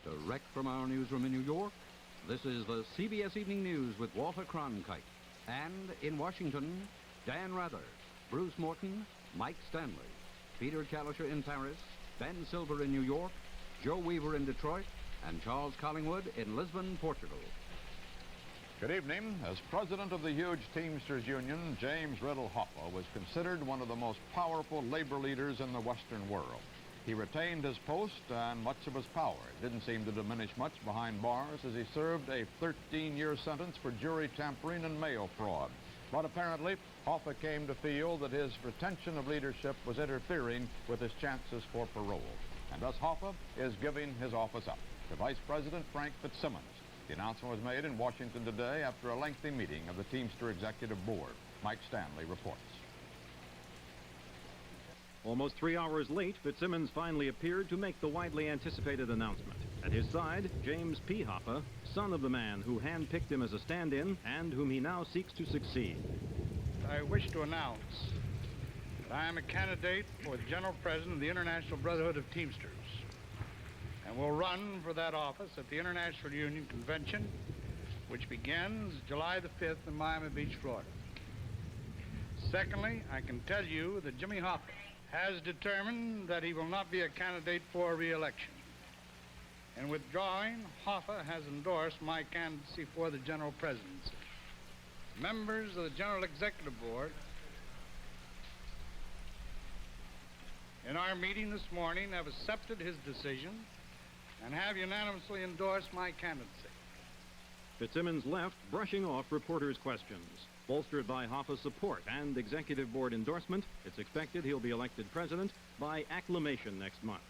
Direct from our newsroom in New York, this is the CBS Evening News with Walter Cronkite. And in Washington, Dan Rather, Bruce Morton, Mike Stanley, Peter Kalischer in Paris, Ben Silver in New York, Joe Weaver in Detroit, and Charles Collingwood in Lisbon, Portugal. Good evening. As president of the huge Teamsters Union, James Riddle Hoffa was considered one of the most powerful labor leaders in the Western world. He retained his post and much of his power. It didn't seem to diminish much behind bars as he served a 13-year sentence for jury tampering and mail fraud. But apparently, Hoffa came to feel that his retention of leadership was interfering with his chances for parole. And thus Hoffa is giving his office up to Vice President Frank Fitzsimmons. The announcement was made in Washington today after a lengthy meeting of the Teamster Executive Board. Mike Stanley reports. Almost 3 hours late, Fitzsimmons finally appeared to make the widely anticipated announcement. At his side, James P. Hoffa, son of the man who handpicked him as a stand-in and whom he now seeks to succeed. I wish to announce that I am a candidate for the General President of the International Brotherhood of Teamsters and will run for that office at the International Union Convention, which begins July the 5th in Miami Beach, Florida. Secondly, I can tell you that Jimmy Hoffa has determined that he will not be a candidate for re-election. In withdrawing, Hoffa has endorsed my candidacy for the General Presidency. Members of the General Executive Board in our meeting this morning have accepted his decision and have unanimously endorsed my candidacy. Fitzsimmons left, brushing off reporters' questions. Bolstered by Hoffa's support and Executive Board endorsement, it's expected he'll be elected president by acclamation next month.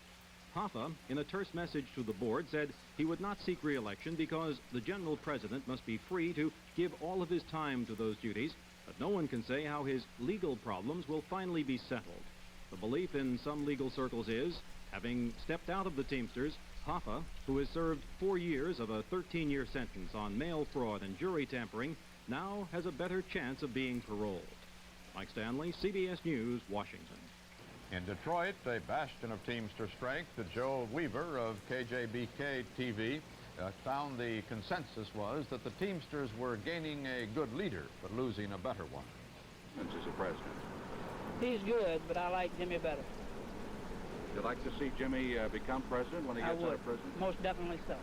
Hoffa, in a terse message to the board, said he would not seek re-election because the General President must be free to give all of his time to those duties, but no one can say how his legal problems will finally be settled. The belief in some legal circles is, having stepped out of the Teamsters, Hoffa, who has served 4 years of a 13-year sentence on mail fraud and jury tampering, now has a better chance of being paroled. Mike Stanley, CBS News, Washington. In Detroit, a bastion of Teamster strength, Joe Weaver of KJBK TV found the consensus was that the Teamsters were gaining a good leader, but losing a better one. Since he's a president. He's good, but I like Jimmy better. You'd like to see Jimmy become president when he gets out of prison? Most definitely so.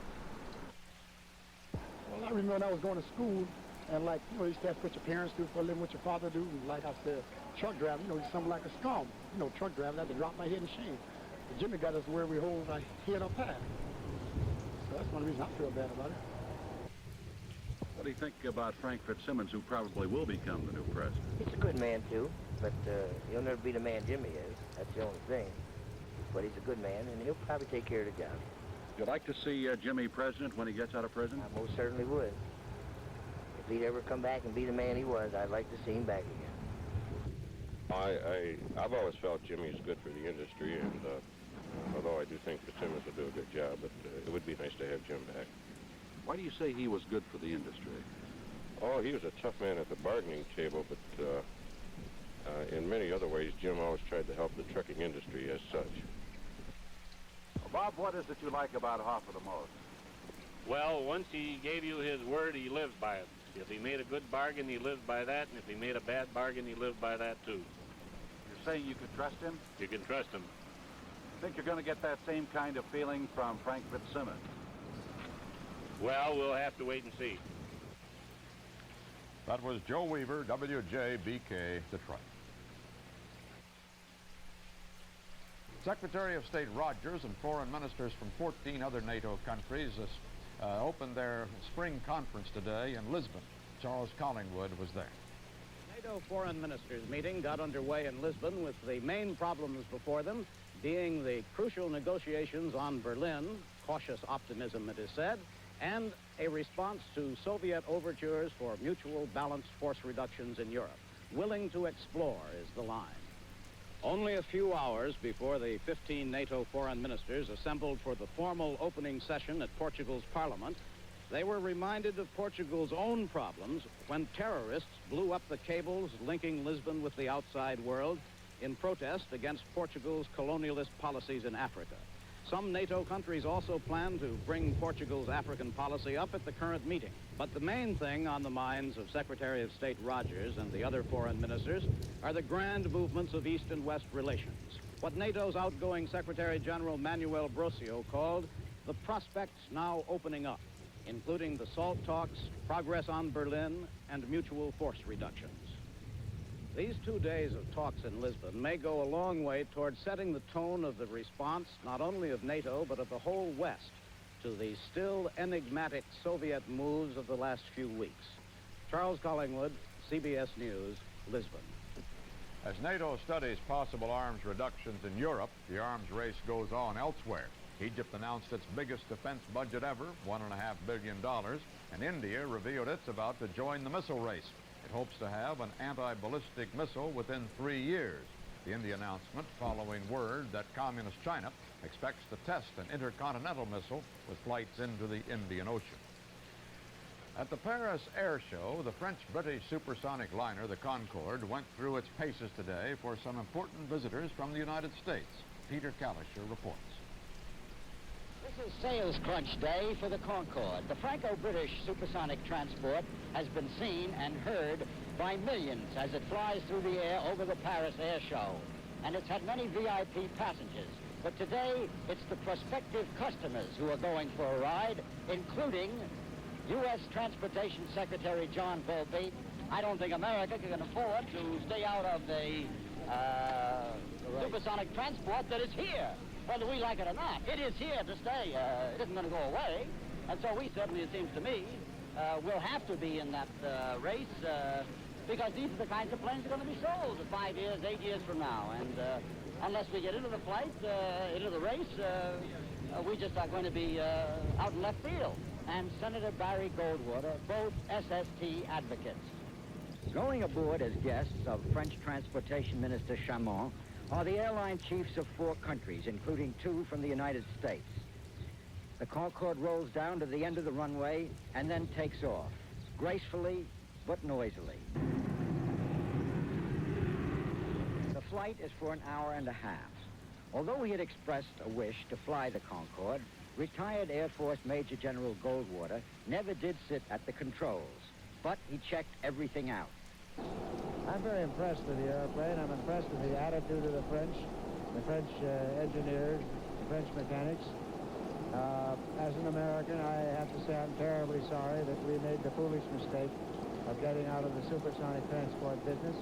Well, I remember when I was going to school, and like, you used to have to put your parents do for a living, what your father do, and like I said, truck driving, something like a scum. Truck driving, I had to drop my head in shame. But Jimmy got us where we hold our head up high. So that's one reason I feel bad about it. What do you think about Frank Fitzsimmons, who probably will become the new president? He's a good man, too, but he'll never be the man Jimmy is. That's the only thing. But he's a good man, and he'll probably take care of the job. You'd like to see Jimmy president when he gets out of prison? I most certainly would. If he'd ever come back and be the man he was, I'd like to see him back again. I've always felt Jimmy's good for the industry, and although I do think Fitzsimmons will do a good job, but it would be nice to have Jim back. Why do you say he was good for the industry? Oh, he was a tough man at the bargaining table, but in many other ways, Jim always tried to help the trucking industry as such. Bob, what is it you like about Hoffa the most? Well, once he gave you his word, he lives by it. If he made a good bargain, he lived by that, and if he made a bad bargain, he lived by that, too. You're saying you can trust him? You can trust him. Think you're going to get that same kind of feeling from Frank Fitzsimmons? Well, we'll have to wait and see. That was Joe Weaver, WJBK, Detroit. Secretary of State Rogers and foreign ministers from 14 other NATO countries opened their spring conference today in Lisbon. Charles Collingwood was there. The NATO foreign ministers meeting got underway in Lisbon with the main problems before them being the crucial negotiations on Berlin, cautious optimism it is said, and a response to Soviet overtures for mutual balanced force reductions in Europe. Willing to explore is the line. Only a few hours before the 15 NATO foreign ministers assembled for the formal opening session at Portugal's parliament, they were reminded of Portugal's own problems when terrorists blew up the cables linking Lisbon with the outside world in protest against Portugal's colonialist policies in Africa. Some NATO countries also plan to bring Portugal's African policy up at the current meeting. But the main thing on the minds of Secretary of State Rogers and the other foreign ministers are the grand movements of East and West relations. What NATO's outgoing Secretary General Manuel Brosio called the prospects now opening up, including the SALT talks, progress on Berlin, and mutual force reductions. These 2 days of talks in Lisbon may go a long way toward setting the tone of the response not only of NATO but of the whole West to the still enigmatic Soviet moves of the last few weeks. Charles Collingwood, CBS News, Lisbon. As NATO studies possible arms reductions in Europe, the arms race goes on elsewhere. Egypt announced its biggest defense budget ever, $1.5 billion, and India revealed it's about to join the missile race. It hopes to have an anti-ballistic missile within 3 years. The India announcement following word that Communist China expects to test an intercontinental missile with flights into the Indian Ocean. At the Paris Air Show, the French-British supersonic liner, the Concorde, went through its paces today for some important visitors from the United States. Peter Kalischer reports. This is sales crunch day for the Concorde. The Franco-British supersonic transport has been seen and heard by millions as it flies through the air over the Paris Air Show. And it's had many VIP passengers. But today, it's the prospective customers who are going for a ride, including U.S. Transportation Secretary John Volpe. I don't think America can afford to stay out of the supersonic transport that is here. Whether we like it or not, it is here to stay. It isn't going to go away. And so we certainly, it seems to me, will have to be in that race because these are the kinds of planes that are going to be sold 5 years, 8 years from now. And unless we get into the flight, into the race, we just are going to be out in left field. And Senator Barry Goldwater, both SST advocates. Going aboard as guests of French Transportation Minister Chamon are the airline chiefs of 4 countries, including 2 from the United States. The Concorde rolls down to the end of the runway and then takes off, gracefully but noisily. The flight is for an hour and a half. Although he had expressed a wish to fly the Concorde, retired Air Force Major General Goldwater never did sit at the controls, but he checked everything out. I'm very impressed with the airplane. I'm impressed with the attitude of the French engineers, the French mechanics. As an American, I have to say I'm terribly sorry that we made the foolish mistake of getting out of the supersonic transport business.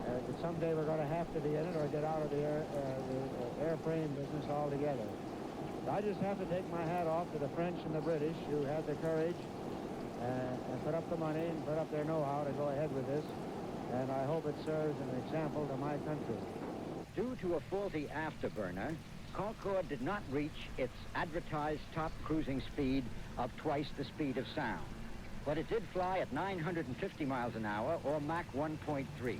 That someday we're going to have to be in it or get out of the airframe business altogether. I just have to take my hat off to the French and the British who had the courage and put up the money and put up their know-how to go ahead with this. And I hope it serves as an example to my country. Due to a faulty afterburner, Concorde did not reach its advertised top cruising speed of twice the speed of sound. But it did fly at 950 miles an hour, or Mach 1.3.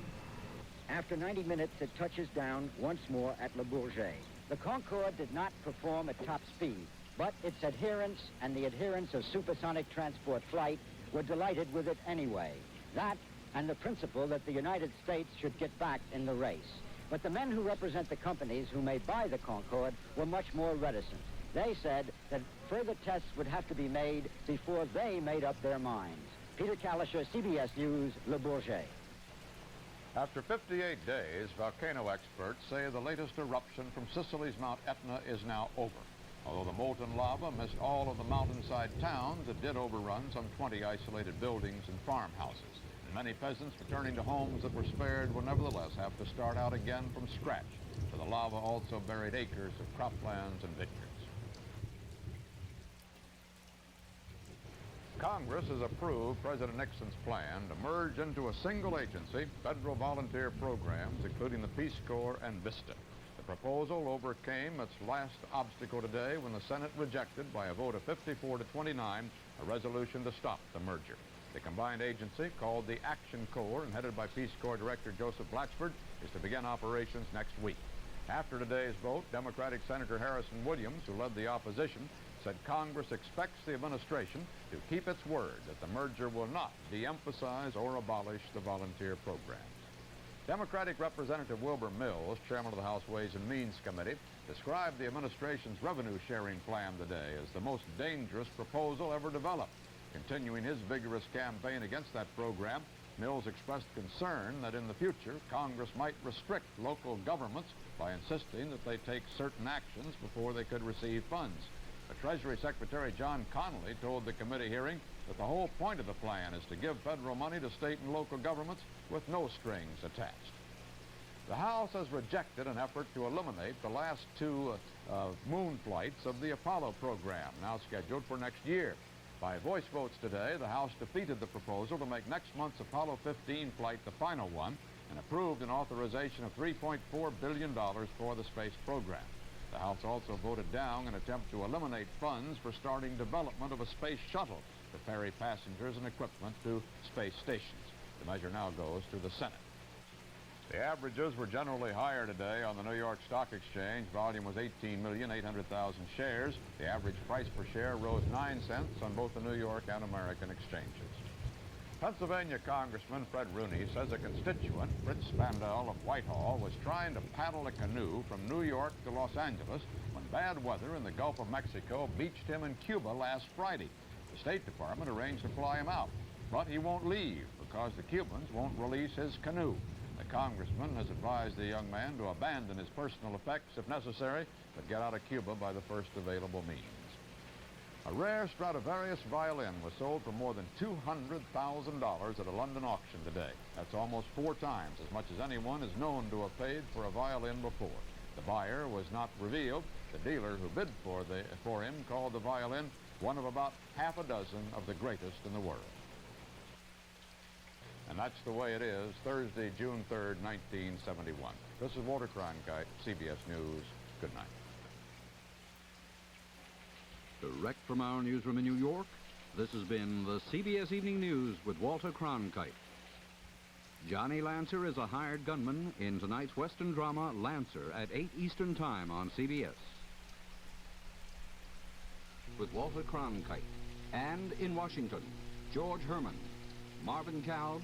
After 90 minutes, it touches down once more at Le Bourget. The Concorde did not perform at top speed, but its adherents and the adherents of supersonic transport flight were delighted with it anyway. That and the principle that the United States should get back in the race. But the men who represent the companies who may buy the Concorde were much more reticent. They said that further tests would have to be made before they made up their minds. Peter Kalischer, CBS News, Le Bourget. After 58 days, volcano experts say the latest eruption from Sicily's Mount Etna is now over. Although the molten lava missed all of the mountainside towns, it did overrun some 20 isolated buildings and farmhouses. Many peasants returning to homes that were spared will nevertheless have to start out again from scratch, for the lava also buried acres of croplands and vineyards. Congress has approved President Nixon's plan to merge into a single agency federal volunteer programs, including the Peace Corps and VISTA. The proposal overcame its last obstacle today when the Senate rejected, by a vote of 54 to 29, a resolution to stop the merger. The combined agency, called the Action Corps and headed by Peace Corps Director Joseph Blatchford, is to begin operations next week. After today's vote, Democratic Senator Harrison Williams, who led the opposition, said Congress expects the administration to keep its word that the merger will not de-emphasize or abolish the volunteer programs. Democratic Representative Wilbur Mills, chairman of the House Ways and Means Committee, described the administration's revenue-sharing plan today as the most dangerous proposal ever developed. Continuing his vigorous campaign against that program, Mills expressed concern that in the future, Congress might restrict local governments by insisting that they take certain actions before they could receive funds. But Treasury Secretary John Connally told the committee hearing that the whole point of the plan is to give federal money to state and local governments with no strings attached. The House has rejected an effort to eliminate the last two moon flights of the Apollo program, now scheduled for next year. By voice votes today, the House defeated the proposal to make next month's Apollo 15 flight the final one and approved an authorization of $3.4 billion for the space program. The House also voted down an attempt to eliminate funds for starting development of a space shuttle to ferry passengers and equipment to space stations. The measure now goes to the Senate. The averages were generally higher today on the New York Stock Exchange. Volume was 18,800,000 shares. The average price per share rose 9 cents on both the New York and American exchanges. Pennsylvania Congressman Fred Rooney says a constituent, Fritz Spandau of Whitehall, was trying to paddle a canoe from New York to Los Angeles when bad weather in the Gulf of Mexico beached him in Cuba last Friday. The State Department arranged to fly him out, but he won't leave because the Cubans won't release his canoe. The congressman has advised the young man to abandon his personal effects if necessary, but get out of Cuba by the first available means. A rare Stradivarius violin was sold for more than $200,000 at a London auction today. That's almost 4 times as much as anyone is known to have paid for a violin before. The buyer was not revealed. The dealer who bid for him called the violin one of about half a dozen of the greatest in the world. And that's the way it is, Thursday, June 3rd, 1971. This is Walter Cronkite, CBS News. Good night. Direct from our newsroom in New York, this has been the CBS Evening News with Walter Cronkite. Johnny Lancer is a hired gunman in tonight's Western drama Lancer at 8 Eastern Time on CBS. With Walter Cronkite. And in Washington, George Herman, Marvin Kalb,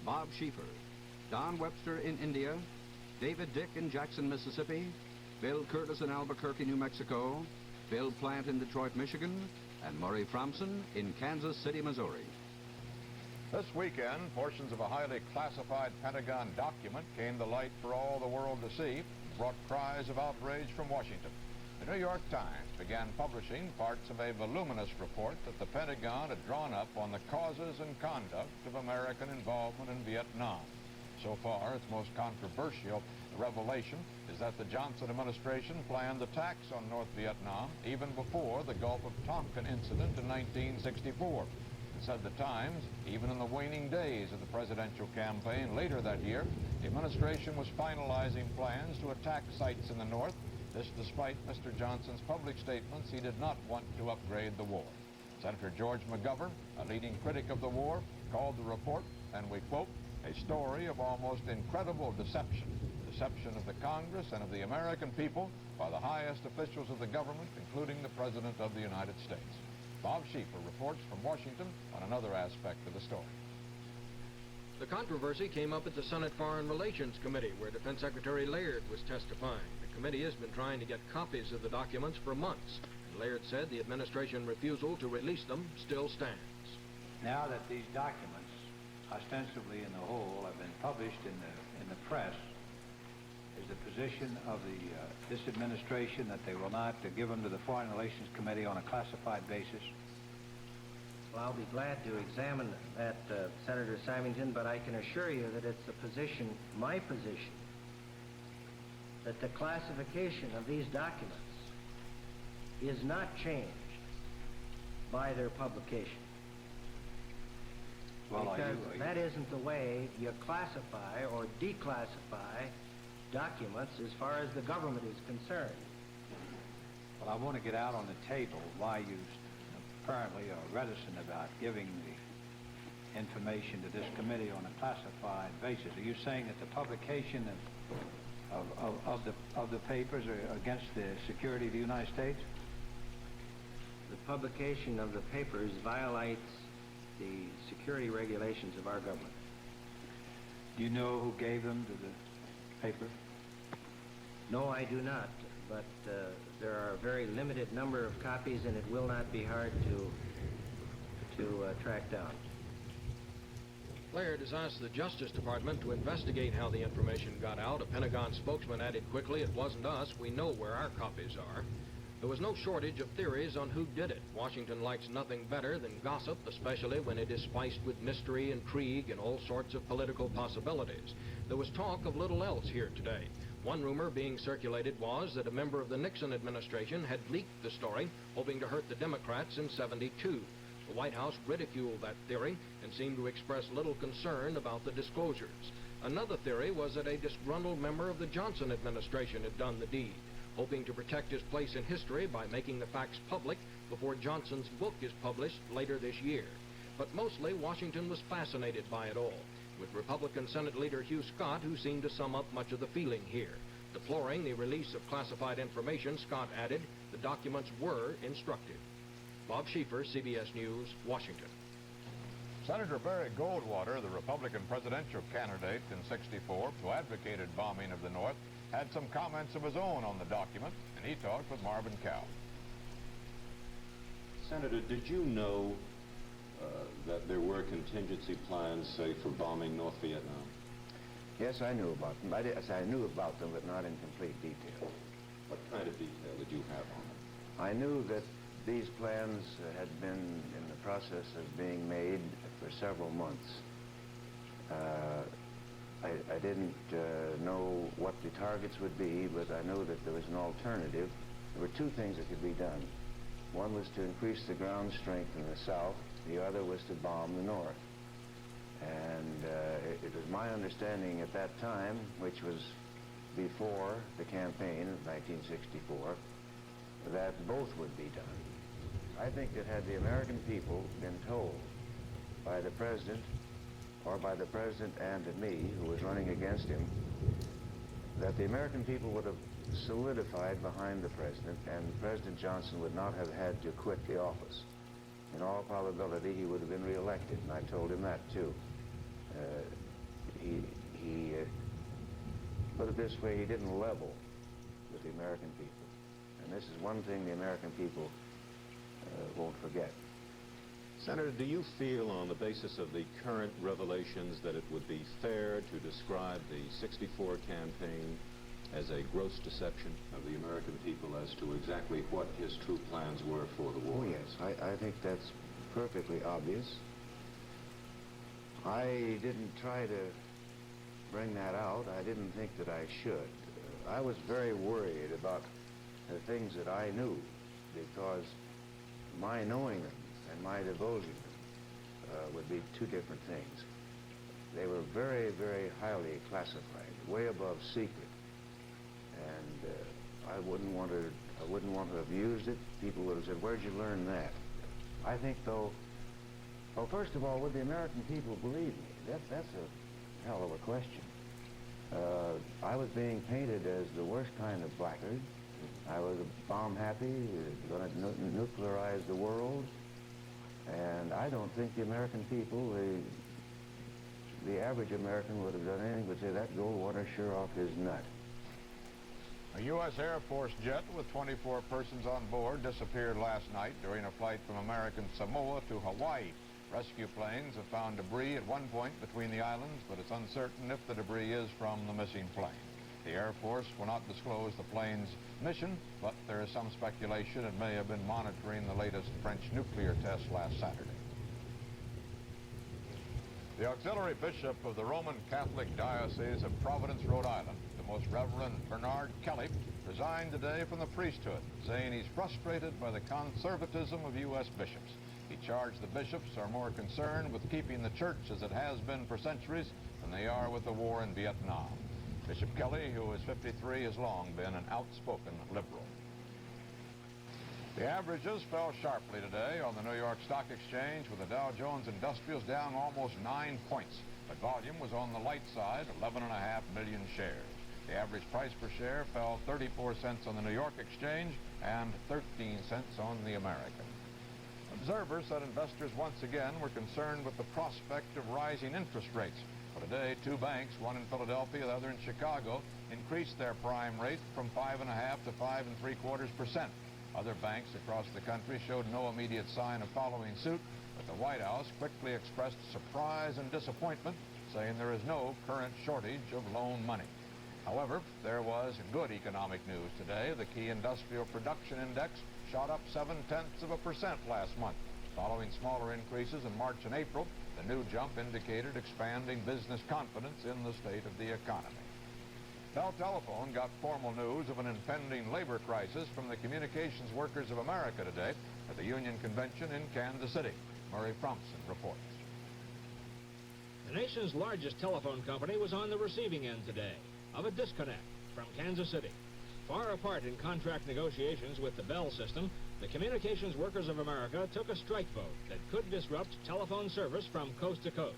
Bob Schieffer, Don Webster in India, David Dick in Jackson, Mississippi, Bill Curtis in Albuquerque, New Mexico, Bill Plant in Detroit, Michigan, and Murray Fromson in Kansas City, Missouri. This weekend, portions of a highly classified Pentagon document came to light for all the world to see and brought cries of outrage from Washington. The New York Times began publishing parts of a voluminous report that the Pentagon had drawn up on the causes and conduct of American involvement in Vietnam. So far, its most controversial revelation is that the Johnson administration planned attacks on North Vietnam even before the Gulf of Tonkin incident in 1964. It said the Times, even in the waning days of the presidential campaign later that year, the administration was finalizing plans to attack sites in the North. This despite Mr. Johnson's public statements he did not want to upgrade the war. Senator George McGovern, a leading critic of the war, called the report, and we quote, a story of almost incredible deception of the Congress and of the American people by the highest officials of the government, including the President of the United States. Bob Schieffer reports from Washington on another aspect of the story. The controversy came up at the Senate Foreign Relations Committee, where Defense Secretary Laird was testifying. The committee has been trying to get copies of the documents for months. And Laird said the administration refusal to release them still stands. Now that these documents, ostensibly in the whole, have been published in the press, is the position of this administration that they will not give them to the Foreign Relations Committee on a classified basis? Well, I'll be glad to examine that, Senator Symington, but I can assure you that it's the position, my position, that the classification of these documents is not changed by their publication. Well, because that isn't the way you classify or declassify documents as far as the government is concerned. Well, I want to get out on the table why you apparently are reticent about giving the information to this committee on a classified basis. Are you saying that the publication of the papers are against the security of the United States? The publication of the papers violates the security regulations of our government. Do you know who gave them to the paper? No, I do not. but there are a very limited number of copies, and it will not be hard to track down. Laird has asked the Justice Department to investigate how the information got out. A Pentagon spokesman added quickly, "It wasn't us. We know where our copies are." There was no shortage of theories on who did it. Washington likes nothing better than gossip, especially when it is spiced with mystery, intrigue, and all sorts of political possibilities. There was talk of little else here today. One rumor being circulated was that a member of the Nixon administration had leaked the story, hoping to hurt the Democrats in '72. The White House ridiculed that theory and seemed to express little concern about the disclosures. Another theory was that a disgruntled member of the Johnson administration had done the deed, hoping to protect his place in history by making the facts public before Johnson's book is published later this year. But mostly, Washington was fascinated by it all, with Republican Senate Leader Hugh Scott, who seemed to sum up much of the feeling here. Deploring the release of classified information, Scott added, "The documents were instructive." Bob Schieffer, CBS News, Washington. Senator Barry Goldwater, the Republican presidential candidate in '64 who advocated bombing of the North, had some comments of his own on the document, and he talked with Marvin Cow. Senator, did you know that there were contingency plans, say, for bombing North Vietnam? Yes, I knew about them. I knew about them, but not in complete detail. What kind of detail did you have on them? I knew that these plans had been in the process of being made for several months. I didn't know what the targets would be, but I knew that there was an alternative. There were two things that could be done. One was to increase the ground strength in the south. The other was to bomb the north. And it was my understanding at that time, which was before the campaign of 1964, that both would be done. I think that had the American people been told by the president, or by the president and me, who was running against him, that the American people would have solidified behind the president, and President Johnson would not have had to quit the office. In all probability, he would have been reelected, and I told him that, too. He put it this way, he didn't level with the American people. And this is one thing the American people won't forget. Senator, do you feel on the basis of the current revelations that it would be fair to describe the '64 campaign as a gross deception of the American people as to exactly what his true plans were for the war? Oh, yes. I think that's perfectly obvious. I didn't try to bring that out. I didn't think that I should. I was very worried about the things that I knew, because my knowing them and my divulging them would be two different things. They were very, very highly classified, way above secret. And I wouldn't want to have used it. People would have said, "Where'd you learn that?" I think, though, well, first of all, would the American people believe me? That's a hell of a question. I was being painted as the worst kind of blackguard. I was bomb-happy, going to nuclearize the world. And I don't think the American people, the average American, would have done anything but say, "That Goldwater sure off his nut." A U.S. Air Force jet with 24 persons on board disappeared last night during a flight from American Samoa to Hawaii. Rescue planes have found debris at one point between the islands, but it's uncertain if the debris is from the missing plane. The Air Force will not disclose the plane's mission, but there is some speculation it may have been monitoring the latest French nuclear test last Saturday. The auxiliary bishop of the Roman Catholic Diocese of Providence, Rhode Island, the Most Reverend Bernard Kelly, resigned today from the priesthood, saying he's frustrated by the conservatism of U.S. bishops. He charged the bishops are more concerned with keeping the church as it has been for centuries than they are with the war in Vietnam. Bishop Kelly, who is 53, has long been an outspoken liberal. The averages fell sharply today on the New York Stock Exchange, with the Dow Jones Industrials down almost 9 points. But volume was on the light side, 11.5 million shares. The average price per share fell 34 cents on the New York Exchange and 13 cents on the American. Observers said investors once again were concerned with the prospect of rising interest rates. But today, two banks, one in Philadelphia, the other in Chicago, increased their prime rate from 5.5 to 5 3/4%. Other banks across the country showed no immediate sign of following suit, but the White House quickly expressed surprise and disappointment, saying there is no current shortage of loan money. However, there was good economic news today. The key industrial production index shot up 0.7% last month. Following smaller increases in March and April, the new jump indicated expanding business confidence in the state of the economy. Bell Telephone got formal news of an impending labor crisis from the Communications Workers of America today at the Union Convention in Kansas City. Murray Fromson reports. The nation's largest telephone company was on the receiving end today of a disconnect from Kansas City. Far apart in contract negotiations with the Bell system, the Communications Workers of America took a strike vote that could disrupt telephone service from coast to coast.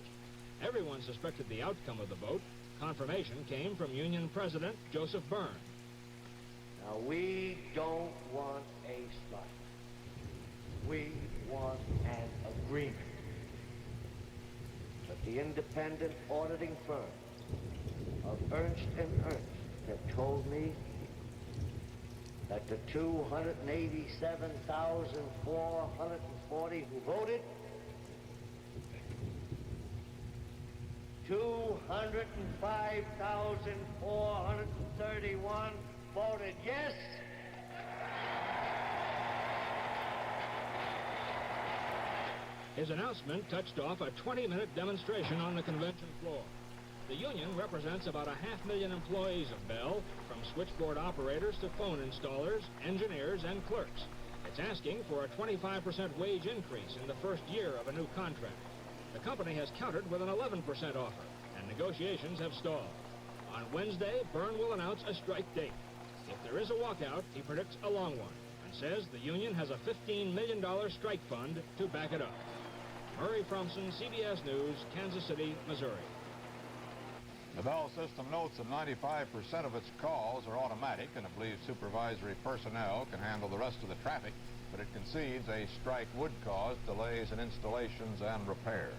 Everyone suspected the outcome of the vote. Confirmation came from Union President Joseph Byrne. Now, we don't want a strike. We want an agreement. But the independent auditing firm of Ernst & Ernst have told me that the 287,440 who voted, 205,431 voted yes. His announcement touched off a 20-minute demonstration on the convention floor. The union represents about 500,000 employees of Bell, from switchboard operators to phone installers, engineers, and clerks. It's asking for a 25% wage increase in the first year of a new contract. The company has countered with an 11% offer, and negotiations have stalled. On Wednesday, Byrne will announce a strike date. If there is a walkout, he predicts a long one, and says the union has a $15 million strike fund to back it up. Murray Fromson, CBS News, Kansas City, Missouri. The Bell system notes that 95% of its calls are automatic, and it believes supervisory personnel can handle the rest of the traffic, but it concedes a strike would cause delays in installations and repairs.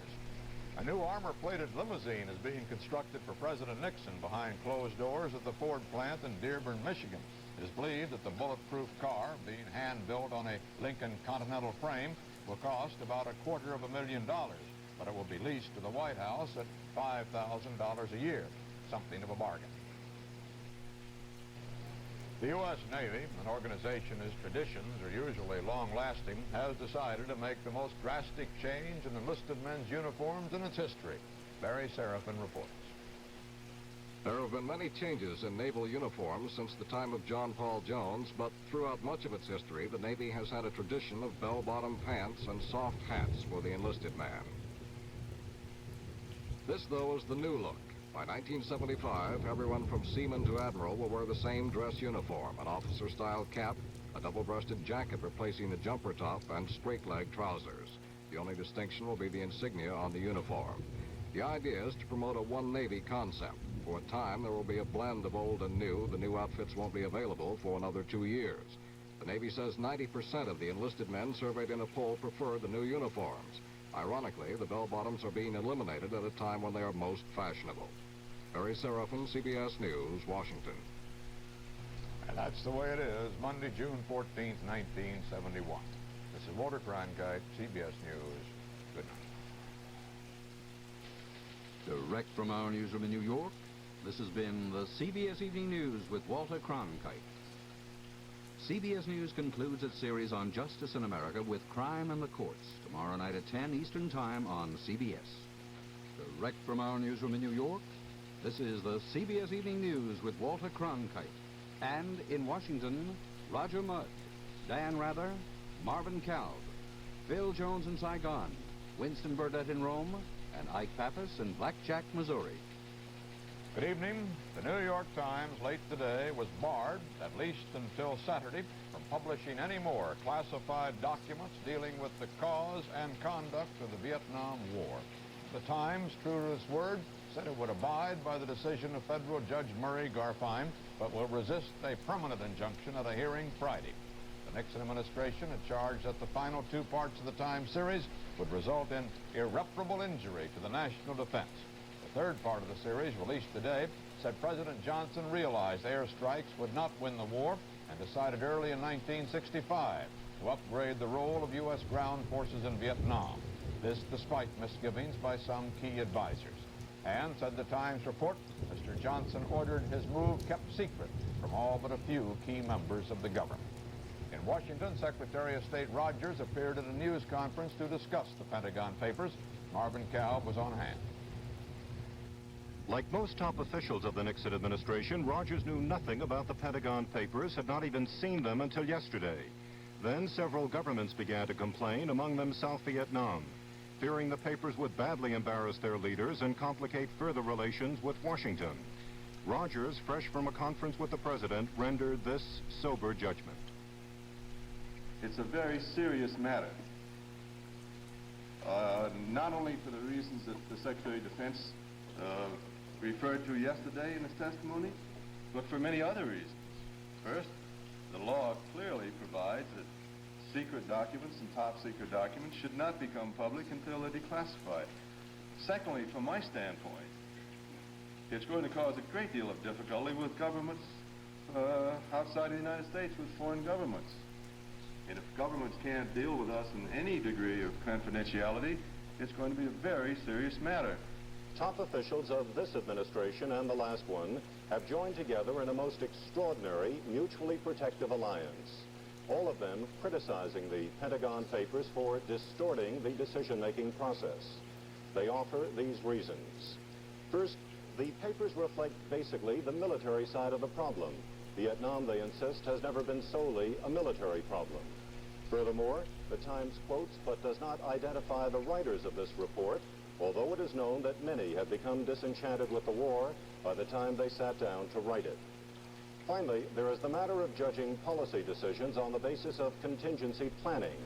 A new armor-plated limousine is being constructed for President Nixon behind closed doors at the Ford plant in Dearborn, Michigan. It is believed that the bulletproof car, being hand-built on a Lincoln Continental frame, will cost about $250,000, but it will be leased to the White House at $5,000 a year, something of a bargain. The U.S. Navy, an organization whose traditions are usually long-lasting, has decided to make the most drastic change in enlisted men's uniforms in its history. Barry Seraphin reports. There have been many changes in naval uniforms since the time of John Paul Jones, but throughout much of its history, the Navy has had a tradition of bell-bottom pants and soft hats for the enlisted man. This, though, is the new look. By 1975, everyone from seaman to admiral will wear the same dress uniform, an officer-style cap, a double-breasted jacket replacing the jumper top, and straight-leg trousers. The only distinction will be the insignia on the uniform. The idea is to promote a One Navy concept. For a time, there will be a blend of old and new. The new outfits won't be available for another 2 years. The Navy says 90% of the enlisted men surveyed in a poll prefer the new uniforms. Ironically, the bell-bottoms are being eliminated at a time when they are most fashionable. Barry Seraphin, CBS News, Washington. And that's the way it is, Monday, June 14th, 1971. This is Walter Cronkite, CBS News. Good night. Direct from our newsroom in New York, this has been the CBS Evening News with Walter Cronkite. CBS News concludes its series on justice in America with Crime and the Courts, tomorrow night at 10 Eastern Time on CBS. Direct from our newsroom in New York, this is the CBS Evening News with Walter Cronkite. And in Washington, Roger Mudd, Dan Rather, Marvin Kalb, Phil Jones in Saigon, Winston Burdett in Rome, and Ike Pappas in Blackjack, Missouri. Good evening. The New York Times late today was barred, at least until Saturday, from publishing any more classified documents dealing with the cause and conduct of the Vietnam War. The Times, true to its word, said it would abide by the decision of Federal Judge Murray Garfien, but will resist a permanent injunction at a hearing Friday. The Nixon administration had charged that the final two parts of the Times series would result in irreparable injury to the national defense. The third part of the series, released today, said President Johnson realized airstrikes would not win the war and decided early in 1965 to upgrade the role of U.S. ground forces in Vietnam. This despite misgivings by some key advisors. And, said the Times report, Mr. Johnson ordered his move kept secret from all but a few key members of the government. In Washington, Secretary of State Rogers appeared at a news conference to discuss the Pentagon Papers. Marvin Kalb was on hand. Like most top officials of the Nixon administration, Rogers knew nothing about the Pentagon Papers, had not even seen them until yesterday. Then several governments began to complain, among them South Vietnam, fearing the papers would badly embarrass their leaders and complicate further relations with Washington. Rogers, fresh from a conference with the president, rendered this sober judgment. It's a very serious matter, not only for the reasons that the Secretary of Defense referred to yesterday in his testimony, but for many other reasons. First, the law clearly provides that secret documents and top secret documents should not become public until they're declassified. Secondly, from my standpoint, it's going to cause a great deal of difficulty with governments outside the United States, with foreign governments. And if governments can't deal with us in any degree of confidentiality, it's going to be a very serious matter. Top officials of this administration and the last one have joined together in a most extraordinary, mutually protective alliance. All of them criticizing the Pentagon Papers for distorting the decision-making process. They offer these reasons. First, the papers reflect basically the military side of the problem. Vietnam, they insist, has never been solely a military problem. Furthermore, the Times quotes but does not identify the writers of this report, although it is known that many had become disenchanted with the war by the time they sat down to write it. Finally, there is the matter of judging policy decisions on the basis of contingency planning.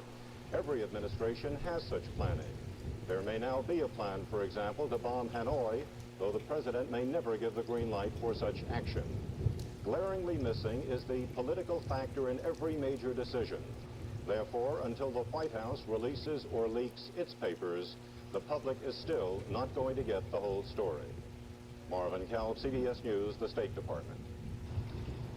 Every administration has such planning. There may now be a plan, for example, to bomb Hanoi, though the president may never give the green light for such action. Glaringly missing is the political factor in every major decision. Therefore, until the White House releases or leaks its papers, the public is still not going to get the whole story. Marvin Kalb, CBS News, the State Department.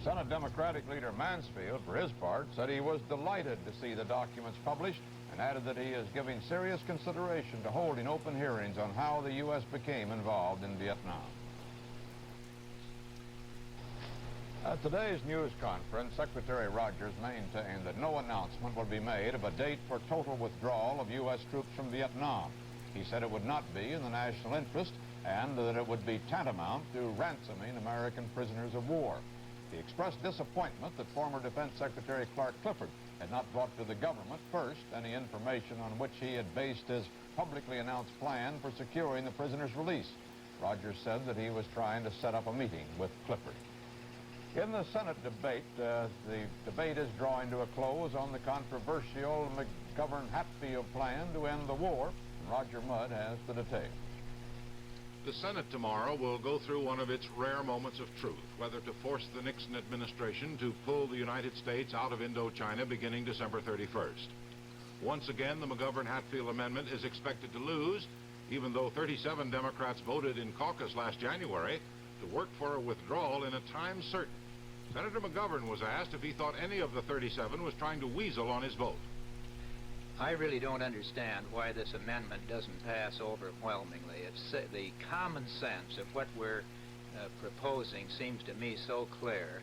Senate Democratic leader Mansfield, for his part, said he was delighted to see the documents published and added that he is giving serious consideration to holding open hearings on how the U.S. became involved in Vietnam. At today's news conference, Secretary Rogers maintained that no announcement would be made of a date for total withdrawal of U.S. troops from Vietnam. He said it would not be in the national interest and that it would be tantamount to ransoming American prisoners of war. He expressed disappointment that former Defense Secretary Clark Clifford had not brought to the government first any information on which he had based his publicly announced plan for securing the prisoner's release. Rogers said that he was trying to set up a meeting with Clifford. In the Senate debate, the debate is drawing to a close on the controversial McGovern-Hatfield plan to end the war. And Roger Mudd has the details. The Senate tomorrow will go through one of its rare moments of truth, whether to force the Nixon administration to pull the United States out of Indochina beginning December 31st. Once again, the McGovern-Hatfield amendment is expected to lose, even though 37 Democrats voted in caucus last January to work for a withdrawal in a time certain. Senator McGovern was asked if he thought any of the 37 was trying to weasel on his vote. I really don't understand why this amendment doesn't pass overwhelmingly. It's the common sense of what we're proposing seems to me so clear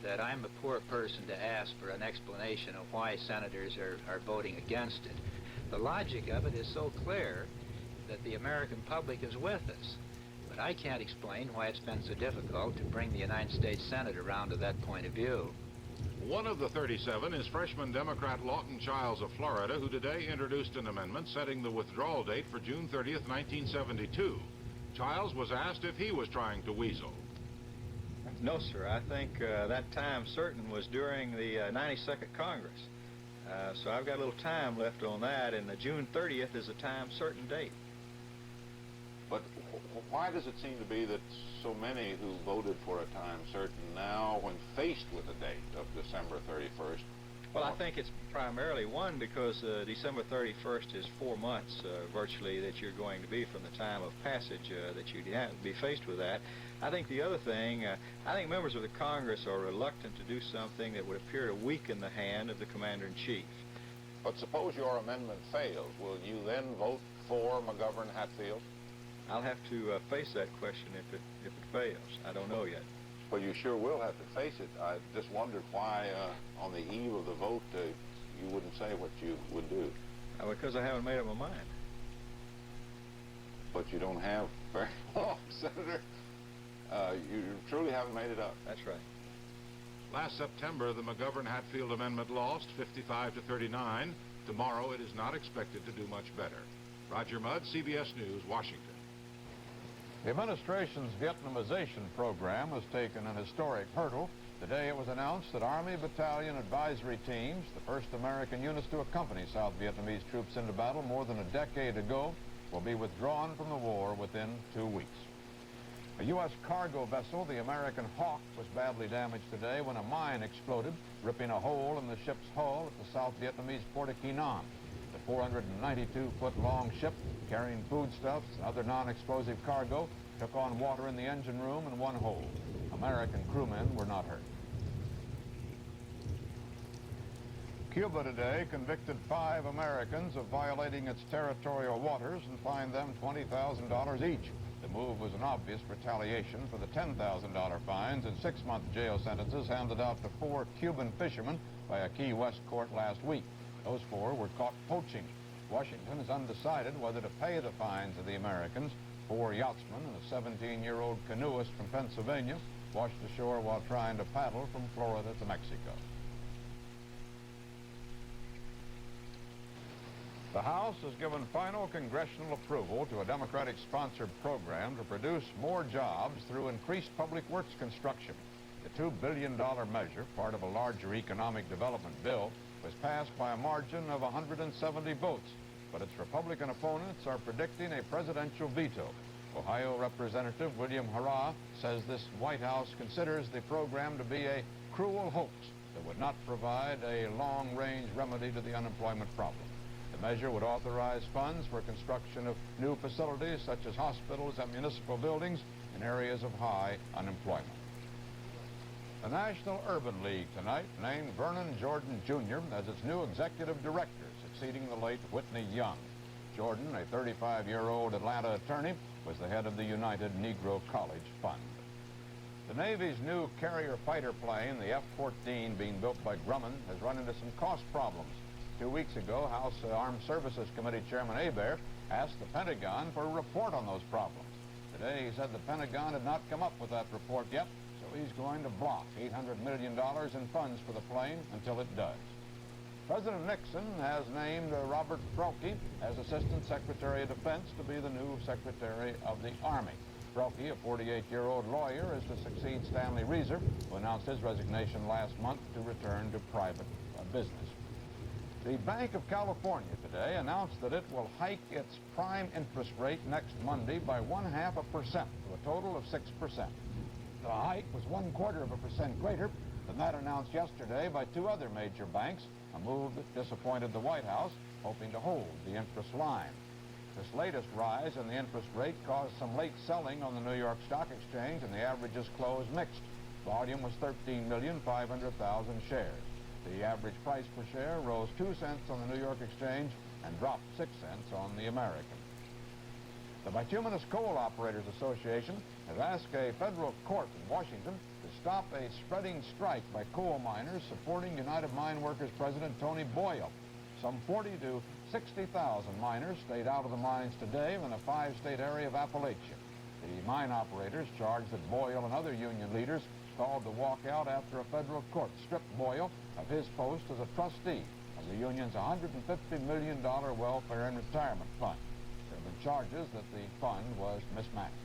that I'm a poor person to ask for an explanation of why senators are voting against it. The logic of it is so clear that the American public is with us. But I can't explain why it's been so difficult to bring the United States Senate around to that point of view. One of the 37 is freshman Democrat Lawton Chiles of Florida, who today introduced an amendment setting the withdrawal date for June 30th, 1972. Chiles was asked if he was trying to weasel. No, sir. I think that time certain was during the 92nd Congress. So I've got a little time left on that, and the June 30th is a time certain date. But why does it seem to be that so many who voted for a time certain now, when faced with a date of December 31st, Well, I think it's primarily one because December 31st is 4 months virtually that you're going to be from the time of passage that you'd have to be faced with that. I think the other thing, I think members of the Congress are reluctant to do something that would appear to weaken the hand of the Commander-in-Chief. But suppose your amendment fails, will you then vote for McGovern-Hatfield? I'll have to face that question if it fails. I don't know yet. Well, you sure will have to face it. I just wondered why, on the eve of the vote, you wouldn't say what you would do. Because I haven't made up my mind. But you don't have very long, Senator. You truly haven't made it up. That's right. Last September, the McGovern-Hatfield amendment lost 55 to 39. Tomorrow, it is not expected to do much better. Roger Mudd, CBS News, Washington. The administration's Vietnamization program has taken an historic hurdle. Today it was announced that Army Battalion Advisory Teams, the first American units to accompany South Vietnamese troops into battle more than a decade ago, will be withdrawn from the war within 2 weeks. A U.S. cargo vessel, the American Hawk, was badly damaged today when a mine exploded, ripping a hole in the ship's hull at the South Vietnamese port of Quy Nhon. The 492-foot-long ship, carrying foodstuffs and other non-explosive cargo, took on water in the engine room and one hole. American crewmen were not hurt. Cuba today convicted 5 Americans of violating its territorial waters and fined them $20,000 each. The move was an obvious retaliation for the $10,000 fines and 6-month jail sentences handed out to 4 Cuban fishermen by a Key West court last week. Those 4 were caught poaching. Washington is undecided whether to pay the fines of the Americans. 4 yachtsmen and a 17-year-old canoeist from Pennsylvania washed ashore while trying to paddle from Florida to Mexico. The House has given final congressional approval to a Democratic-sponsored program to produce more jobs through increased public works construction. The $2 billion measure, part of a larger economic development bill, was passed by a margin of 170 votes, but its Republican opponents are predicting a presidential veto. Ohio Representative William Hurrah says this White House considers the program to be a cruel hoax that would not provide a long-range remedy to the unemployment problem. The measure would authorize funds for construction of new facilities such as hospitals and municipal buildings in areas of high unemployment. The National Urban League tonight named Vernon Jordan Jr. as its new executive director, succeeding the late Whitney Young. Jordan, a 35-year-old Atlanta attorney, was the head of the United Negro College Fund. The Navy's new carrier fighter plane, the F-14, being built by Grumman, has run into some cost problems. 2 weeks ago, House Armed Services Committee Chairman Hebert asked the Pentagon for a report on those problems. Today, he said the Pentagon had not come up with that report yet, so he's going to block $800 million in funds for the plane until it does. President Nixon has named Robert Cronkite as Assistant Secretary of Defense to be the new Secretary of the Army. Cronkite, a 48-year-old lawyer, is to succeed Stanley Reeser, who announced his resignation last month to return to private business. The Bank of California today announced that it will hike its prime interest rate next Monday by 0.5% to a total of 6%. The hike was 0.25% greater than that announced yesterday by 2 other major banks, a move that disappointed the White House, hoping to hold the interest line. This latest rise in the interest rate caused some late selling on the New York Stock Exchange, and the averages closed mixed. Volume was 13,500,000 shares. The average price per share rose 2 cents on the New York Exchange and dropped 6 cents on the American. The Bituminous Coal Operators Association has asked a federal court in Washington to stop a spreading strike by coal miners supporting United Mine Workers President Tony Boyle. Some 40,000 to 60,000 miners stayed out of the mines today in a 5-state area of Appalachia. The mine operators charged that Boyle and other union leaders called to walk out after a federal court stripped Boyle of his post as a trustee of the union's $150 million welfare and retirement fund. There have been charges that the fund was mismanaged.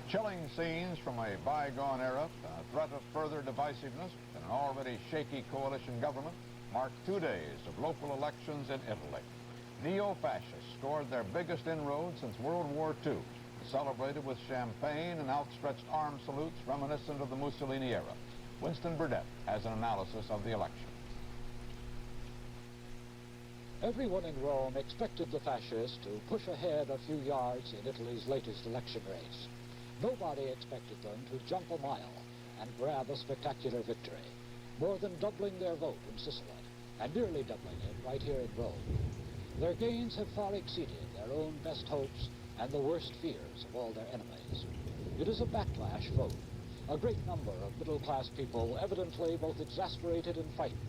Chilling scenes from a bygone era, a threat of further divisiveness in an already shaky coalition government, marked 2 days of local elections in Italy. Neo-fascists scored their biggest inroads since World War II, celebrated with champagne and outstretched arm salutes reminiscent of the Mussolini era. Winston Burdett has an analysis of the election. Everyone in Rome expected the fascists to push ahead a few yards in Italy's latest election race. Nobody expected them to jump a mile and grab a spectacular victory, more than doubling their vote in Sicily, and nearly doubling it right here in Rome. Their gains have far exceeded their own best hopes and the worst fears of all their enemies. It is a backlash vote. A great number of middle-class people evidently both exasperated and frightened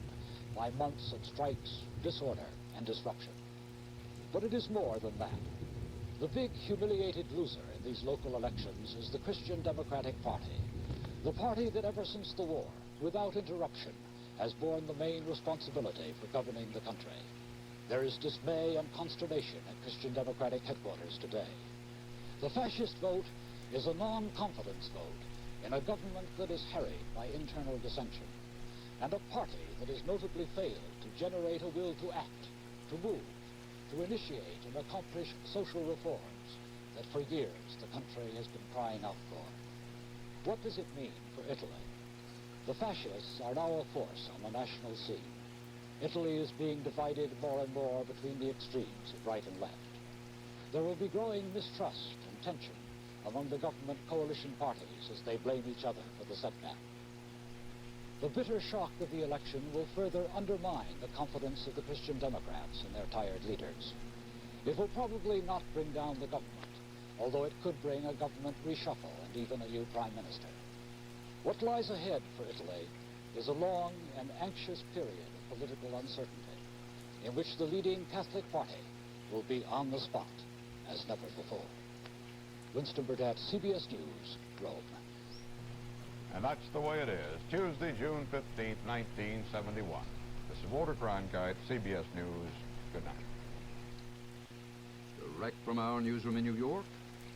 by months of strikes, disorder, and disruption. But it is more than that. The big, humiliated loser in these local elections is the Christian Democratic Party, the party that ever since the war, without interruption, has borne the main responsibility for governing the country. There is dismay and consternation at Christian Democratic headquarters today. The fascist vote is a non-confidence vote in a government that is harried by internal dissension, and a party that has notably failed to generate a will to act, to move, to initiate and accomplish social reforms that for years the country has been crying out for. What does it mean for Italy? The fascists are now a force on the national scene. Italy is being divided more and more between the extremes of right and left. There will be growing mistrust and tension among the government coalition parties as they blame each other for the setback. The bitter shock of the election will further undermine the confidence of the Christian Democrats in their tired leaders. It will probably not bring down the government, although it could bring a government reshuffle and even a new prime minister. What lies ahead for Italy is a long and anxious period of political uncertainty, in which the leading Catholic party will be on the spot as never before. Winston Burdett, CBS News, Rome. And that's the way it is. Tuesday, June 15th, 1971. This is Walter Cronkite, CBS News. Good night. Direct from our newsroom in New York,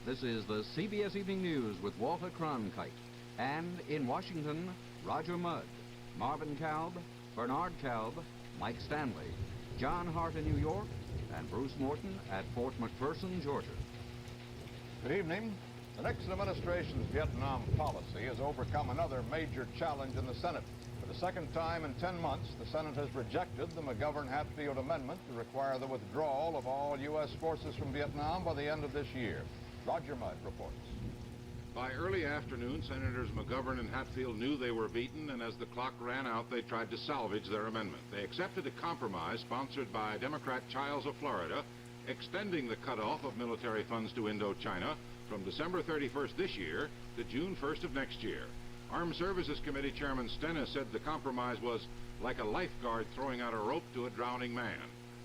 this is the CBS Evening News with Walter Cronkite. And in Washington, Roger Mudd, Marvin Kalb, Bernard Kalb, Mike Stanley, John Hart in New York, and Bruce Morton at Fort McPherson, Georgia. Good evening. The Nixon administration's Vietnam policy has overcome another major challenge in the Senate. For the second time in 10 months, the Senate has rejected the McGovern-Hatfield amendment to require the withdrawal of all U.S. forces from Vietnam by the end of this year. Roger Mudd reports. By early afternoon, Senators McGovern and Hatfield knew they were beaten, and as the clock ran out, they tried to salvage their amendment. They accepted a compromise sponsored by Democrat Childs of Florida, extending the cutoff of military funds to Indochina from December 31st this year to June 1st of next year. Armed Services Committee Chairman Stena said the compromise was like a lifeguard throwing out a rope to a drowning man.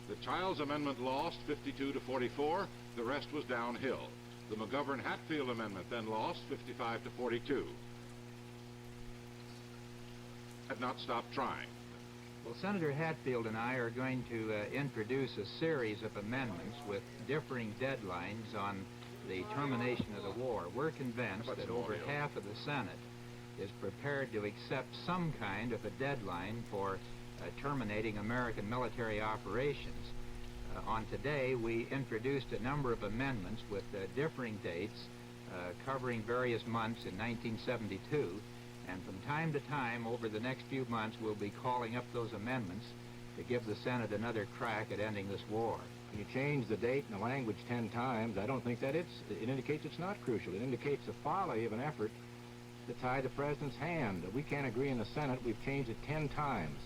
The Childs amendment lost 52 to 44. The rest was downhill. The McGovern-Hatfield amendment then lost 55 to 42. Had not stopped trying. Well, Senator Hatfield and I are going to introduce a series of amendments with differing deadlines on the termination of the war. We're convinced that over half of the Senate is prepared to accept some kind of a deadline for terminating American military operations. On today, we introduced a number of amendments with differing dates covering various months in 1972, and from time to time over the next few months we'll be calling up those amendments to give the Senate another crack at ending this war. When you change the date and the language 10 times, I don't think that it indicates it's not crucial. It indicates the folly of an effort to tie the president's hand. We can't agree in the Senate. We've changed it 10 times.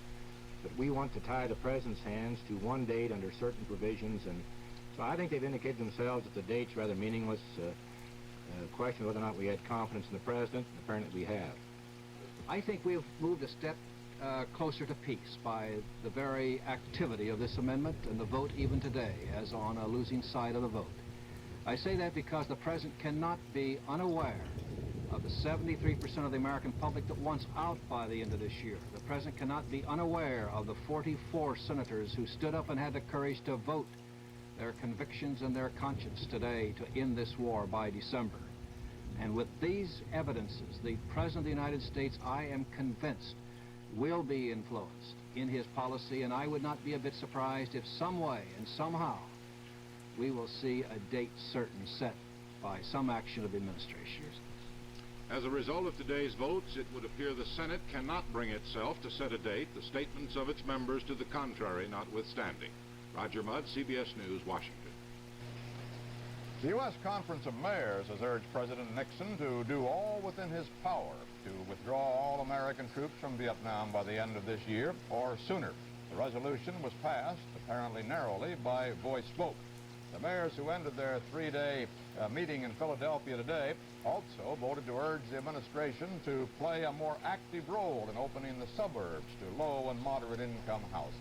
But we want to tie the president's hands to one date under certain provisions, and so I think they've indicated themselves that the date's rather meaningless. The question of whether or not we had confidence in the president, apparently we have. I think we've moved a step closer to peace by the very activity of this amendment and the vote even today as on a losing side of the vote. I say that because the president cannot be unaware of the 73% of the American public that wants out by the end of this year. The president cannot be unaware of the 44 senators who stood up and had the courage to vote their convictions and their conscience today to end this war by December. And with these evidences, the President of the United States, I am convinced, will be influenced in his policy, and I would not be a bit surprised if some way and somehow we will see a date certain set by some action of the administration. As a result of today's votes, it would appear the Senate cannot bring itself to set a date, the statements of its members to the contrary notwithstanding. Roger Mudd, CBS News, Washington. The U.S. Conference of Mayors has urged President Nixon to do all within his power to withdraw all American troops from Vietnam by the end of this year or sooner. The resolution was passed, apparently narrowly, by voice vote. The mayors who ended their three-day meeting in Philadelphia today also voted to urge the administration to play a more active role in opening the suburbs to low and moderate income housing.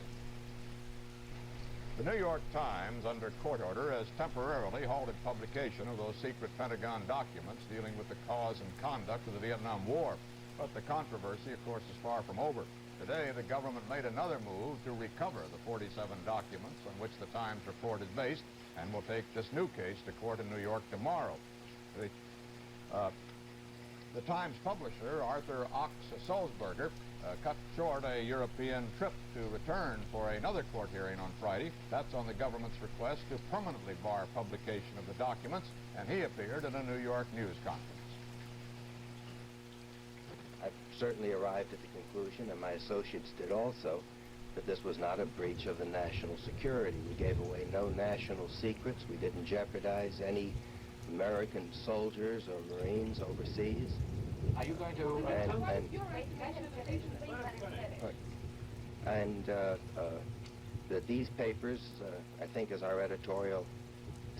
The New York Times, under court order, has temporarily halted publication of those secret Pentagon documents dealing with the cause and conduct of the Vietnam War. But the controversy, of course, is far from over. Today, the government made another move to recover the 47 documents on which the Times report is based, and will take this new case to court in New York tomorrow. The Times publisher, Arthur Ox Sulzberger, cut short a European trip to return for another court hearing on Friday. That's on the government's request to permanently bar publication of the documents, and he appeared at a New York news conference. I've certainly arrived at the conclusion, and my associates did also, that this was not a breach of the national security. We gave away no national secrets. We didn't jeopardize any American soldiers or Marines overseas. Are you going to... That these papers, I think as our editorial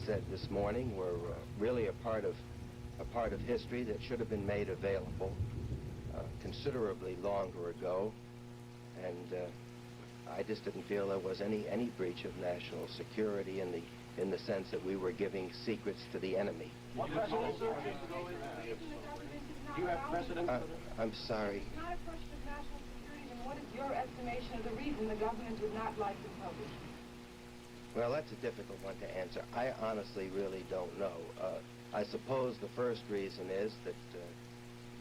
said this morning, were really a part of history that should have been made available considerably longer ago, and I just didn't feel there was any breach of national security in the sense that we were giving secrets to the enemy. What precedent, sir? Do you have precedent? I'm sorry. It's not a question of national security, then what is your estimation of the reason the government would not like to publish? Well, that's a difficult one to answer. I honestly really don't know. I suppose the first reason is that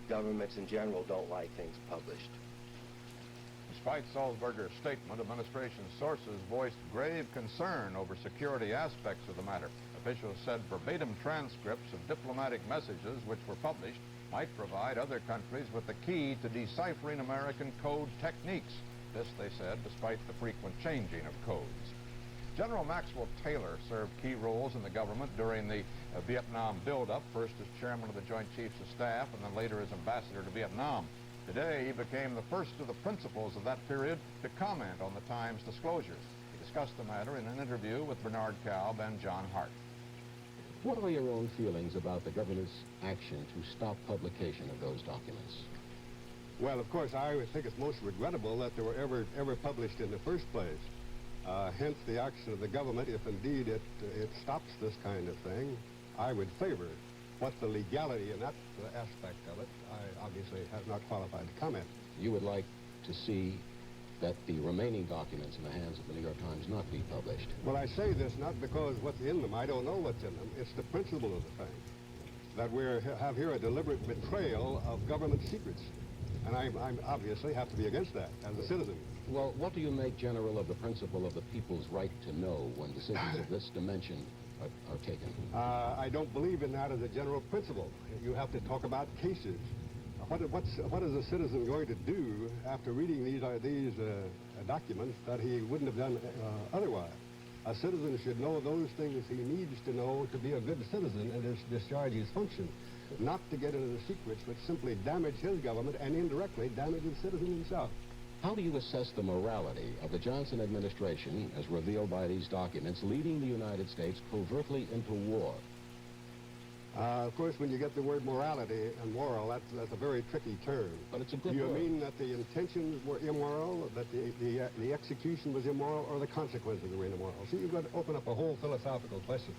governments in general don't like things published. Despite Sulzberger's statement, administration sources voiced grave concern over security aspects of the matter. Officials said verbatim transcripts of diplomatic messages which were published might provide other countries with the key to deciphering American code techniques. This, they said, despite the frequent changing of codes. General Maxwell Taylor served key roles in the government during the Vietnam buildup, first as chairman of the Joint Chiefs of Staff and then later as ambassador to Vietnam. Today, he became the first of the principals of that period to comment on the Times disclosures. He discussed the matter in an interview with Bernard Kalb and John Hart. What are your own feelings about the governor's action to stop publication of those documents? Well, of course, I would think it's most regrettable that they were ever published in the first place. Hence the action of the government, if indeed it stops this kind of thing, I would favor it. What the legality in that aspect of it, I obviously have not qualified to comment. You would like to see that the remaining documents in the hands of the New York Times not be published? Well, I say this not because what's in them. I don't know what's in them. It's the principle of the thing, that we have here a deliberate betrayal of government secrets. And I obviously have to be against that as a citizen. Well, what do you make, General, of the principle of the people's right to know when decisions of this dimension are taken? I don't believe in that as a general principle. You have to talk about cases. What is a citizen going to do after reading these documents that he wouldn't have done otherwise? A citizen should know those things he needs to know to be a good citizen and discharge his function, not to get into the secrets which simply damage his government and indirectly damage the citizen himself. How do you assess the morality of the Johnson administration, as revealed by these documents, leading the United States covertly into war? Of course, when you get the word morality and moral, that's a very tricky term. But it's a good Do you word. mean that the intentions were immoral, that the execution was immoral, or the consequences were immoral? See, you've got to open up a whole philosophical question.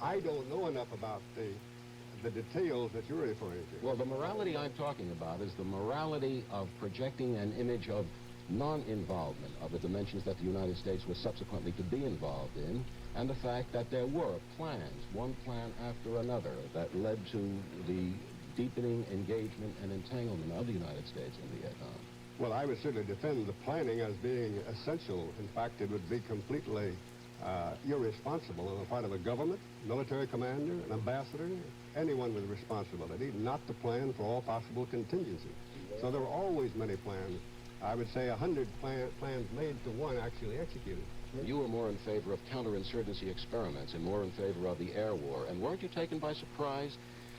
I don't know enough about the details that you're referring to. Well, the morality I'm talking about is the morality of projecting an image of non-involvement of the dimensions that the United States was subsequently to be involved in, and the fact that there were plans, one plan after another, that led to the deepening engagement and entanglement of the United States in Vietnam. Well, I would certainly defend the planning as being essential. In fact, it would be completely irresponsible on the part of a government, military commander, an ambassador, anyone with responsibility, not to plan for all possible contingencies. So there were always many plans. I would say 100 plans made to one actually executed. You were more in favor of counterinsurgency experiments and more in favor of the air war. And weren't you taken by surprise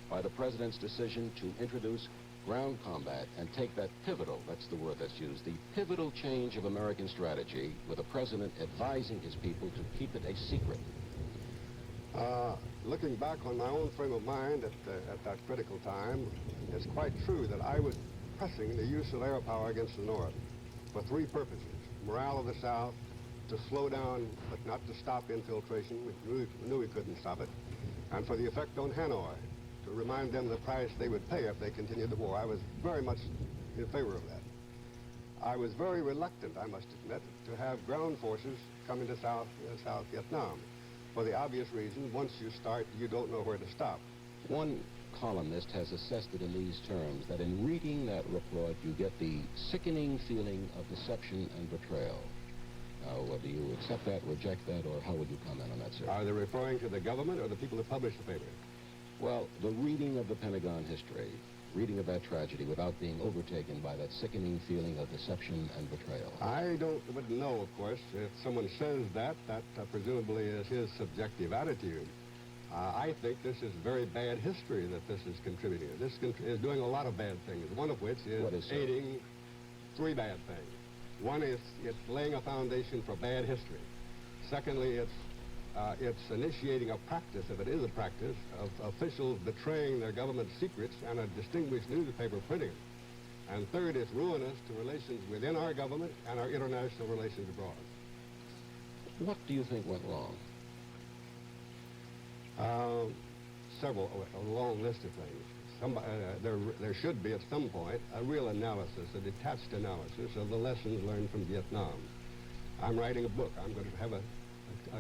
by the president's decision to introduce ground combat and take that pivotal, that's the word that's used, the pivotal change of American strategy with the president advising his people to keep it a secret? Looking back on my own frame of mind at that critical time, it's quite true that I was pressing the use of air power against the North for three purposes. Morale of the South, to slow down but not to stop infiltration. We knew we couldn't stop it. And for the effect on Hanoi, to remind them the price they would pay if they continued the war. I was very much in favor of that. I was very reluctant, I must admit, to have ground forces come into South Vietnam. For the obvious reason, once you start, you don't know where to stop. One columnist has assessed it in these terms, that in reading that report, you get the sickening feeling of deception and betrayal. Now, do you accept that, reject that, or how would you comment on that, sir? Are they referring to the government or the people who published the paper? Well, the reading of the Pentagon history, reading of that tragedy without being overtaken by that sickening feeling of deception and betrayal. I wouldn't know, of course. If someone says that presumably is his subjective attitude. I think this is very bad history that this is contributing. This is doing a lot of bad things, one of which is aiding three bad things. One is it's laying a foundation for bad history. Secondly, it's initiating a practice, if it is a practice, of officials betraying their government secrets and a distinguished newspaper printing them. And third, it's ruinous to relations within our government and our international relations abroad. What do you think went wrong? A long list of things. There should be at some point a real analysis, a detached analysis of the lessons learned from Vietnam. I'm writing a book. I'm going to have a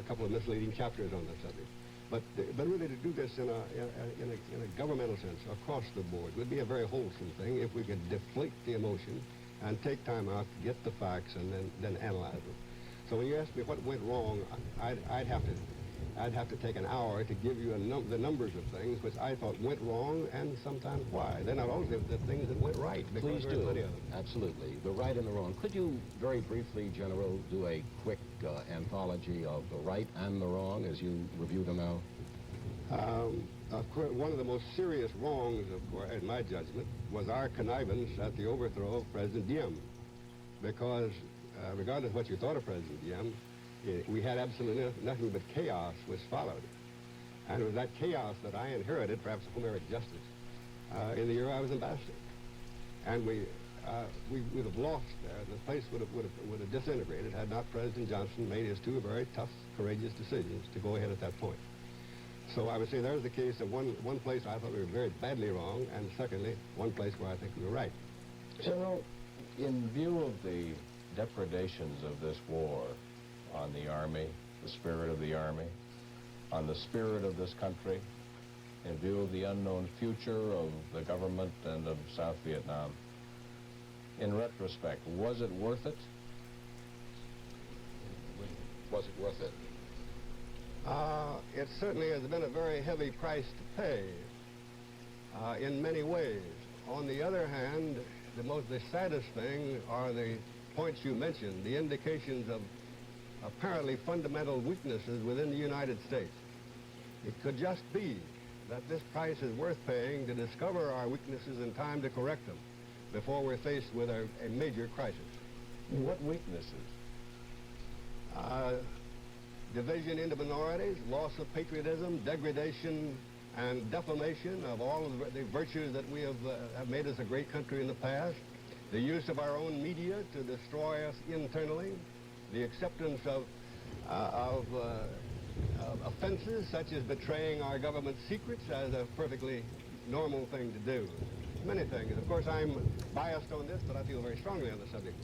couple of misleading chapters on that subject. But really to do this in a governmental sense, across the board, would be a very wholesome thing if we could deflate the emotion and take time out to get the facts and then analyze them. So when you ask me what went wrong, I'd have to take an hour to give you the numbers of things which I thought went wrong and sometimes why. They're not always the things that went right. Please do. Absolutely. The right and the wrong. Could you very briefly, General, do a quick anthology of the right and the wrong as you review them now? One of the most serious wrongs, of course, in my judgment, was our connivance at the overthrow of President Diem. Because regardless of what you thought of President Diem, we had absolutely nothing but chaos was followed. And it was that chaos that I inherited, perhaps Homeric justice, in the year I was ambassador. And we would have lost there. The place would have disintegrated had not President Johnson made his two very tough, courageous decisions to go ahead at that point. So I would say there's the case of one place I thought we were very badly wrong, and secondly, one place where I think we were right. General, in view of the depredations of this war on the Army, the spirit of the Army, on the spirit of this country, in view of the unknown future of the government and of South Vietnam, in retrospect, was it worth it? Was it worth it? It certainly has been a very heavy price to pay in many ways. On the other hand, the saddest thing are the points you mentioned, the indications of apparently fundamental weaknesses within the United States. It could just be that this price is worth paying to discover our weaknesses in time to correct them before we're faced with a major crisis. What weaknesses? Division into minorities, loss of patriotism, degradation, and defamation of all of the virtues that we have made us a great country in the past, the use of our own media to destroy us internally, the acceptance of offenses such as betraying our government secrets as a perfectly normal thing to do. Many things. Of course, I'm biased on this, but I feel very strongly on the subject.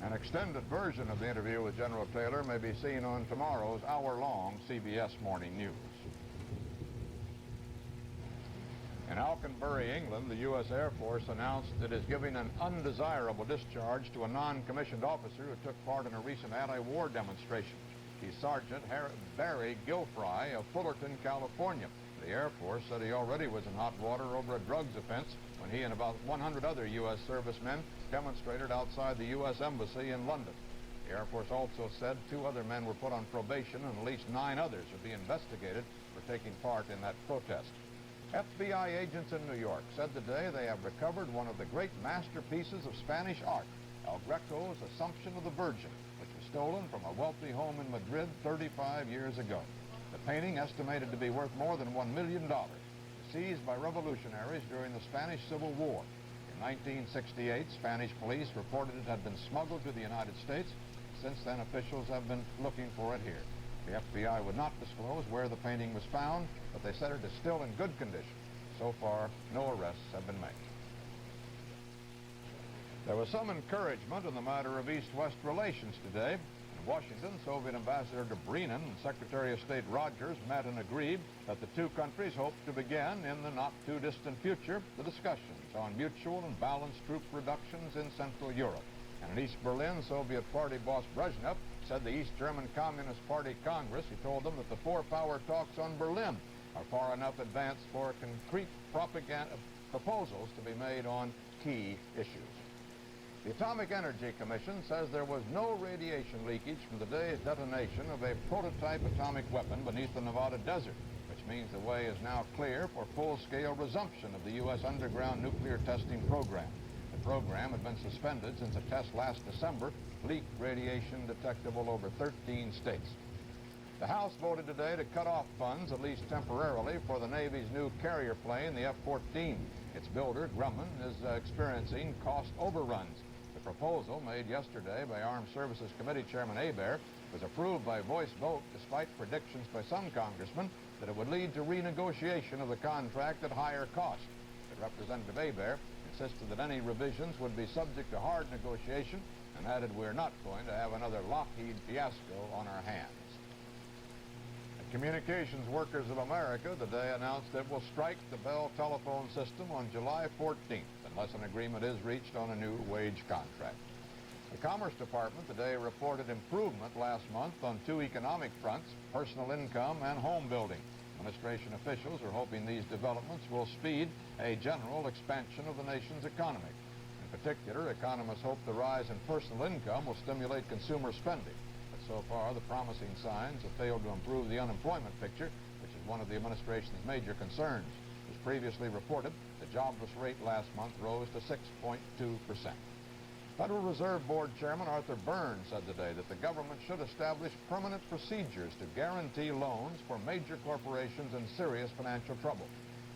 An extended version of the interview with General Taylor may be seen on tomorrow's hour-long CBS Morning News. In Alconbury, England, the U.S. Air Force announced it is giving an undesirable discharge to a non-commissioned officer who took part in a recent anti-war demonstration. He's Sergeant Barry Gilfry of Fullerton, California. The Air Force said he already was in hot water over a drugs offense when he and about 100 other U.S. servicemen demonstrated outside the U.S. Embassy in London. The Air Force also said 2 other men were put on probation and at least 9 others are being investigated for taking part in that protest. FBI agents in New York said today they have recovered one of the great masterpieces of Spanish art, El Greco's Assumption of the Virgin, which was stolen from a wealthy home in Madrid 35 years ago. The painting, estimated to be worth more than $1 million, was seized by revolutionaries during the Spanish Civil War. In 1968, Spanish police reported it had been smuggled to the United States. Since then, officials have been looking for it here. The FBI would not disclose where the painting was found, but they said it is still in good condition. So far, no arrests have been made. There was some encouragement in the matter of East-West relations today. In Washington, Soviet Ambassador Dobrynin and Secretary of State Rogers met and agreed that the 2 countries hope to begin in the not-too-distant future the discussions on mutual and balanced troop reductions in Central Europe. And in East Berlin, Soviet Party boss Brezhnev said the East German Communist Party Congress, he told them that the 4-power talks on Berlin are far enough advanced for concrete propaganda proposals to be made on key issues. The Atomic Energy Commission says there was no radiation leakage from the day's detonation of a prototype atomic weapon beneath the Nevada desert, which means the way is now clear for full-scale resumption of the U.S. underground nuclear testing program. The program had been suspended since a test last December leaked radiation detectable over 13 states. The House voted today to cut off funds, at least temporarily, for the Navy's new carrier plane, the F-14. Its builder, Grumman, is experiencing cost overruns. The proposal, made yesterday by Armed Services Committee Chairman Hebert, was approved by voice vote despite predictions by some congressmen that it would lead to renegotiation of the contract at higher cost. But Representative Hebert insisted that any revisions would be subject to hard negotiation and added we're not going to have another Lockheed fiasco on our hands. The Communications Workers of America today announced it will strike the Bell telephone system on July 14th unless an agreement is reached on a new wage contract. The Commerce Department today reported improvement last month on 2 economic fronts, personal income and home building. Administration officials are hoping these developments will speed a general expansion of the nation's economy. In particular, economists hope the rise in personal income will stimulate consumer spending. But so far, the promising signs have failed to improve the unemployment picture, which is one of the administration's major concerns. As previously reported, the jobless rate last month rose to 6.2%. Federal Reserve Board Chairman Arthur Burns said today that the government should establish permanent procedures to guarantee loans for major corporations in serious financial trouble.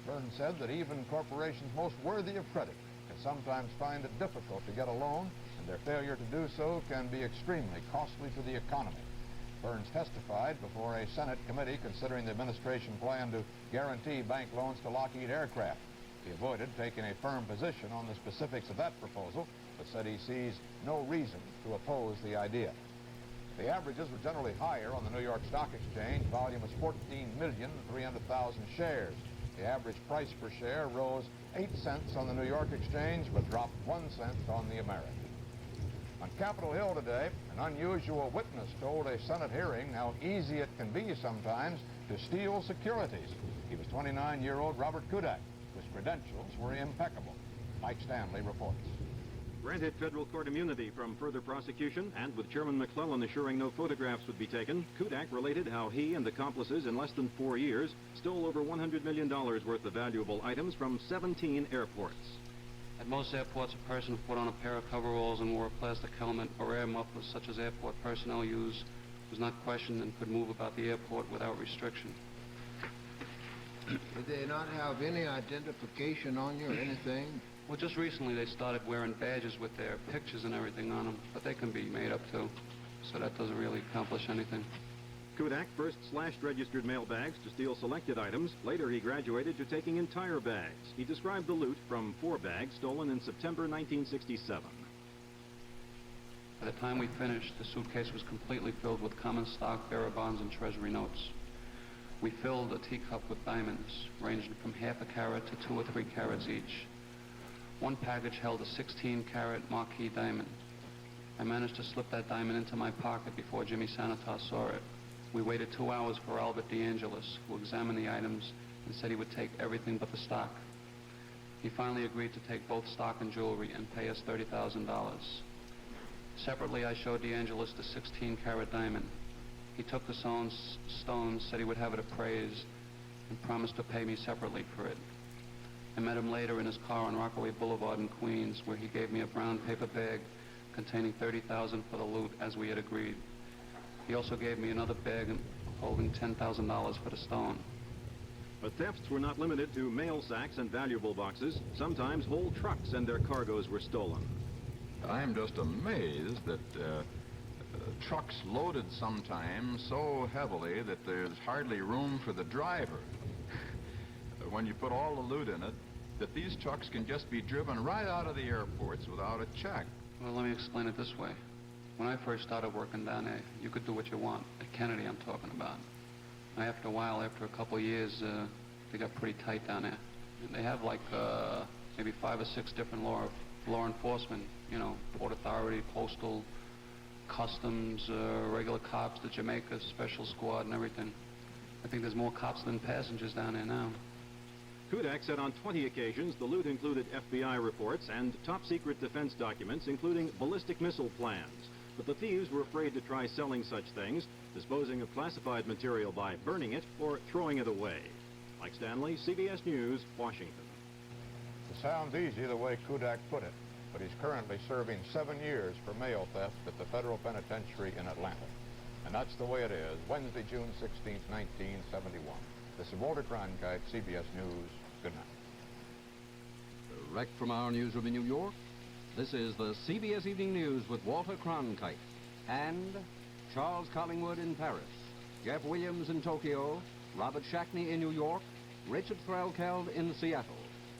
Burns said that even corporations most worthy of credit can sometimes find it difficult to get a loan, and their failure to do so can be extremely costly to the economy. Burns testified before a Senate committee considering the administration plan to guarantee bank loans to Lockheed Aircraft. He avoided taking a firm position on the specifics of that proposal, but said he sees no reason to oppose the idea. The averages were generally higher on the New York Stock Exchange. Volume was 14,300,000 shares. The average price per share rose 8 cents on the New York Exchange, but dropped 1 cent on the American. On Capitol Hill today, an unusual witness told a Senate hearing how easy it can be sometimes to steal securities. He was 29-year-old Robert Kudak, whose credentials were impeccable. Mike Stanley reports. Granted federal court immunity from further prosecution, and with Chairman McClellan assuring no photographs would be taken, Kudak related how he and accomplices in less than 4 years stole over $100 million worth of valuable items from 17 airports. At most airports, a person who put on a pair of coveralls and wore a plastic helmet or air mufflers such as airport personnel use was not questioned and could move about the airport without restriction. Did they not have any identification on you or anything? Well, just recently they started wearing badges with their pictures and everything on them, but they can be made up too, so that doesn't really accomplish anything. Kudak first slashed registered mail bags to steal selected items. Later, he graduated to taking entire bags. He described the loot from 4 bags stolen in September 1967. By the time we finished, the suitcase was completely filled with common stock, bearer bonds, and treasury notes. We filled a teacup with diamonds, ranging from half a carat to 2 or 3 carats each. One package held a 16-carat marquise diamond. I managed to slip that diamond into my pocket before Jimmy Sanitar saw it. We waited 2 hours for Albert DeAngelis, who examined the items and said he would take everything but the stock. He finally agreed to take both stock and jewelry and pay us $30,000. Separately, I showed DeAngelis the 16-carat diamond. He took the stones, said he would have it appraised, and promised to pay me separately for it. I met him later in his car on Rockaway Boulevard in Queens, where he gave me a brown paper bag containing $30,000 for the loot, as we had agreed. He also gave me another bag holding $10,000 for the stone. But thefts were not limited to mail sacks and valuable boxes. Sometimes whole trucks and their cargoes were stolen. I'm just amazed that trucks loaded sometimes so heavily that there's hardly room for the driver. When you put all the loot in it, that these trucks can just be driven right out of the airports without a check. Well, let me explain it this way. When I first started working down there, you could do what you want. At Kennedy, I'm talking about. After a while, after a couple of years, they got pretty tight down there. And they have like maybe 5 or 6 different law enforcement, you know, Port Authority, Postal, Customs, regular cops, the Jamaica Special Squad and everything. I think there's more cops than passengers down there now. Kudak said on 20 occasions the loot included FBI reports and top-secret defense documents, including ballistic missile plans. But the thieves were afraid to try selling such things, disposing of classified material by burning it or throwing it away. Mike Stanley, CBS News, Washington. It sounds easy the way Kudak put it, but he's currently serving 7 years for mail theft at the federal penitentiary in Atlanta. And that's the way it is, Wednesday, June 16, 1971. This is Walter Cronkite, CBS News. Good night. Direct from our newsroom in New York, this is the CBS Evening News with Walter Cronkite and Charles Collingwood in Paris, Jeff Williams in Tokyo, Robert Shackney in New York, Richard Threlkeld in Seattle.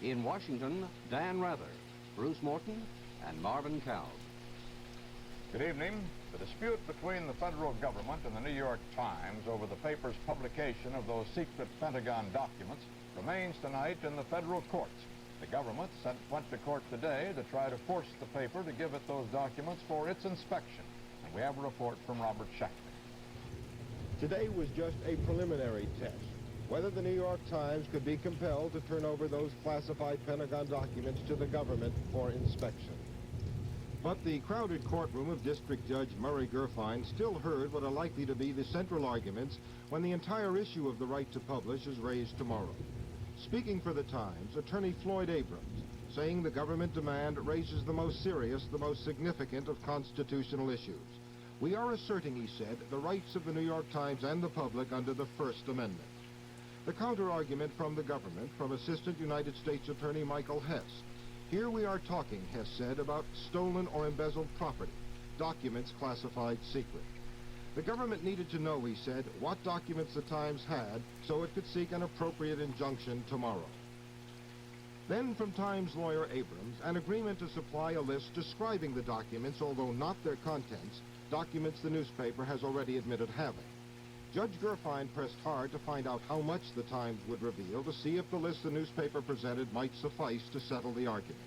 In Washington, Dan Rather, Bruce Morton, and Marvin Cowd. Good evening. The dispute between the federal government and the New York Times over the paper's publication of those secret Pentagon documents remains tonight in the federal courts. The government went to court today to try to force the paper to give it those documents for its inspection. And we have a report from Robert Shackney. Today was just a preliminary test, whether the New York Times could be compelled to turn over those classified Pentagon documents to the government for inspection. But the crowded courtroom of District Judge Murray Gerfine still heard what are likely to be the central arguments when the entire issue of the right to publish is raised tomorrow. Speaking for the Times, attorney Floyd Abrams, saying the government demand raises the most serious, the most significant of constitutional issues. We are asserting, he said, the rights of the New York Times and the public under the First Amendment. The counter-argument from the government, from Assistant United States Attorney Michael Hess. Here we are talking, Hess said, about stolen or embezzled property, documents classified secret. The government needed to know, he said, what documents the Times had so it could seek an appropriate injunction tomorrow. Then from Times lawyer Abrams, an agreement to supply a list describing the documents, although not their contents, documents the newspaper has already admitted having. Judge Gerfine pressed hard to find out how much the Times would reveal to see if the list the newspaper presented might suffice to settle the argument.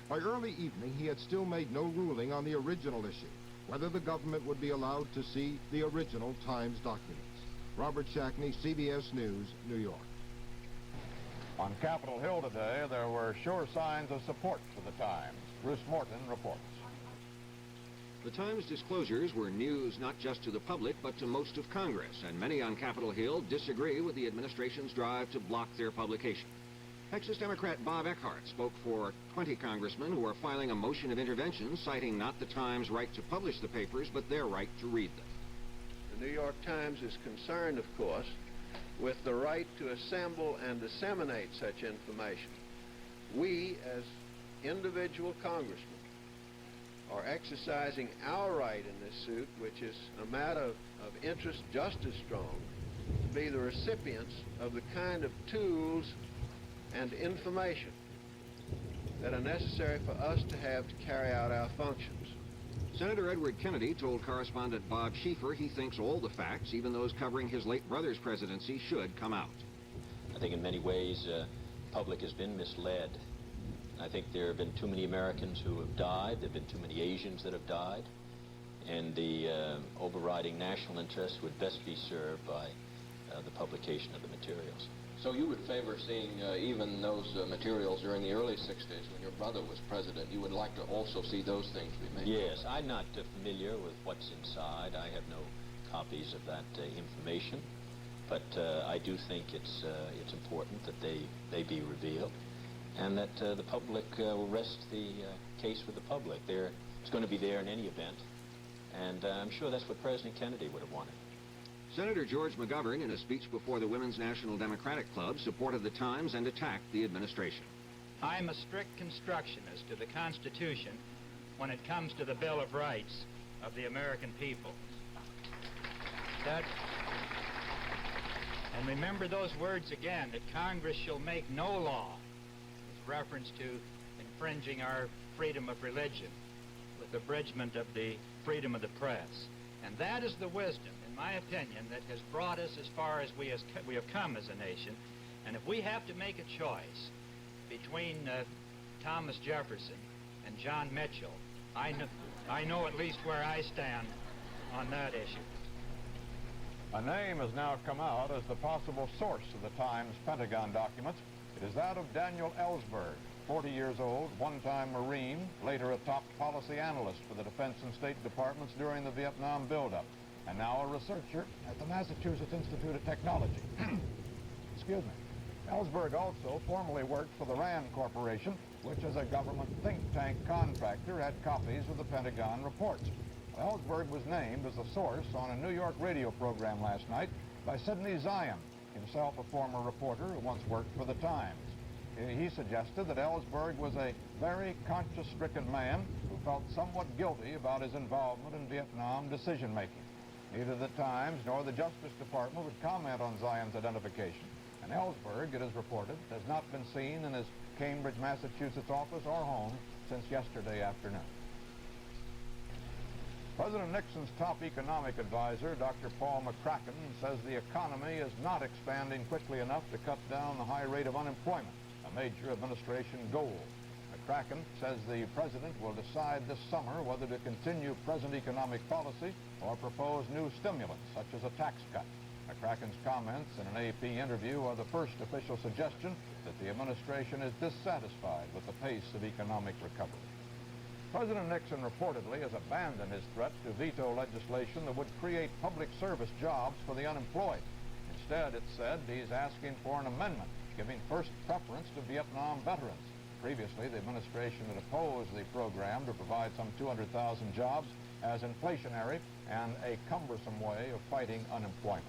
By early evening, he had still made no ruling on the original issue, whether the government would be allowed to see the original Times documents. Robert Shackney, CBS News, New York. On Capitol Hill today, there were sure signs of support for the Times. Bruce Morton reports. The Times disclosures were news not just to the public, but to most of Congress, and many on Capitol Hill disagree with the administration's drive to block their publication. Texas Democrat Bob Eckhardt spoke for 20 congressmen who are filing a motion of intervention, citing not the Times' right to publish the papers, but their right to read them. The New York Times is concerned, of course, with the right to assemble and disseminate such information. We, as individual congressmen, are exercising our right in this suit, which is a matter of interest just as strong, to be the recipients of the kind of tools and information that are necessary for us to have to carry out our functions. Senator Edward Kennedy told correspondent Bob Schieffer he thinks all the facts, even those covering his late brother's presidency, should come out. I think in many ways the public has been misled. I think there have been too many Americans who have died. There have been too many Asians that have died. and the overriding national interest would best be served by the publication of the materials. So you would favor seeing even those materials during the early 60s when your brother was president. You would like to also see those things be made? Yes, I'm not familiar with what's inside. I have no copies of that information, but I do think it's important that they be revealed, and that the public will rest the case with the public. It's going to be there in any event, and I'm sure that's what President Kennedy would have wanted. Senator George McGovern, in a speech before the Women's National Democratic Club, supported the Times and attacked the administration. I'm a strict constructionist to the Constitution when it comes to the Bill of Rights of the American people. And remember those words again, that Congress shall make no law, with reference to infringing our freedom of religion, with abridgment of the freedom of the press. And that is the wisdom, in my opinion, that has brought us as far as we have come as a nation. And if we have to make a choice between Thomas Jefferson and John Mitchell, I know at least where I stand on that issue. A name has now come out as the possible source of the Times Pentagon documents. It is that of Daniel Ellsberg, 40 years old, one-time Marine, later a top policy analyst for the Defense and State Departments during the Vietnam buildup, and now a researcher at the Massachusetts Institute of Technology. Excuse me. Ellsberg also formerly worked for the RAND Corporation, which is a government think tank contractor, had copies of the Pentagon reports. Ellsberg was named as a source on a New York radio program last night by Sidney Zion, himself a former reporter who once worked for the Times. He suggested that Ellsberg was a very conscience-stricken man who felt somewhat guilty about his involvement in Vietnam decision-making. Neither the Times nor the Justice Department would comment on Zion's identification, and Ellsberg, it is reported, has not been seen in his Cambridge, Massachusetts office or home since yesterday afternoon. President Nixon's top economic advisor, Dr. Paul McCracken, says the economy is not expanding quickly enough to cut down the high rate of unemployment, a major administration goal. McCracken says the president will decide this summer whether to continue present economic policy or propose new stimulants, such as a tax cut. McCracken's comments in an AP interview are the first official suggestion that the administration is dissatisfied with the pace of economic recovery. President Nixon reportedly has abandoned his threat to veto legislation that would create public service jobs for the unemployed. Instead, it's said he's asking for an amendment giving first preference to Vietnam veterans. Previously, the administration had opposed the program to provide some 200,000 jobs as inflationary and a cumbersome way of fighting unemployment.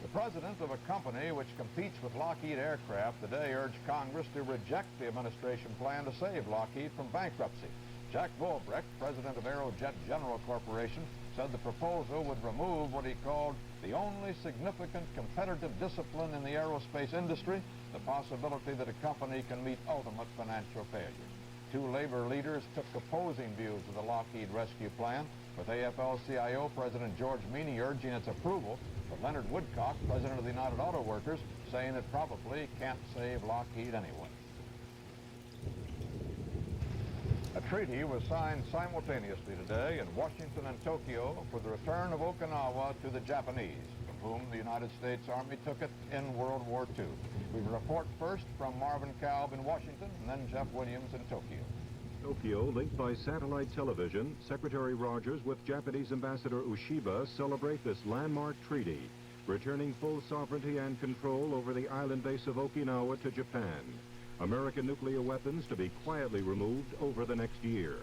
The president of a company which competes with Lockheed Aircraft today urged Congress to reject the administration plan to save Lockheed from bankruptcy. Jack Volbrecht, president of Aerojet General Corporation, said the proposal would remove what he called the only significant competitive discipline in the aerospace industry, the possibility that a company can meet ultimate financial failure. Two labor leaders took opposing views of the Lockheed rescue plan, with AFL-CIO President George Meany urging its approval, but Leonard Woodcock, president of the United Auto Workers, saying it probably can't save Lockheed anyway. A treaty was signed simultaneously today in Washington and Tokyo for the return of Okinawa to the Japanese, from whom the United States Army took it in World War II. We report first from Marvin Kalb in Washington, and then Jeff Williams in Tokyo. Tokyo, linked by satellite television, Secretary Rogers with Japanese Ambassador Ushiba celebrate this landmark treaty, returning full sovereignty and control over the island base of Okinawa to Japan. American nuclear weapons to be quietly removed over the next year.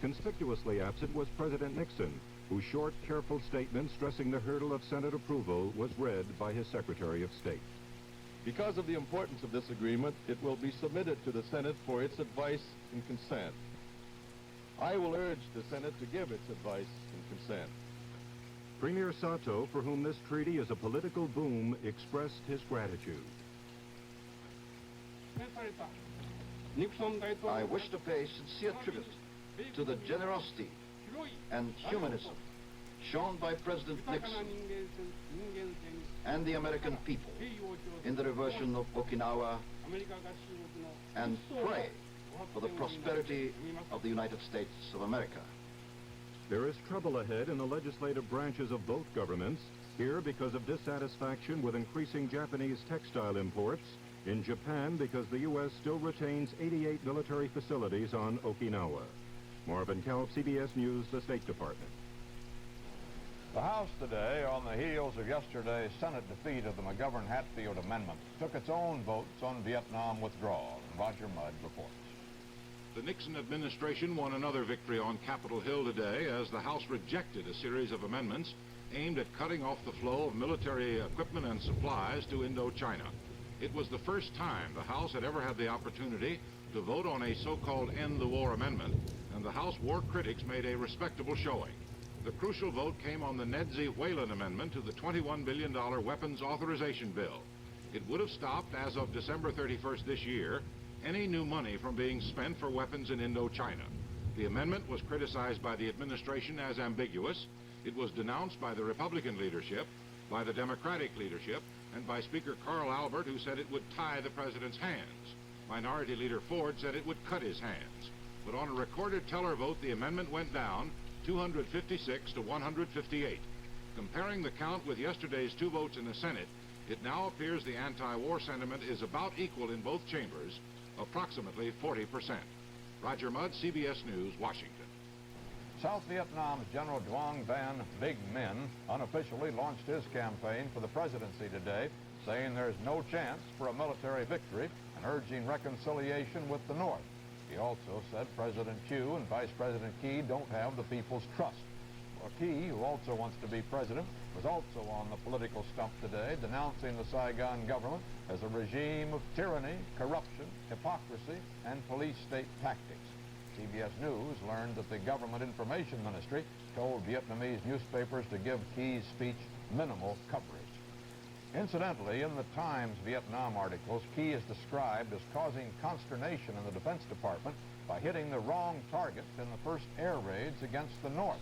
Conspicuously absent was President Nixon, whose short, careful statement stressing the hurdle of Senate approval was read by his Secretary of State. Because of the importance of this agreement, it will be submitted to the Senate for its advice and consent. I will urge the Senate to give its advice and consent. Premier Sato, for whom this treaty is a political boom, expressed his gratitude. I wish to pay sincere tribute to the generosity and humanism shown by President Nixon and the American people in the reversion of Okinawa, and pray for the prosperity of the United States of America. There is trouble ahead in the legislative branches of both governments, here because of dissatisfaction with increasing Japanese textile imports, in Japan because the U.S. still retains 88 military facilities on Okinawa. Marvin Kelp, CBS News, the State Department. The House today, on the heels of yesterday's Senate defeat of the McGovern-Hatfield Amendment, took its own votes on Vietnam withdrawal. Roger Mudd reports. The Nixon administration won another victory on Capitol Hill today as the House rejected a series of amendments aimed at cutting off the flow of military equipment and supplies to Indochina. It was the first time the House had ever had the opportunity to vote on a so-called End the War amendment, and the House war critics made a respectable showing. The crucial vote came on the Nedzi Whalen amendment to the $21 billion weapons authorization bill. It would have stopped, as of December 31st this year, any new money from being spent for weapons in Indochina. The amendment was criticized by the administration as ambiguous. It was denounced by the Republican leadership, by the Democratic leadership, and by Speaker Carl Albert, who said it would tie the president's hands. Minority Leader Ford said it would cut his hands. But on a recorded teller vote, the amendment went down 256 to 158. Comparing the count with yesterday's two votes in the Senate, it now appears the anti-war sentiment is about equal in both chambers, approximately 40%. Roger Mudd, CBS News, Washington. South Vietnam's General Duong Van Big Min unofficially launched his campaign for the presidency today, saying there's no chance for a military victory and urging reconciliation with the North. He also said President Thieu and Vice President Key don't have the people's trust. Well, Key, who also wants to be president, was also on the political stump today, denouncing the Saigon government as a regime of tyranny, corruption, hypocrisy, and police state tactics. CBS News learned that the Government Information Ministry told Vietnamese newspapers to give Key's speech minimal coverage. Incidentally, in the Times Vietnam articles, Key is described as causing consternation in the Defense Department by hitting the wrong target in the first air raids against the North.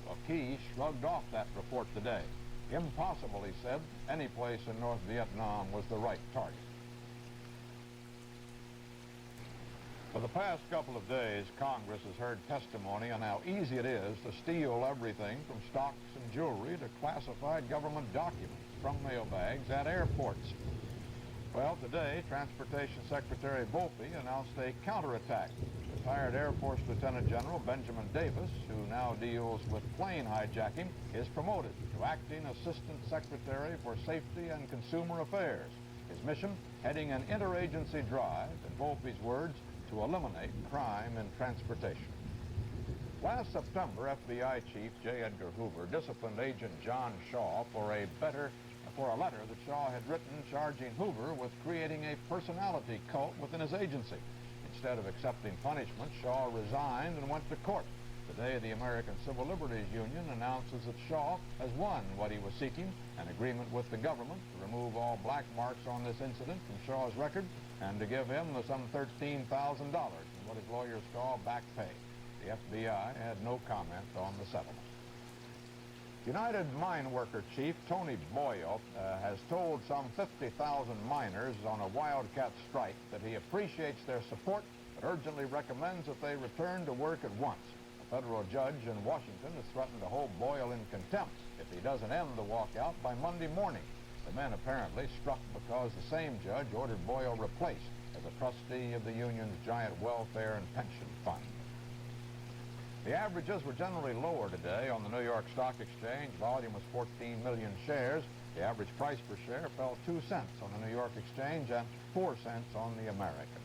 Well, Key shrugged off that report today. Impossible, he said, any place in North Vietnam was the right target. For the past couple of days, Congress has heard testimony on how easy it is to steal everything from stocks and jewelry to classified government documents from mailbags at airports. Well, today, Transportation Secretary Volpe announced a counterattack. Retired Air Force Lieutenant General Benjamin Davis, who now deals with plane hijacking, is promoted to Acting Assistant Secretary for Safety and Consumer Affairs. His mission, heading an interagency drive, in Volpe's words, to eliminate crime in transportation. Last September, FBI Chief J. Edgar Hoover disciplined Agent John Shaw for a letter that Shaw had written charging Hoover with creating a personality cult within his agency. Instead of accepting punishment, Shaw resigned and went to court. Today, the American Civil Liberties Union announces that Shaw has won what he was seeking, an agreement with the government to remove all black marks on this incident from Shaw's record and to give him some $13,000 in what his lawyers call back pay. The FBI had no comment on the settlement. United Mine Worker Chief Tony Boyle has told some 50,000 miners on a wildcat strike that he appreciates their support but urgently recommends that they return to work at once. A federal judge in Washington has threatened to hold Boyle in contempt if he doesn't end the walkout by Monday morning. The men apparently struck because the same judge ordered Boyle replaced as a trustee of the union's giant welfare and pension fund. The averages were generally lower today on the New York Stock Exchange. Volume was 14 million shares. The average price per share fell 2 cents on the New York Exchange and 4 cents on the American.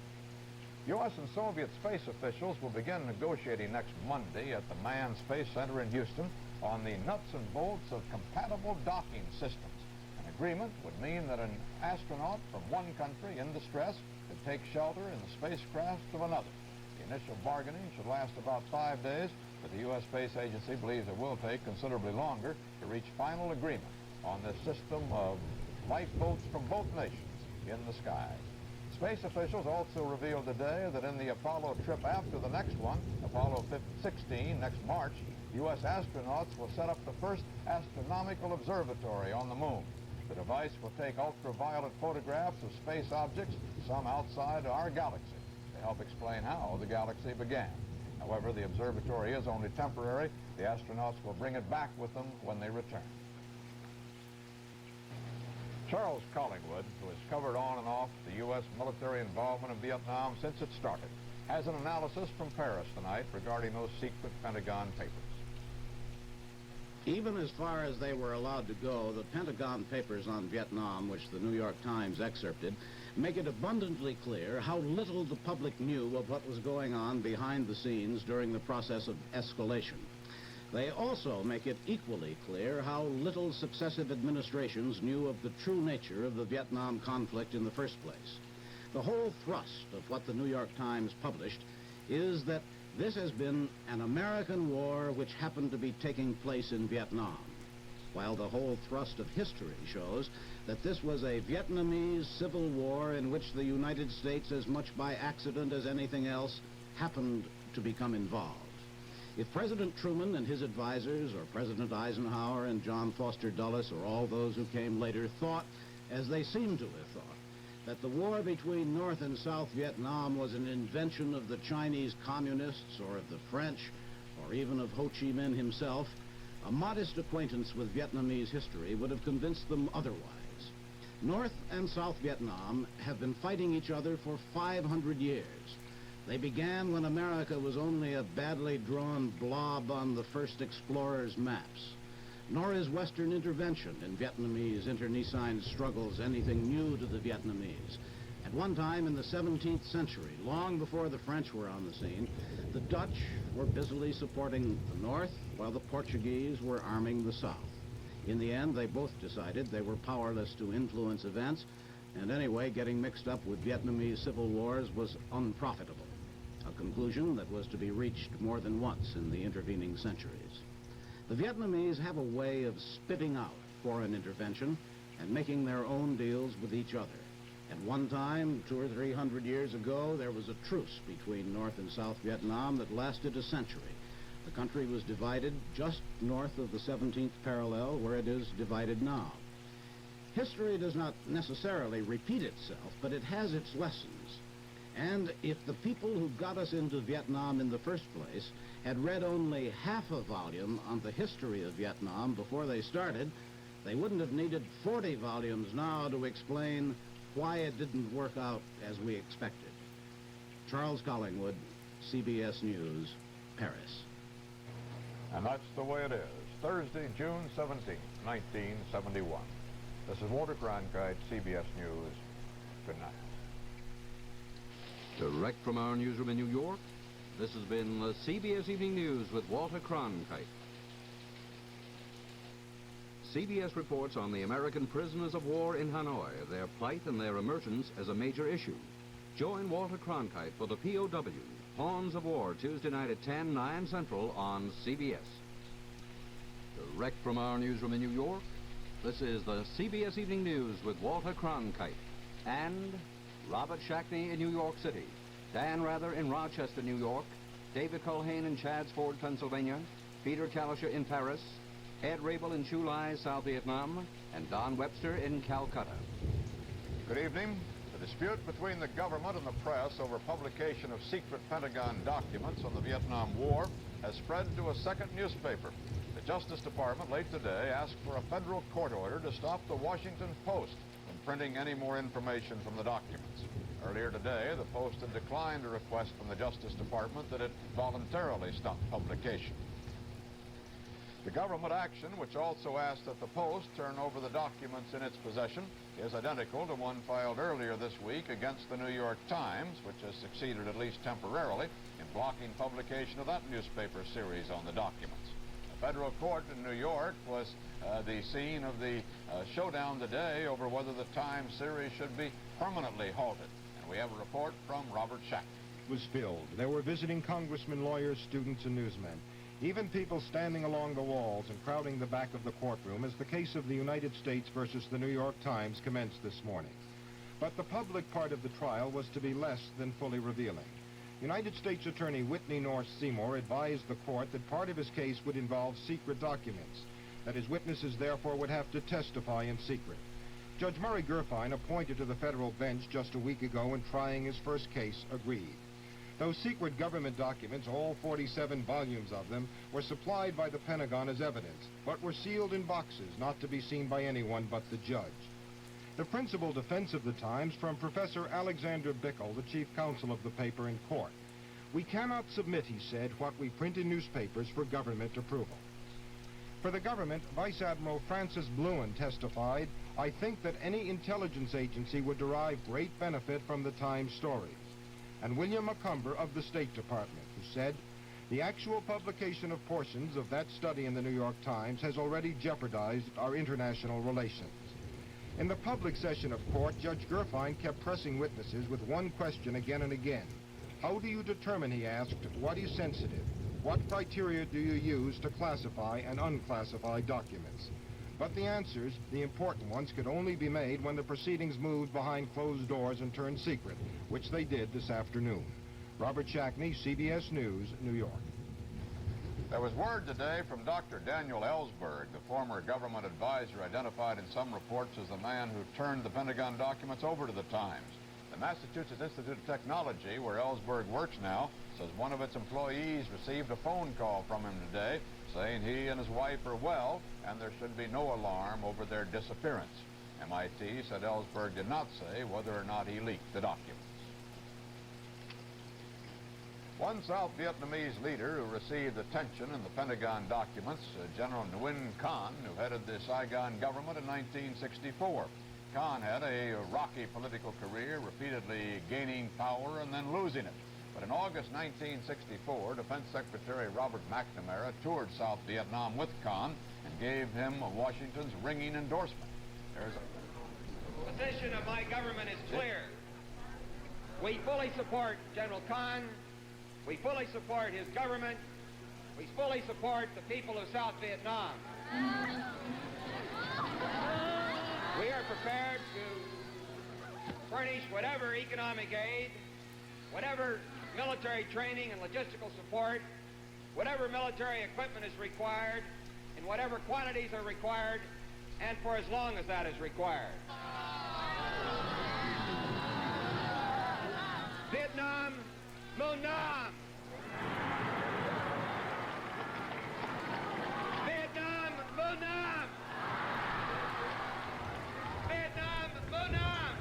U.S. and Soviet space officials will begin negotiating next Monday at the Manned Space Center in Houston on the nuts and bolts of compatible docking systems. An agreement would mean that an astronaut from one country in distress could take shelter in the spacecraft of another. The initial bargaining should last about 5 days, but the U.S. Space Agency believes it will take considerably longer to reach final agreement on this system of lifeboats from both nations in the sky. Space officials also revealed today that in the Apollo trip after the next one, Apollo 16 next March, U.S. astronauts will set up the first astronomical observatory on the moon. The device will take ultraviolet photographs of space objects, some outside our galaxy, to help explain how the galaxy began. However, the observatory is only temporary. The astronauts will bring it back with them when they return. Charles Collingwood, who has covered on and off the U.S. military involvement in Vietnam since it started, has an analysis from Paris tonight regarding those secret Pentagon Papers. Even as far as they were allowed to go, the Pentagon Papers on Vietnam, which the New York Times excerpted, make it abundantly clear how little the public knew of what was going on behind the scenes during the process of escalation. They also make it equally clear how little successive administrations knew of the true nature of the Vietnam conflict in the first place. The whole thrust of what the New York Times published is that this has been an American war which happened to be taking place in Vietnam, while the whole thrust of history shows that this was a Vietnamese civil war in which the United States, as much by accident as anything else, happened to become involved. If President Truman and his advisors, or President Eisenhower and John Foster Dulles, or all those who came later, thought, as they seem to have thought, that the war between North and South Vietnam was an invention of the Chinese communists or of the French or even of Ho Chi Minh himself, a modest acquaintance with Vietnamese history would have convinced them otherwise. North and South Vietnam have been fighting each other for 500 years. They began when America was only a badly drawn blob on the first explorers' maps. Nor is Western intervention in Vietnamese internecine struggles anything new to the Vietnamese. At one time in the 17th century, long before the French were on the scene, the Dutch were busily supporting the North, while the Portuguese were arming the South. In the end, they both decided they were powerless to influence events, and anyway, getting mixed up with Vietnamese civil wars was unprofitable, a conclusion that was to be reached more than once in the intervening centuries. The Vietnamese have a way of spitting out foreign intervention and making their own deals with each other. At one time, 200 or 300 years ago, there was a truce between North and South Vietnam that lasted a century. The country was divided just north of the 17th parallel, where it is divided now. History does not necessarily repeat itself, but it has its lessons. And if the people who got us into Vietnam in the first place had read only half a volume on the history of Vietnam before they started, they wouldn't have needed 40 volumes now to explain why it didn't work out as we expected. Charles Collingwood, CBS News, Paris. And that's the way it is. Thursday, June 17, 1971. This is Walter Cronkite, CBS News. Good night. Direct from our newsroom in New York, this has been the CBS Evening News with Walter Cronkite. CBS reports on the American prisoners of war in Hanoi, their plight and their emergence as a major issue. Join Walter Cronkite for the POW, Pawns of War, Tuesday night at 10, 9 Central on CBS. Direct from our newsroom in New York, this is the CBS Evening News with Walter Cronkite and Robert Shackney in New York City, Dan Rather in Rochester, New York, David Culhane in Chadsford, Pennsylvania, Peter Kalischer in Paris, Ed Rabel in Chu Lai, South Vietnam, and Don Webster in Calcutta. Good evening. The dispute between the government and the press over publication of secret Pentagon documents on the Vietnam War has spread to a second newspaper. The Justice Department late today asked for a federal court order to stop the Washington Post from printing any more information from the documents. Earlier today, the Post had declined a request from the Justice Department that it voluntarily stop publication. The government action, which also asked that the Post turn over the documents in its possession, is identical to one filed earlier this week against the New York Times, which has succeeded, at least temporarily, in blocking publication of that newspaper series on the documents. A federal court in New York was the scene of the showdown today over whether the Times series should be permanently halted. And we have a report from Robert Shack. It was filled. There were visiting congressmen, lawyers, students, and newsmen. Even people standing along the walls and crowding the back of the courtroom as the case of the United States versus the New York Times commenced this morning. But the public part of the trial was to be less than fully revealing. United States Attorney Whitney North Seymour advised the court that part of his case would involve secret documents, that his witnesses therefore would have to testify in secret. Judge Murray Gerfine, appointed to the federal bench just a week ago in trying his first case, agreed. Those secret government documents, all 47 volumes of them, were supplied by the Pentagon as evidence, but were sealed in boxes not to be seen by anyone but the judge. The principal defense of the Times from Professor Alexander Bickel, the chief counsel of the paper, in court. We cannot submit, he said, what we print in newspapers for government approval. For the government, Vice Admiral Francis Bluin testified, I think that any intelligence agency would derive great benefit from the Times stories. And William McCumber of the State Department, who said, the actual publication of portions of that study in the New York Times has already jeopardized our international relations. In the public session of court, Judge Gerfine kept pressing witnesses with one question again and again. How do you determine, he asked, what is sensitive? What criteria do you use to classify and unclassify documents? But the answers, the important ones, could only be made when the proceedings moved behind closed doors and turned secret, which they did this afternoon. Robert Shackney, CBS News, New York. There was word today from Dr. Daniel Ellsberg, the former government advisor identified in some reports as the man who turned the Pentagon documents over to the Times. The Massachusetts Institute of Technology, where Ellsberg works now, says one of its employees received a phone call from him today saying he and his wife are well and there should be no alarm over their disappearance. MIT said Ellsberg did not say whether or not he leaked the documents. One South Vietnamese leader who received attention in the Pentagon documents, General Nguyen Thanh, who headed the Saigon government in 1964. Thanh had a rocky political career, repeatedly gaining power and then losing it. But in August 1964, Defense Secretary Robert McNamara toured South Vietnam with Thanh and gave him Washington's ringing endorsement. The position of my government is clear. We fully support General Thanh. We fully support his government. We fully support the people of South Vietnam. We are prepared to furnish whatever economic aid, whatever military training and logistical support, whatever military equipment is required, in whatever quantities are required, and for as long as that is required. Vietnam, Mon Nam! Vietnam, Mon Nam! Vietnam, Mon Nam!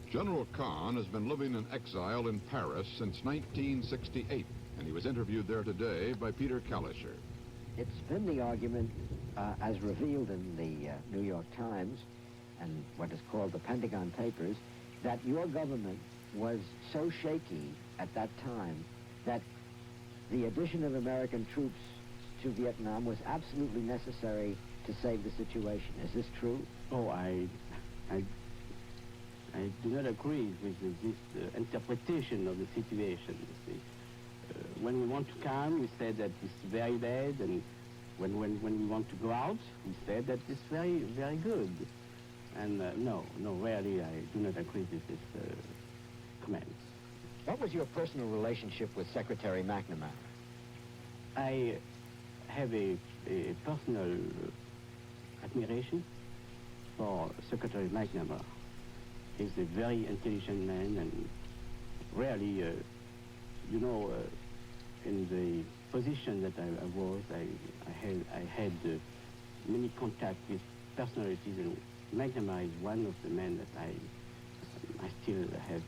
General Thanh has been living in exile in Paris since 1968, and he was interviewed there today by Peter Kalischer. It's been the argument, as revealed in the New York Times and what is called the Pentagon Papers, that your government was so shaky at that time that the addition of American troops to Vietnam was absolutely necessary to save the situation. Is this true? Oh, I do not agree with this interpretation of the situation. You see. When we want to come, we say that it's very bad, and when we want to go out, we say that it's very, very good. And no, really, I do not agree with this comment. What was your personal relationship with Secretary McNamara? I have a personal admiration for Secretary McNamara. He's a very intelligent man, and really, in the position that I was, I had many contact with personalities, and McNamara is one of the men that I still have,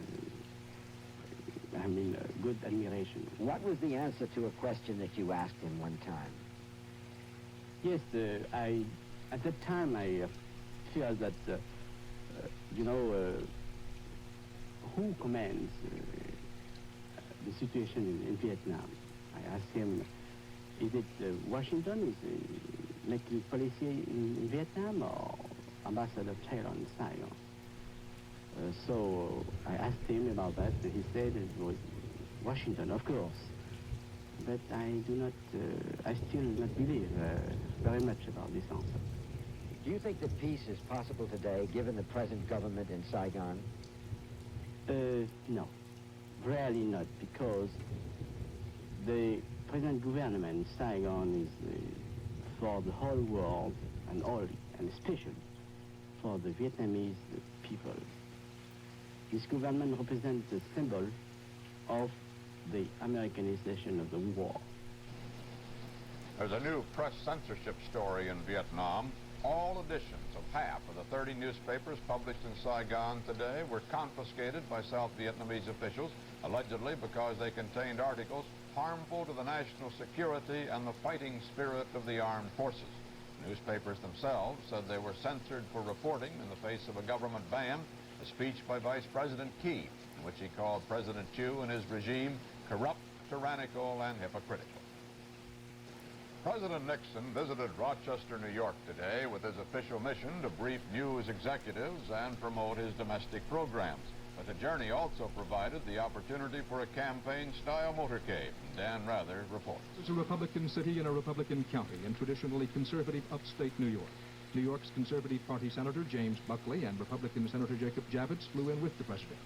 good admiration. What was the answer to a question that you asked him one time? Yes, at that time I feel that, who commands the situation in Vietnam? I asked him, is it Washington is making policy in Vietnam, or Ambassador Taylor in Saigon? So I asked him about that, and he said it was Washington, of course. But I still do not believe very much about this answer. Do you think that peace is possible today, given the present government in Saigon? No, really not, because the present government in Saigon is for the whole world and especially for the Vietnamese people. This government represents the symbol of the Americanization of the war. There's a new press censorship story in Vietnam. All editions of half of the 30 newspapers published in Saigon today were confiscated by South Vietnamese officials, allegedly because they contained articles harmful to the national security and the fighting spirit of the armed forces. Newspapers themselves said they were censored for reporting, in the face of a government ban, a speech by Vice President Key, in which he called President Thieu and his regime corrupt, tyrannical, and hypocritical. President Nixon visited Rochester, New York today with his official mission to brief news executives and promote his domestic programs. But the journey also provided the opportunity for a campaign-style motorcade. Dan Rather reports. It's a Republican city in a Republican county in traditionally conservative upstate New York. New York's Conservative Party Senator James Buckley and Republican Senator Jacob Javits flew in with the president.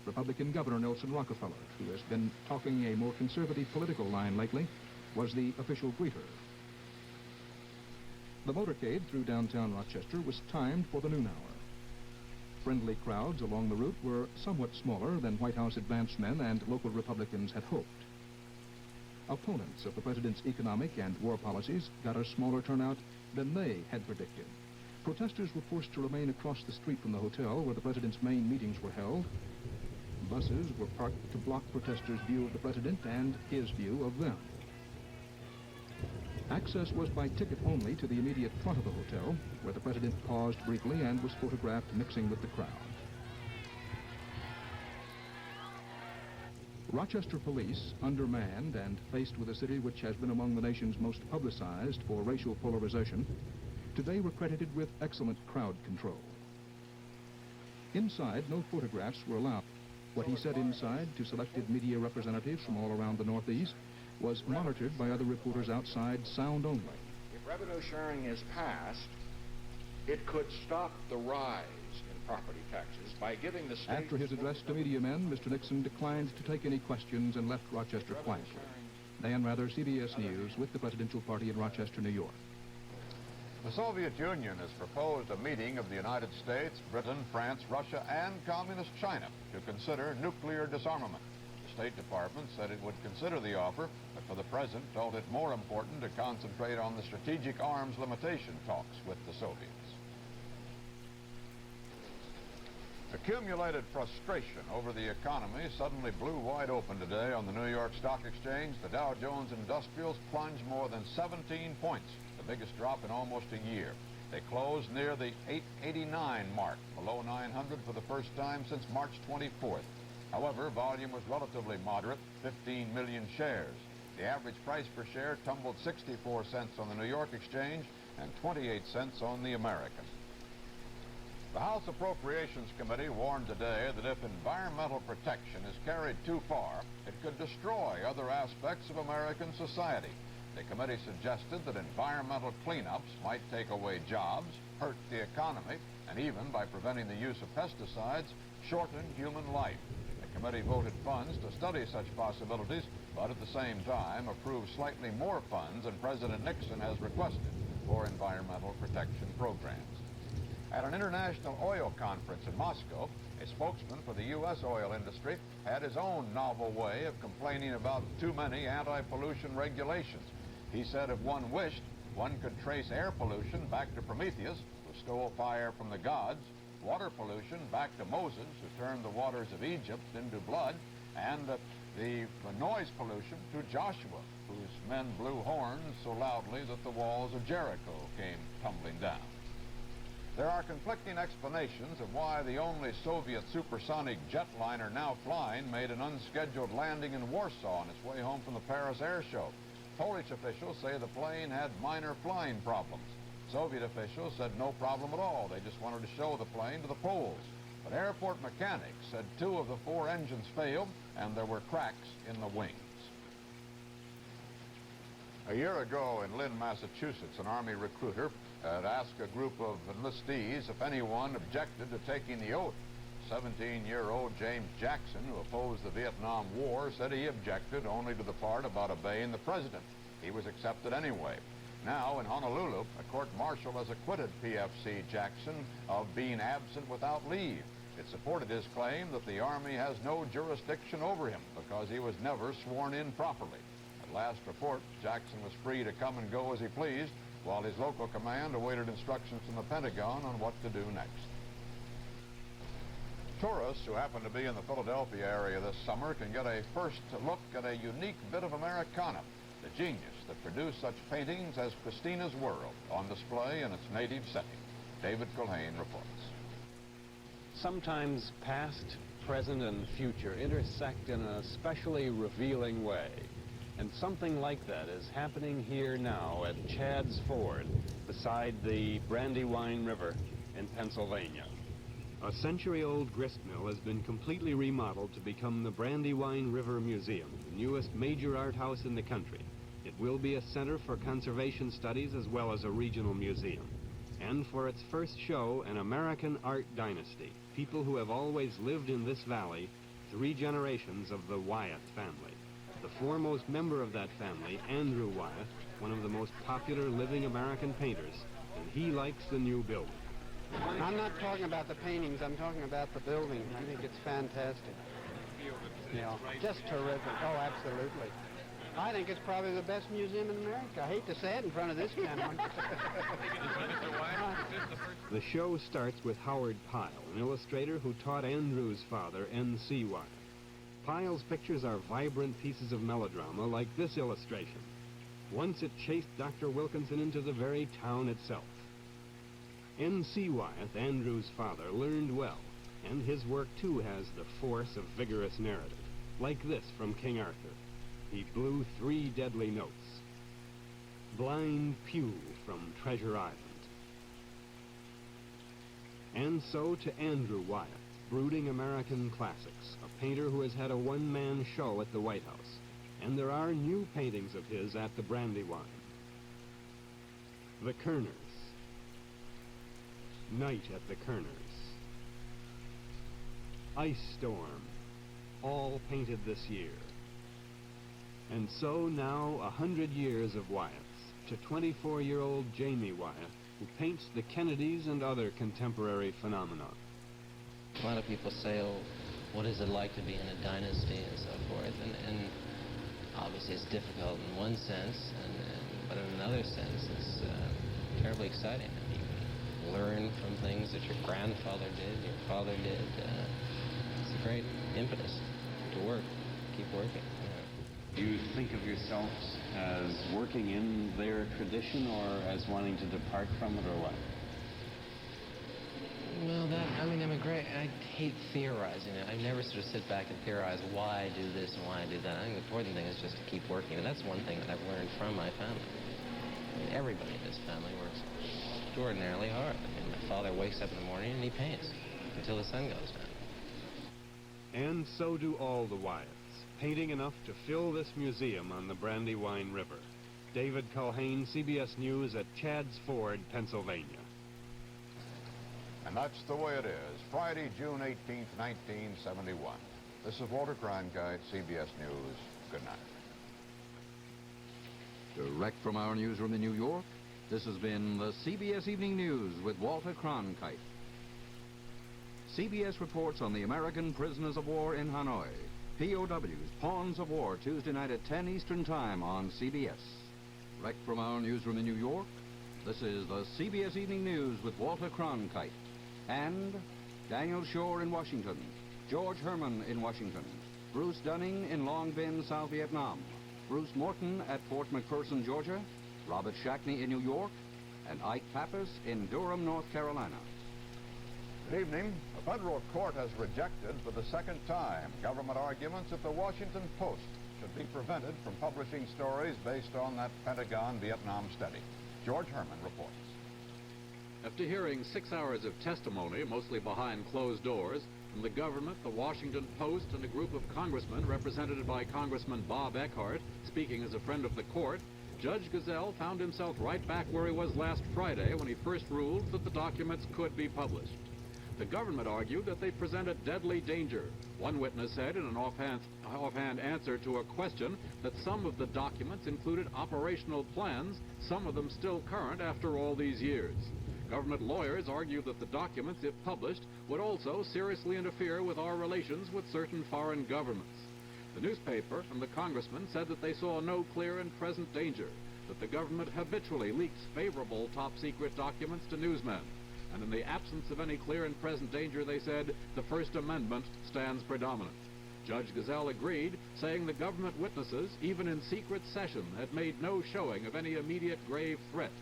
Republican Governor Nelson Rockefeller, who has been talking a more conservative political line lately, was the official greeter. The motorcade through downtown Rochester was timed for the noon hour. Friendly crowds along the route were somewhat smaller than White House advance men and local Republicans had hoped. Opponents of the president's economic and war policies got a smaller turnout than they had predicted. Protesters were forced to remain across the street from the hotel where the president's main meetings were held. Buses were parked to block protesters' view of the president and his view of them. Access was by ticket only to the immediate front of the hotel, where the president paused briefly and was photographed mixing with the crowd. Rochester police, undermanned and faced with a city which has been among the nation's most publicized for racial polarization, today were credited with excellent crowd control. Inside, no photographs were allowed. What he said inside to selected media representatives from all around the Northeast was monitored by other reporters outside, sound only. If revenue sharing is passed, it could stop the rise in property taxes by giving the state... After his address to media men, Mr. Nixon declined to take any questions and left Rochester quietly. Dan Rather, CBS News, with the presidential party in Rochester, New York. The Soviet Union has proposed a meeting of the United States, Britain, France, Russia, and Communist China to consider nuclear disarmament. The State Department said it would consider the offer, but for the present told it more important to concentrate on the strategic arms limitation talks with the Soviets. Accumulated frustration over the economy suddenly blew wide open today on the New York Stock Exchange. The Dow Jones Industrials plunged more than 17 points, the biggest drop in almost a year. They closed near the 889 mark, below 900 for the first time since March 24th. However, volume was relatively moderate, 15 million shares. The average price per share tumbled 64 cents on the New York Exchange and 28 cents on the American. The House Appropriations Committee warned today that if environmental protection is carried too far, it could destroy other aspects of American society. The committee suggested that environmental cleanups might take away jobs, hurt the economy, and even, by preventing the use of pesticides, shorten human life. The committee voted funds to study such possibilities, but at the same time approved slightly more funds than President Nixon has requested for environmental protection programs. At an international oil conference in Moscow, a spokesman for the U.S. oil industry had his own novel way of complaining about too many anti-pollution regulations. He said if one wished, one could trace air pollution back to Prometheus, who stole fire from the gods, water pollution back to Moses, who turned the waters of Egypt into blood, and the noise pollution to Joshua, whose men blew horns so loudly that the walls of Jericho came tumbling down. There are conflicting explanations of why the only Soviet supersonic jetliner now flying made an unscheduled landing in Warsaw on its way home from the Paris air show. Polish officials say the plane had minor flying problems. Soviet officials said no problem at all. They just wanted to show the plane to the Poles. But airport mechanics said 2 of the 4 engines failed and there were cracks in the wings. A year ago in Lynn, Massachusetts, an Army recruiter had asked a group of enlistees if anyone objected to taking the oath. 17-year-old James Jackson, who opposed the Vietnam War, said he objected only to the part about obeying the president. He was accepted anyway. Now, in Honolulu, a court-martial has acquitted PFC Jackson of being absent without leave. It supported his claim that the Army has no jurisdiction over him because he was never sworn in properly. At last report, Jackson was free to come and go as he pleased, while his local command awaited instructions from the Pentagon on what to do next. Tourists who happen to be in the Philadelphia area this summer can get a first look at a unique bit of Americana, the genius that produced such paintings as Christina's World, on display in its native setting. David Culhane reports. Sometimes past, present, and future intersect in a especially revealing way. And something like that is happening here now at Chad's Ford, beside the Brandywine River in Pennsylvania. A century-old grist mill has been completely remodeled to become the Brandywine River Museum, the newest major art house in the country. It will be a center for conservation studies as well as a regional museum. And for its first show, an American art dynasty, people who have always lived in this valley, 3 generations of the Wyeth family. The foremost member of that family, Andrew Wyeth, one of the most popular living American painters, and he likes the new building. I'm not talking about the paintings, I'm talking about the building. I think it's fantastic. Yeah, just terrific. Oh, absolutely. I think it's probably the best museum in America. I hate to say it in front of this camera. The show starts with Howard Pyle, an illustrator who taught Andrew's father, N.C. Wyeth. Pyle's pictures are vibrant pieces of melodrama like this illustration. Once it chased Dr. Wilkinson into the very town itself. N.C. Wyeth, Andrew's father, learned well, and his work too has the force of vigorous narrative, like this from King Arthur. He blew 3 deadly notes. Blind Pew from Treasure Island. And so to Andrew Wyeth, brooding American classics, a painter who has had a one-man show at the White House. And there are new paintings of his at the Brandywine. The Kerners. Night at the Kerners. Ice Storm, all painted this year. And so now 100 years of Wyeth's, to 24-year-old Jamie Wyeth, who paints the Kennedys and other contemporary phenomena. A lot of people say, oh, what is it like to be in a dynasty and so forth? And obviously it's difficult in one sense, but in another sense it's terribly exciting. I mean, you learn from things that your grandfather did, your father did. It's a great impetus to work, keep working. Do you think of yourselves as working in their tradition or as wanting to depart from it, or what? Well, I hate theorizing it. I never sort of sit back and theorize why I do this and why I do that. I think the important thing is just to keep working, and that's one thing that I've learned from my family. I mean, everybody in this family works extraordinarily hard. I mean, my father wakes up in the morning and he paints until the sun goes down. And so do all the Wyeths, painting enough to fill this museum on the Brandywine River. David Culhane, CBS News at Chad's Ford, Pennsylvania. And that's the way it is. Friday, June 18th, 1971. This is Walter Cronkite, CBS News. Good night. Direct from our newsroom in New York, this has been the CBS Evening News with Walter Cronkite. CBS reports on the American prisoners of war in Hanoi. POWs, Pawns of War, Tuesday night at 10 Eastern Time on CBS. Direct from our newsroom in New York, this is the CBS Evening News with Walter Cronkite. And Daniel Shore in Washington, George Herman in Washington, Bruce Dunning in Long Binh, South Vietnam, Bruce Morton at Fort McPherson, Georgia, Robert Shackney in New York, and Ike Pappas in Durham, North Carolina. Good evening. A federal court has rejected for the second time government arguments that the Washington Post should be prevented from publishing stories based on that Pentagon Vietnam study. George Herman reports. After hearing 6 hours of testimony, mostly behind closed doors, from the government, the Washington Post, and a group of congressmen represented by Congressman Bob Eckhardt, speaking as a friend of the court, Judge Gazelle found himself right back where he was last Friday when he first ruled that the documents could be published. The government argued that they present a deadly danger. One witness said in an offhand answer to a question that some of the documents included operational plans, some of them still current after all these years. Government lawyers argue that the documents, if published, would also seriously interfere with our relations with certain foreign governments. The newspaper and the congressman said that they saw no clear and present danger, that the government habitually leaks favorable top-secret documents to newsmen. And in the absence of any clear and present danger, they said, the First Amendment stands predominant. Judge Gazelle agreed, saying the government witnesses, even in secret session, had made no showing of any immediate grave threat.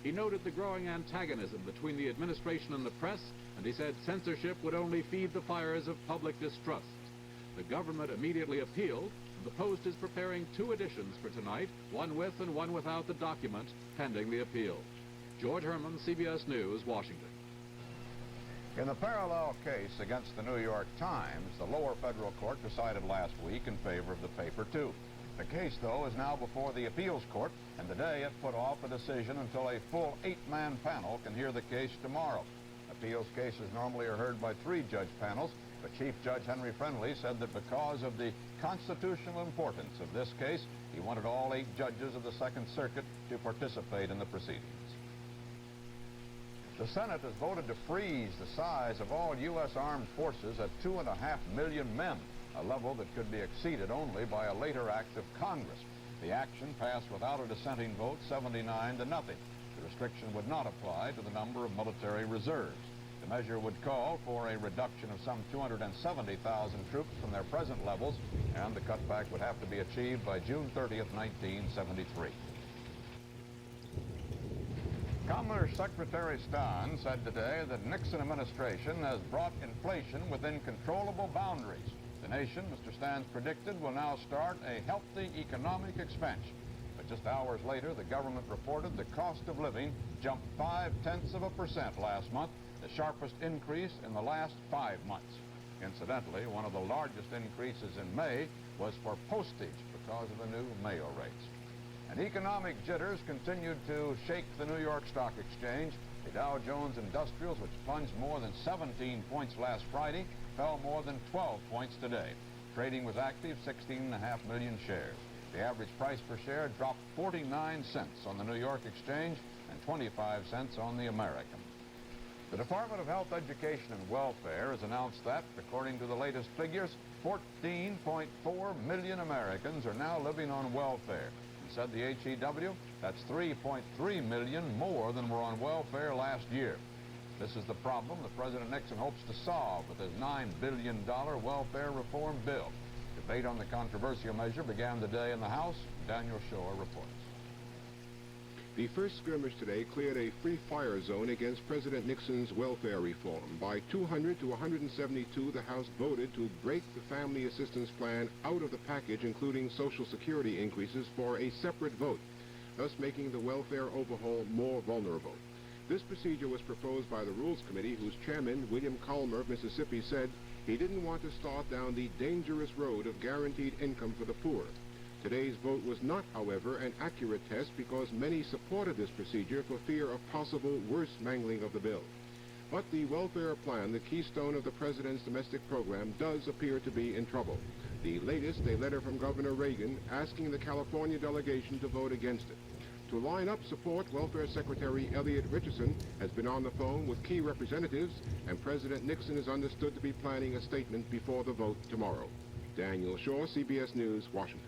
He noted the growing antagonism between the administration and the press, and he said censorship would only feed the fires of public distrust. The government immediately appealed, and the Post is preparing 2 editions for tonight, one with and one without the document, pending the appeal. George Herman, CBS News, Washington. In the parallel case against the New York Times, the lower federal court decided last week in favor of the paper, too. The case, though, is now before the appeals court, and today it put off a decision until a full 8-man panel can hear the case tomorrow. Appeals cases normally are heard by 3-judge panels, but Chief Judge Henry Friendly said that because of the constitutional importance of this case, he wanted all 8 judges of the Second Circuit to participate in the proceedings. The Senate has voted to freeze the size of all U.S. armed forces at 2.5 million men, a level that could be exceeded only by a later act of Congress. The action passed without a dissenting vote, 79 to nothing. The restriction would not apply to the number of military reserves. The measure would call for a reduction of some 270,000 troops from their present levels, and the cutback would have to be achieved by June 30th, 1973. Commerce Secretary Stahn said today that Nixon administration has brought inflation within controllable boundaries. The nation, Mr. Stahn predicted, will now start a healthy economic expansion. But just hours later, the government reported the cost of living jumped 0.5% last month, the sharpest increase in the last 5 months. Incidentally, one of the largest increases in May was for postage because of the new mail rates. And economic jitters continued to shake the New York Stock Exchange. The Dow Jones Industrials, which plunged more than 17 points last Friday, fell more than 12 points today. Trading was active, 16.5 million shares. The average price per share dropped 49 cents on the New York Exchange and 25 cents on the American. The Department of Health, Education, and Welfare has announced that, according to the latest figures, 14.4 million Americans are now living on welfare. Said the HEW, that's 3.3 million more than were on welfare last year. This is the problem that President Nixon hopes to solve with his $9 billion welfare reform bill. Debate on the controversial measure began today in the House. Daniel Shore reports. The first skirmish today cleared a free fire zone against President Nixon's welfare reform. By 200 to 172, the House voted to break the family assistance plan out of the package, including Social Security increases, for a separate vote, thus making the welfare overhaul more vulnerable. This procedure was proposed by the Rules Committee, whose chairman, William Culmer of Mississippi, said he didn't want to start down the dangerous road of guaranteed income for the poor. Today's vote was not, however, an accurate test because many supported this procedure for fear of possible worse mangling of the bill. But the welfare plan, the keystone of the president's domestic program, does appear to be in trouble. The latest, a letter from Governor Reagan asking the California delegation to vote against it. To line up support, Welfare Secretary Elliot Richardson has been on the phone with key representatives, and President Nixon is understood to be planning a statement before the vote tomorrow. Daniel Shore, CBS News, Washington.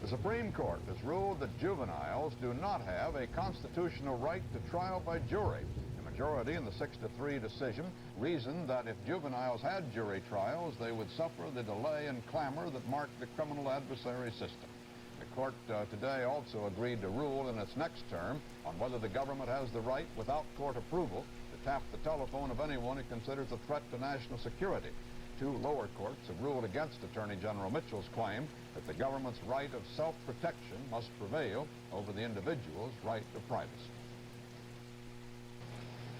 The Supreme Court has ruled that juveniles do not have a constitutional right to trial by jury. The majority in the 6-3 decision reasoned that if juveniles had jury trials, they would suffer the delay and clamor that marked the criminal adversary system. The court today also agreed to rule in its next term on whether the government has the right, without court approval, to tap the telephone of anyone who considers a threat to national security. 2 lower courts have ruled against Attorney General Mitchell's claim that the government's right of self-protection must prevail over the individual's right to privacy.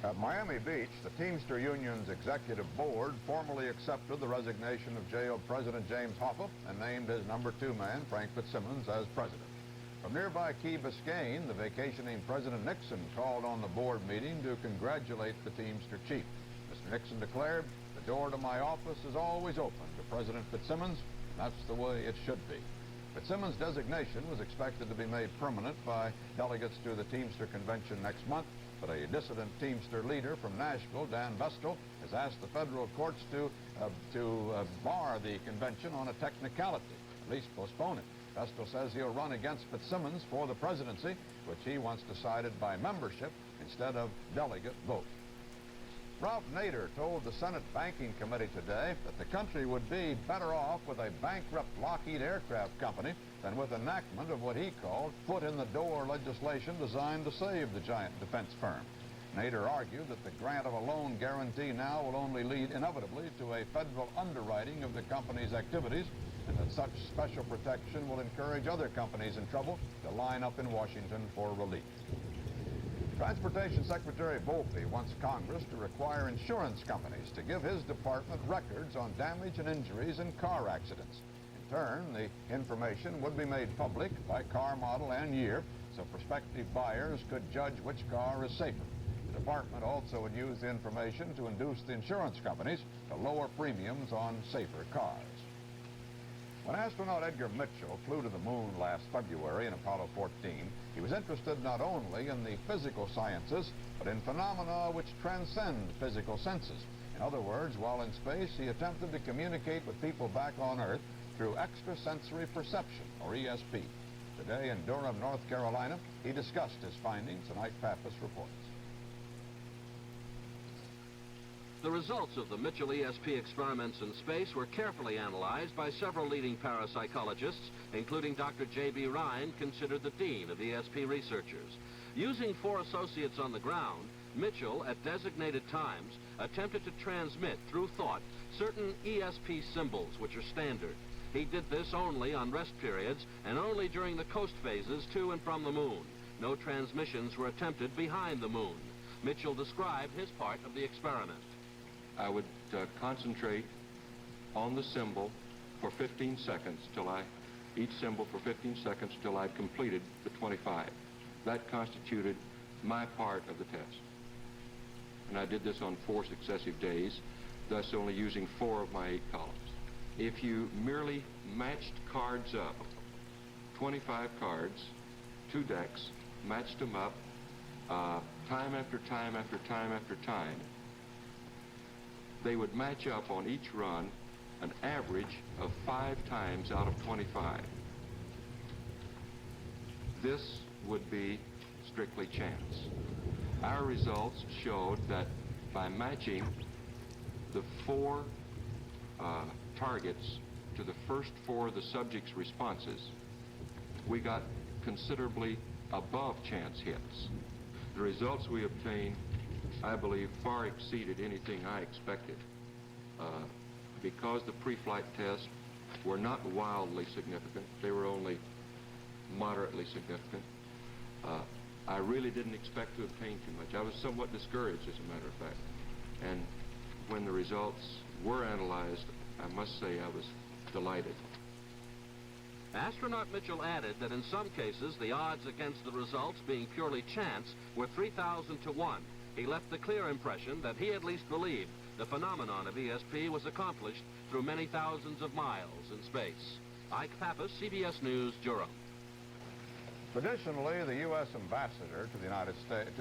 At Miami Beach, the Teamster Union's executive board formally accepted the resignation of jailed President James Hoffa and named his number 2 man, Frank Fitzsimmons, as president. From nearby Key Biscayne, the vacationing President Nixon called on the board meeting to congratulate the Teamster chief. Mr. Nixon declared, "The door to my office is always open to President Fitzsimmons, and that's the way it should be." Fitzsimmons' designation was expected to be made permanent by delegates to the Teamster Convention next month, but a dissident Teamster leader from Nashville, Dan Vestal, has asked the federal courts to bar the convention on a technicality, at least postpone it. Vestal says he'll run against Fitzsimmons for the presidency, which he wants decided by membership instead of delegate vote. Ralph Nader told the Senate Banking Committee today that the country would be better off with a bankrupt Lockheed Aircraft Company than with enactment of what he called foot-in-the-door legislation designed to save the giant defense firm. Nader argued that the grant of a loan guarantee now will only lead inevitably to a federal underwriting of the company's activities, and that such special protection will encourage other companies in trouble to line up in Washington for relief. Transportation Secretary Volpe wants Congress to require insurance companies to give his department records on damage and injuries in car accidents. In turn, the information would be made public by car model and year, so prospective buyers could judge which car is safer. The department also would use the information to induce the insurance companies to lower premiums on safer cars. When astronaut Edgar Mitchell flew to the moon last February in Apollo 14, he was interested not only in the physical sciences, but in phenomena which transcend physical senses. In other words, while in space, he attempted to communicate with people back on Earth through extrasensory perception, or ESP. Today in Durham, North Carolina, he discussed his findings, and Ike Pappas reports. The results of the Mitchell ESP experiments in space were carefully analyzed by several leading parapsychologists, including Dr. J.B. Rhine, considered the dean of ESP researchers. Using 4 associates on the ground, Mitchell, at designated times, attempted to transmit through thought certain ESP symbols, which are standard. He did this only on rest periods and only during the coast phases to and from the moon. No transmissions were attempted behind the moon. Mitchell described his part of the experiment. I would concentrate on the symbol for 15 seconds each symbol for 15 seconds till I'd completed the 25. That constituted my part of the test. And I did this on 4 successive days, thus only using 4 of my 8 columns. If you merely matched cards up, 25 cards, 2 decks, matched them up, time after time after time after time, they would match up on each run an average of 5 times out of 25. This would be strictly chance. Our results showed that by matching the 4 targets to the first 4 of the subject's responses, we got considerably above chance hits. The results we obtained, I believe, far exceeded anything I expected. Because the pre-flight tests were not wildly significant, they were only moderately significant, I really didn't expect to obtain too much. I was somewhat discouraged, as a matter of fact. And when the results were analyzed, I must say I was delighted. Astronaut Mitchell added that in some cases, the odds against the results being purely chance were 3,000 to 1. He left the clear impression that he at least believed the phenomenon of ESP was accomplished through many thousands of miles in space. Ike Pappas, CBS News, Durham. Traditionally, the U.S. ambassador to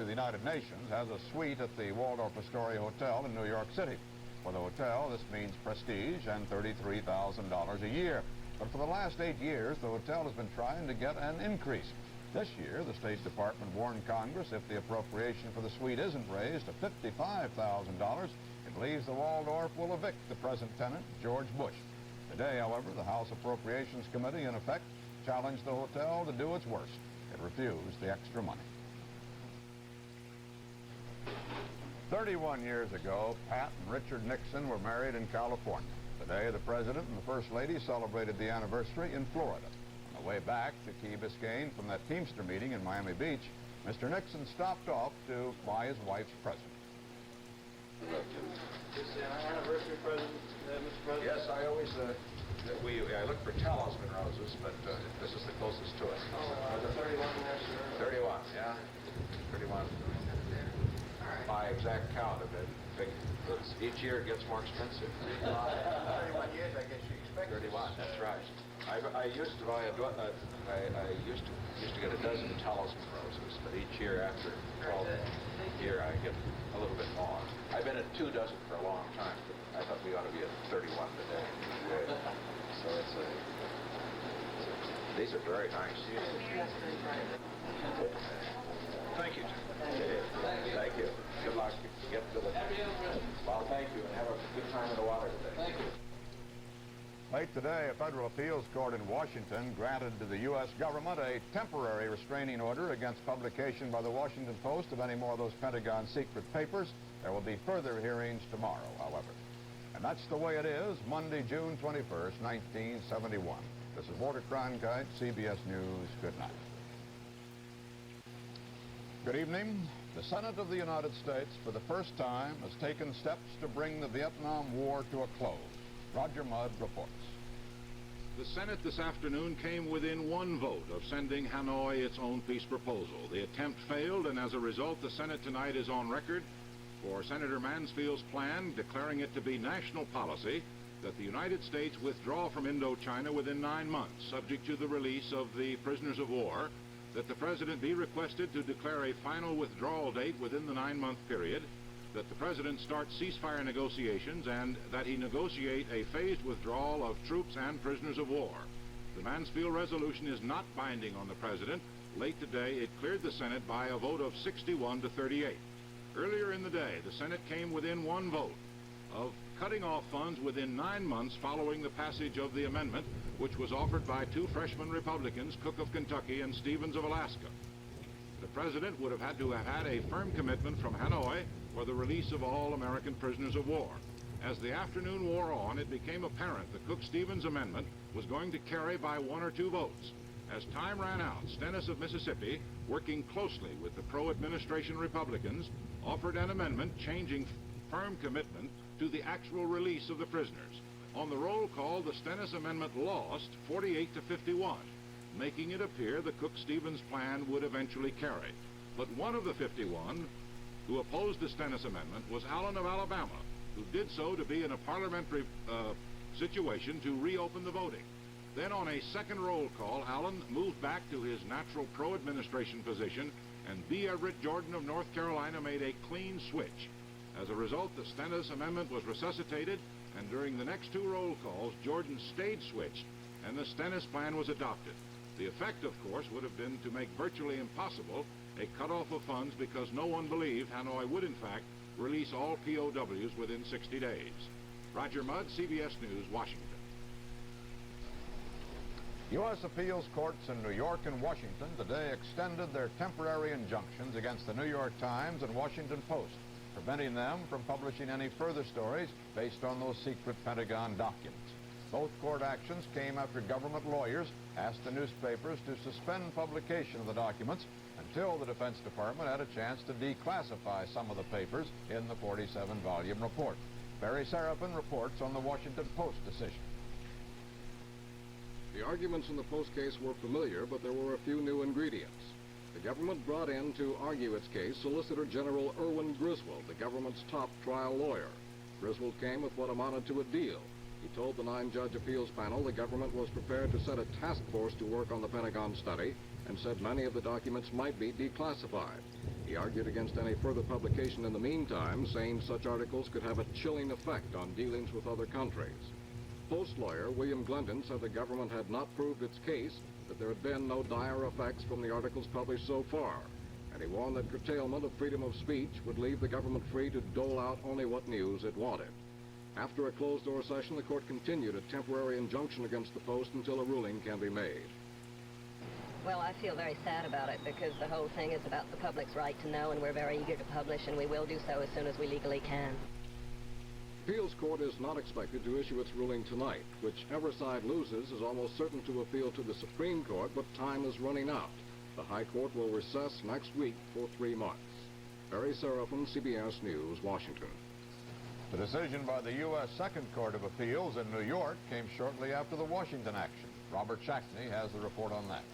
the United Nations has a suite at the Waldorf Astoria Hotel in New York City. For the hotel, this means prestige and $33,000 a year. But for the last 8 years, the hotel has been trying to get an increase. This year, the State Department warned Congress if the appropriation for the suite isn't raised to $55,000, it believes the Waldorf will evict the present tenant, George Bush. Today, however, the House Appropriations Committee, in effect, challenged the hotel to do its worst. It refused the extra money. 31 years ago, Pat and Richard Nixon were married in California. Today, the President and the First Lady celebrated the anniversary in Florida. On the way back to Key Biscayne from that Teamster meeting in Miami Beach, Mr. Nixon stopped off to buy his wife's present. Is this an anniversary present, Mr. President? Yes, I always, I look for talisman roses, but this is the closest to us. Oh, the 31 there, sir? 31, yeah. 31. My exact count of it, Each year it gets more expensive. 31 years, I guess you expect. 31, that's right. I used to buy I used to get a dozen talisman roses, but each year after 12th year I get a little bit more. I've been at 2 dozen for a long time, but I thought we ought to be at 31 today. So these are very nice. Thank you. Thank you. Good luck. Get to the... Well, thank you, and have a good time in the water today. Thank you. Late today, a federal appeals court in Washington granted to the U.S. government a temporary restraining order against publication by the Washington Post of any more of those Pentagon secret papers. There will be further hearings tomorrow, however. And that's the way it is, Monday, June 21st, 1971. This is Walter Cronkite, CBS News. Good night. Good evening. The Senate of the United States, for the first time, has taken steps to bring the Vietnam War to a close. Roger Mudd reports. The Senate this afternoon came within 1 vote of sending Hanoi its own peace proposal. The attempt failed, and as a result, the Senate tonight is on record for Senator Mansfield's plan, declaring it to be national policy that the United States withdraw from Indochina within 9 months, subject to the release of the prisoners of war, that the President be requested to declare a final withdrawal date within the 9-month period, that the President start ceasefire negotiations, and that he negotiate a phased withdrawal of troops and prisoners of war. The Mansfield resolution is not binding on the President. Late today, it cleared the Senate by a vote of 61 to 38. Earlier in the day, the Senate came within 1 vote of cutting off funds within 9 months following the passage of the amendment, which was offered by 2 freshman Republicans, Cook of Kentucky and Stevens of Alaska. The President would have had to have had a firm commitment from Hanoi for the release of all American prisoners of war. As the afternoon wore on, it became apparent the Cook-Stevens amendment was going to carry by 1 or 2 votes. As time ran out, Stennis of Mississippi, working closely with the pro-administration Republicans, offered an amendment changing firm commitment to the actual release of the prisoners. On the roll call, the Stennis amendment lost 48 to 51, making it appear the Cook-Stevens plan would eventually carry. But one of the 51 who opposed the Stennis amendment was Allen of Alabama, who did so to be in a parliamentary situation to reopen the voting. Then on a second roll call, Allen moved back to his natural pro-administration position, and B. Everett Jordan of North Carolina made a clean switch. As a result, the Stennis amendment was resuscitated, and during the next 2 roll calls, Jordan stayed switched, and the Stennis plan was adopted. The effect, of course, would have been to make virtually impossible a cutoff of funds because no one believed Hanoi would, in fact, release all POWs within 60 days. Roger Mudd, CBS News, Washington. U.S. appeals courts in New York and Washington today extended their temporary injunctions against the New York Times and Washington Post, preventing them from publishing any further stories based on those secret Pentagon documents. Both court actions came after government lawyers asked the newspapers to suspend publication of the documents until the Defense Department had a chance to declassify some of the papers in the 47-volume report. Barry Seraphin reports on the Washington Post decision. The arguments in the Post case were familiar, but there were a few new ingredients. The government brought in to argue its case Solicitor General Irwin Griswold, the government's top trial lawyer. Griswold came with what amounted to a deal. He told the 9-judge appeals panel the government was prepared to set a task force to work on the Pentagon study and said many of the documents might be declassified. He argued against any further publication in the meantime, saying such articles could have a chilling effect on dealings with other countries. Post lawyer William Glendon said the government had not proved its case, that there had been no dire effects from the articles published so far, and he warned that curtailment of freedom of speech would leave the government free to dole out only what news it wanted. After a closed-door session, the court continued a temporary injunction against the Post until a ruling can be made. Well, I feel very sad about it because the whole thing is about the public's right to know, and we're very eager to publish, and we will do so as soon as we legally can. The appeals court is not expected to issue its ruling tonight. Whichever side loses is almost certain to appeal to the Supreme Court, but time is running out. The High Court will recess next week for 3 months. Barry Seraphin, CBS News, Washington. The decision by the U.S. Second Court of Appeals in New York came shortly after the Washington action. Robert Shackney has the report on that.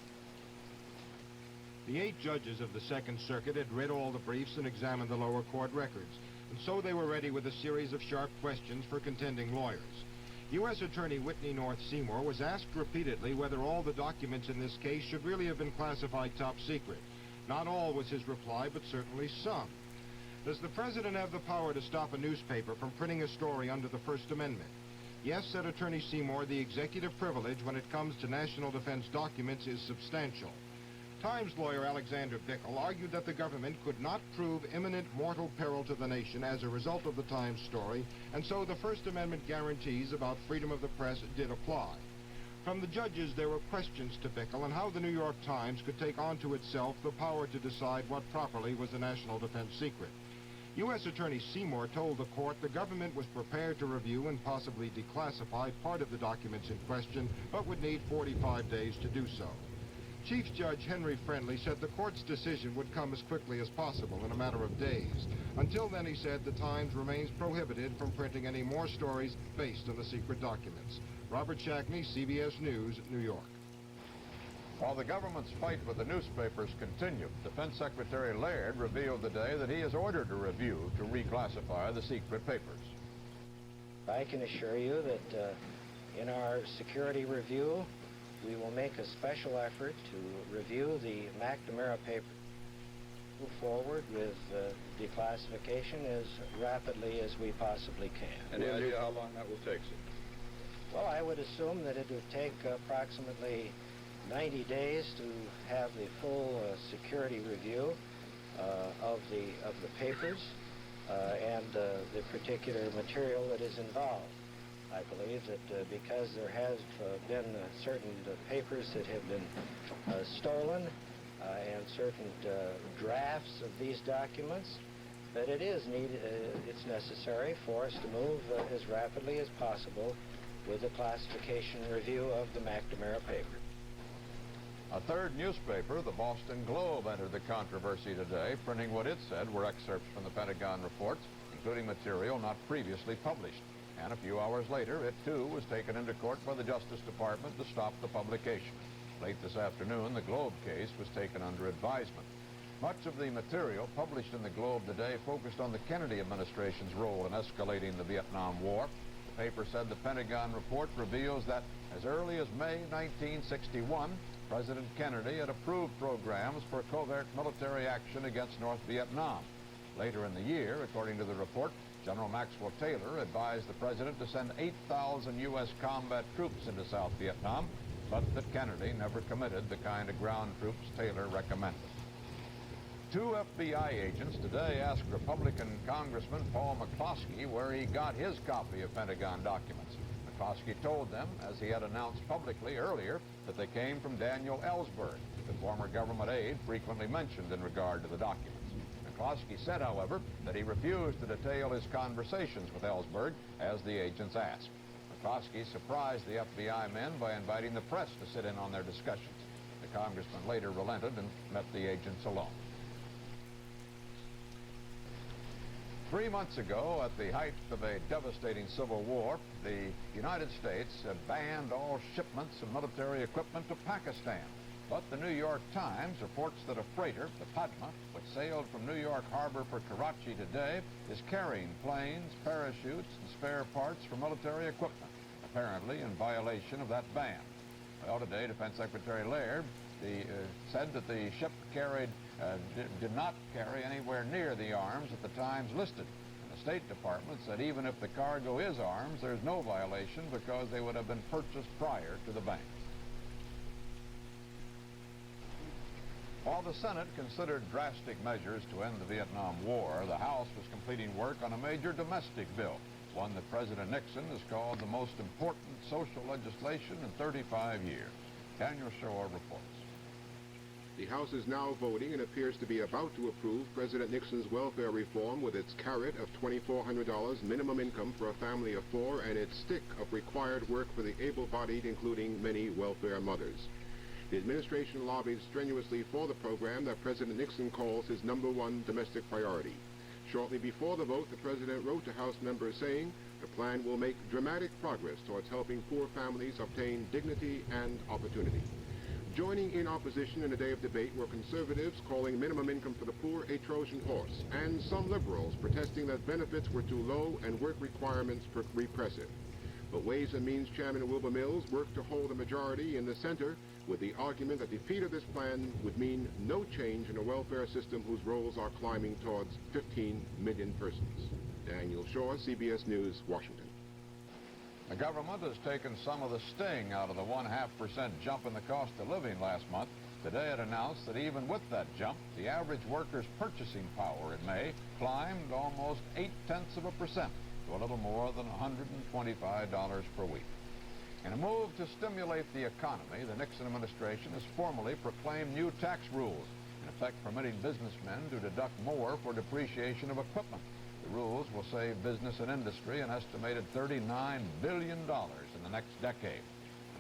The 8 judges of the Second Circuit had read all the briefs and examined the lower court records. and so they were ready with a series of sharp questions for contending lawyers. U.S. Attorney Whitney North Seymour was asked repeatedly whether all the documents in this case should really have been classified top secret. Not all was his reply, but certainly some. Does the president have the power to stop a newspaper from printing a story under the First Amendment? Yes, said Attorney Seymour, the executive privilege when it comes to national defense documents is substantial. Times lawyer Alexander Bickel argued that the government could not prove imminent mortal peril to the nation as a result of the Times story, and so the First Amendment guarantees about freedom of the press did apply. From the judges, there were questions to Bickel on how the New York Times could take onto itself the power to decide what properly was a national defense secret. U.S. Attorney Seymour told the court the government was prepared to review and possibly declassify part of the documents in question, but would need 45 days to do so. Chief Judge Henry Friendly said the court's decision would come as quickly as possible, in a matter of days. Until then, he said, the Times remains prohibited from printing any more stories based on the secret documents. Robert Shackney, CBS News, New York. While the government's fight with the newspapers continued, Defense Secretary Laird revealed today that he has ordered a review to reclassify the secret papers. I can assure you that in our security review, we will make a special effort to review the McNamara papers. Move forward with declassification as rapidly as we possibly can. Any idea how long that will take, sir? Well, I would assume that it would take approximately 90 days to have the full security review of the papers and the particular material that is involved. I believe that because there has been certain papers that have been stolen and certain drafts of these documents, that it's necessary for us to move as rapidly as possible with the classification review of the McNamara paper. A third newspaper, the Boston Globe, entered the controversy today, printing what it said were excerpts from the Pentagon reports, including material not previously published. And a few hours later, it too was taken into court by the Justice Department to stop the publication. Late this afternoon, the Globe case was taken under advisement. Much of the material published in the Globe today focused on the Kennedy administration's role in escalating the Vietnam War. The paper said the Pentagon report reveals that as early as May 1961, President Kennedy had approved programs for covert military action against North Vietnam. Later in the year, according to the report, General Maxwell Taylor advised the president to send 8,000 U.S. combat troops into South Vietnam, but that Kennedy never committed the kind of ground troops Taylor recommended. Two FBI agents today asked Republican Congressman Paul McCloskey where he got his copy of Pentagon documents. McCloskey told them, as he had announced publicly earlier, that they came from Daniel Ellsberg, the former government aide frequently mentioned in regard to the documents. McCloskey said, however, that he refused to detail his conversations with Ellsberg, as the agents asked. McCloskey surprised the FBI men by inviting the press to sit in on their discussions. The congressman later relented and met the agents alone. 3 months ago, at the height of a devastating civil war, the United States had banned all shipments of military equipment to Pakistan. But the New York Times reports that a freighter, the Padma, which sailed from New York Harbor for Karachi today, is carrying planes, parachutes, and spare parts for military equipment, apparently in violation of that ban. Well, today, Defense Secretary Laird said that the ship did not carry anywhere near the arms that the Times listed. And the State Department said even if the cargo is arms, there's no violation because they would have been purchased prior to the ban. While the Senate considered drastic measures to end the Vietnam War, the House was completing work on a major domestic bill, one that President Nixon has called the most important social legislation in 35 years. Daniel Shore reports. The House is now voting and appears to be about to approve President Nixon's welfare reform with its carrot of $2,400 minimum income for a family of 4 and its stick of required work for the able-bodied, including many welfare mothers. The administration lobbied strenuously for the program that President Nixon calls his #1 domestic priority. Shortly before the vote, the president wrote to House members saying the plan will make dramatic progress towards helping poor families obtain dignity and opportunity. Joining in opposition in a day of debate were conservatives calling minimum income for the poor a Trojan horse, and some liberals protesting that benefits were too low and work requirements repressive. But Ways and Means Chairman Wilbur Mills worked to hold a majority in the center with the argument that defeat of this plan would mean no change in a welfare system whose rolls are climbing towards 15 million persons. Daniel Shaw, CBS News, Washington. The government has taken some of the sting out of the 0.5% jump in the cost of living last month. Today it announced that even with that jump, the average worker's purchasing power in May climbed almost 0.8% to a little more than $125 per week. In a move to stimulate the economy, the Nixon administration has formally proclaimed new tax rules, in effect permitting businessmen to deduct more for depreciation of equipment. The rules will save business and industry an estimated $39 billion in the next decade.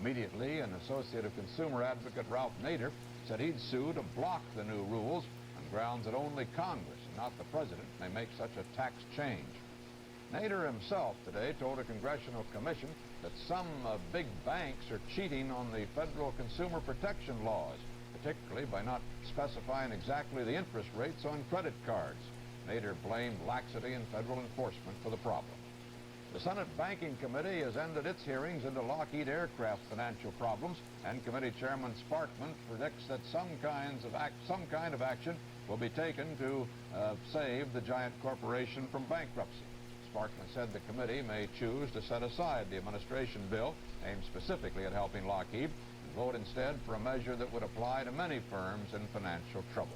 Immediately, an associate of consumer advocate Ralph Nader said he'd sue to block the new rules on grounds that only Congress and not the president may make such a tax change. Nader himself today told a congressional commission that some big banks are cheating on the federal consumer protection laws, particularly by not specifying exactly the interest rates on credit cards. Nader blamed laxity in federal enforcement for the problem. The Senate Banking Committee has ended its hearings into Lockheed Aircraft financial problems, and Committee Chairman Sparkman predicts that some kind of action will be taken to save the giant corporation from bankruptcy. Sparkman said the committee may choose to set aside the administration bill aimed specifically at helping Lockheed and vote instead for a measure that would apply to many firms in financial trouble.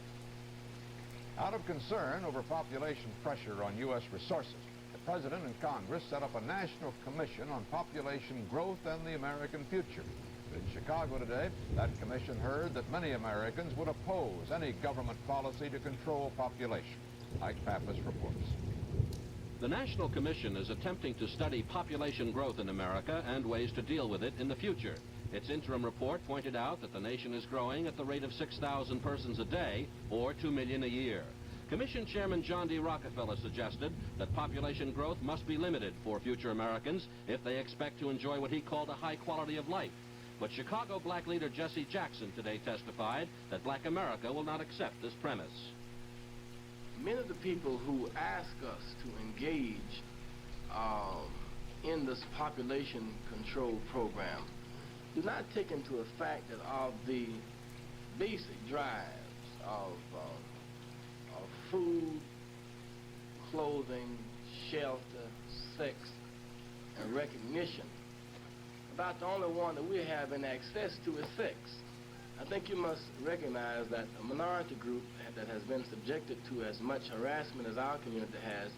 Out of concern over population pressure on U.S. resources, the President and Congress set up a national commission on population growth and the American future. But in Chicago today, that commission heard that many Americans would oppose any government policy to control population. Ike Pappas reports. The National Commission is attempting to study population growth in America and ways to deal with it in the future. Its interim report pointed out that the nation is growing at the rate of 6,000 persons a day, or 2 million a year. Commission Chairman John D. Rockefeller suggested that population growth must be limited for future Americans if they expect to enjoy what he called a high quality of life. But Chicago black leader Jesse Jackson today testified that black America will not accept this premise. Many of the people who ask us to engage in this population control program do not take into effect that of the basic drives of food, clothing, shelter, sex, and recognition. About the only one that we have in access to is sex. I think you must recognize that a minority group that has been subjected to as much harassment as our community has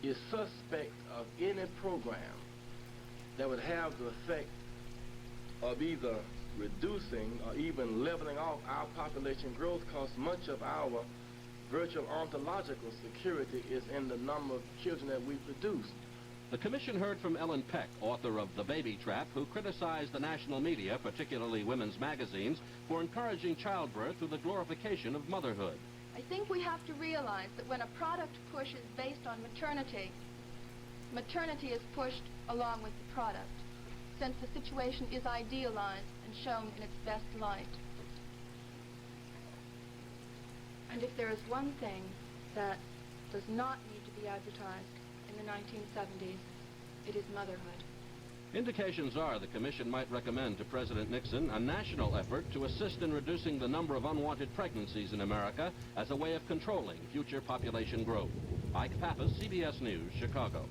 is suspect of any program that would have the effect of either reducing or even leveling off our population growth, because much of our virtual ontological security is in the number of children that we produce. The commission heard from Ellen Peck, author of The Baby Trap, who criticized the national media, particularly women's magazines, for encouraging childbirth through the glorification of motherhood. I think we have to realize that when a product push is based on maternity, maternity is pushed along with the product, since the situation is idealized and shown in its best light. And if there is one thing that does not need to be advertised in the 1970s, it is motherhood. Indications are the commission might recommend to President Nixon a national effort to assist in reducing the number of unwanted pregnancies in America as a way of controlling future population growth. Ike Pappas, CBS News, Chicago.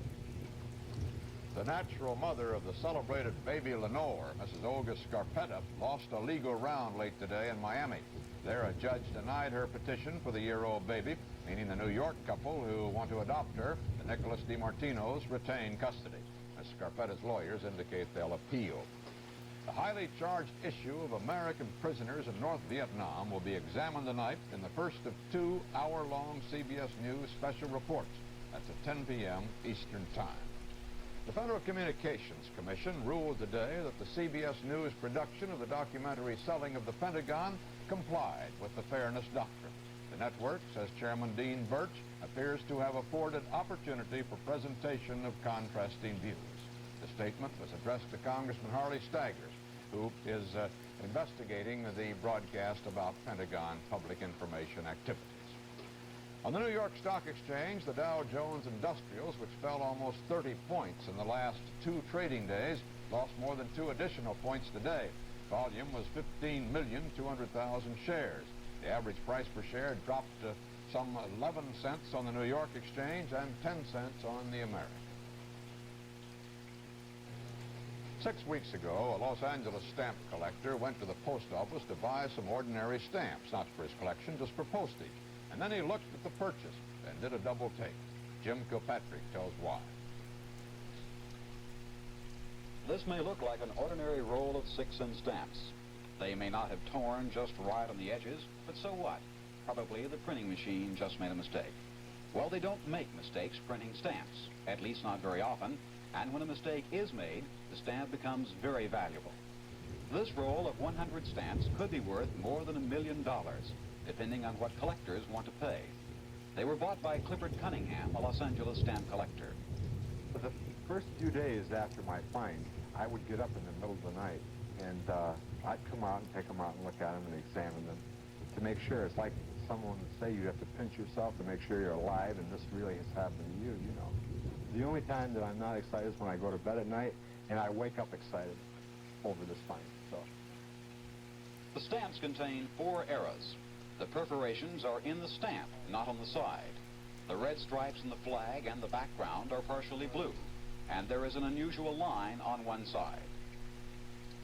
The natural mother of the celebrated baby Lenore, Mrs. Olga Scarpetta, lost a legal round late today in Miami. There, a judge denied her petition for the year-old baby, meaning the New York couple who want to adopt her, the Nicholas DiMartinos, retain custody. Ms. Scarpetta's lawyers indicate they'll appeal. The highly charged issue of American prisoners in North Vietnam will be examined tonight in the first of 2 hour-long CBS News special reports. That's at 10 p.m. Eastern Time. The Federal Communications Commission ruled today that the CBS News production of the documentary Selling of the Pentagon complied with the Fairness Doctrine. The network, says Chairman Dean Birch, appears to have afforded opportunity for presentation of contrasting views. The statement was addressed to Congressman Harley Staggers, who is investigating the broadcast about Pentagon public information activities. On the New York Stock Exchange, the Dow Jones Industrials, which fell almost 30 points in the last 2 trading days, lost more than 2 additional points today. Volume was 15,200,000 shares. The average price per share dropped to some 11 cents on the New York Exchange and 10 cents on the American. 6 weeks ago, a Los Angeles stamp collector went to the post office to buy some ordinary stamps, not for his collection, just for postage. And then he looked at the purchase and did a double take. Jim Kilpatrick tells why. This may look like an ordinary roll of 6-cent stamps. They may not have torn just right on the edges, but so what? Probably the printing machine just made a mistake. Well, they don't make mistakes printing stamps, at least not very often, and when a mistake is made, the stamp becomes very valuable. This roll of 100 stamps could be worth more than $1 million, depending on what collectors want to pay. They were bought by Clifford Cunningham, a Los Angeles stamp collector. For the first few days after my find, I would get up in the middle of the night, and I'd come out and take them out and look at them and examine them to make sure. It's like someone would say you have to pinch yourself to make sure you're alive, and this really has happened to you, you know. The only time that I'm not excited is when I go to bed at night, and I wake up excited over this find. So, the stamps contain 4 eras. The perforations are in the stamp, not on the side. The red stripes in the flag and the background are partially blue, and there is an unusual line on one side.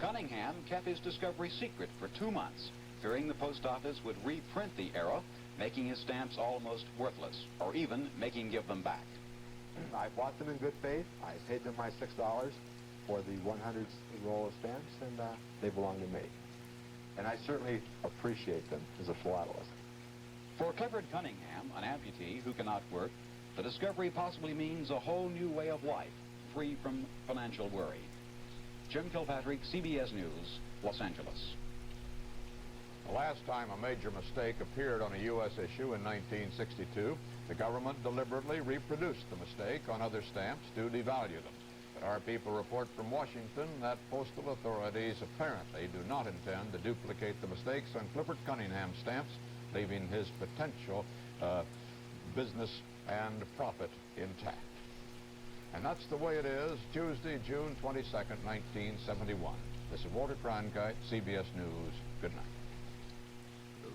Cunningham kept his discovery secret for 2 months, fearing the post office would reprint the era, making his stamps almost worthless, or even making him give them back. I bought them in good faith. I paid them my $6 for the 100 roll of stamps, and they belong to me. And I certainly appreciate them as a philatelist. For Clifford Cunningham, an amputee who cannot work, the discovery possibly means a whole new way of life, free from financial worry. Jim Kilpatrick, CBS News, Los Angeles. The last time a major mistake appeared on a U.S. issue in 1962, the government deliberately reproduced the mistake on other stamps to devalue them. But our people report from Washington that postal authorities apparently do not intend to duplicate the mistakes on Clifford Cunningham stamps, leaving his potential business and profit intact. And that's the way it is, Tuesday, June 22nd, 1971. This is Walter Cronkite, CBS News. Good night.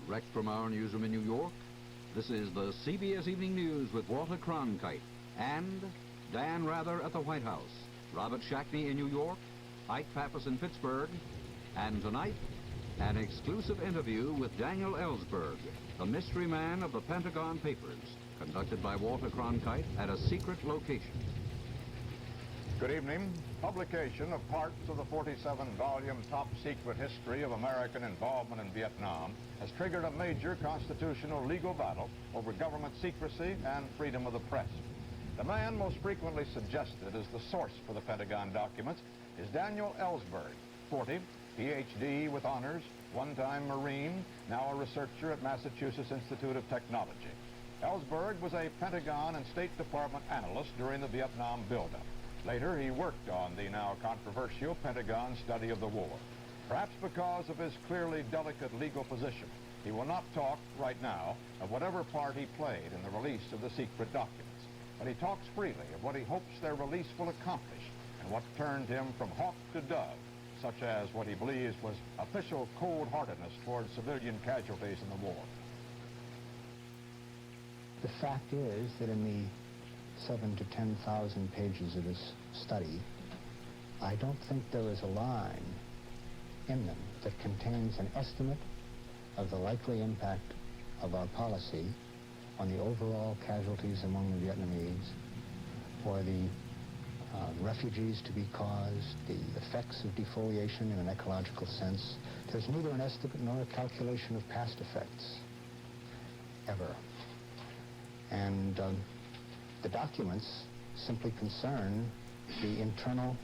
Direct from our newsroom in New York, this is the CBS Evening News with Walter Cronkite and Dan Rather at the White House, Robert Shackney in New York, Ike Pappas in Pittsburgh, and tonight, an exclusive interview with Daniel Ellsberg, the mystery man of the Pentagon Papers, conducted by Walter Cronkite at a secret location. Good evening. Publication of parts of the 47-volume top-secret history of American involvement in Vietnam has triggered a major constitutional legal battle over government secrecy and freedom of the press. The man most frequently suggested as the source for the Pentagon documents is Daniel Ellsberg, 40, Ph.D. with honors, one-time Marine, now a researcher at Massachusetts Institute of Technology. Ellsberg was a Pentagon and State Department analyst during the Vietnam buildup. Later, he worked on the now controversial Pentagon study of the war. Perhaps because of his clearly delicate legal position, he will not talk right now of whatever part he played in the release of the secret documents. But he talks freely of what he hopes their release will accomplish and what turned him from hawk to dove, such as what he believes was official cold-heartedness towards civilian casualties in the war. The fact is that in the 7,000 to 10,000 pages of this study, I don't think there is a line in them that contains an estimate of the likely impact of our policy on the overall casualties among the Vietnamese, or the refugees to be caused, the effects of defoliation in an ecological sense. There's neither an estimate nor a calculation of past effects, ever. And the documents simply concern the internal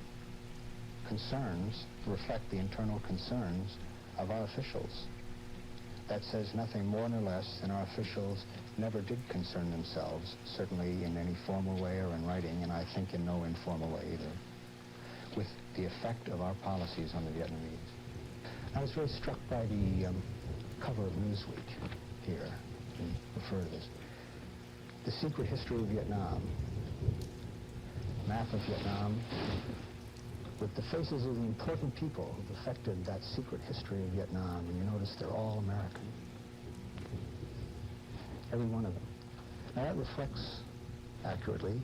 concerns, reflect the internal concerns of our officials. That says nothing more nor less than our officials never did concern themselves, certainly in any formal way or in writing, and I think in no informal way either, with the effect of our policies on the Vietnamese. I was very struck by the cover of Newsweek here, and refer to this. The Secret History of Vietnam, map of Vietnam, with the faces of the important people who've affected that secret history of Vietnam, and you notice they're all American. Every one of them. Now that reflects accurately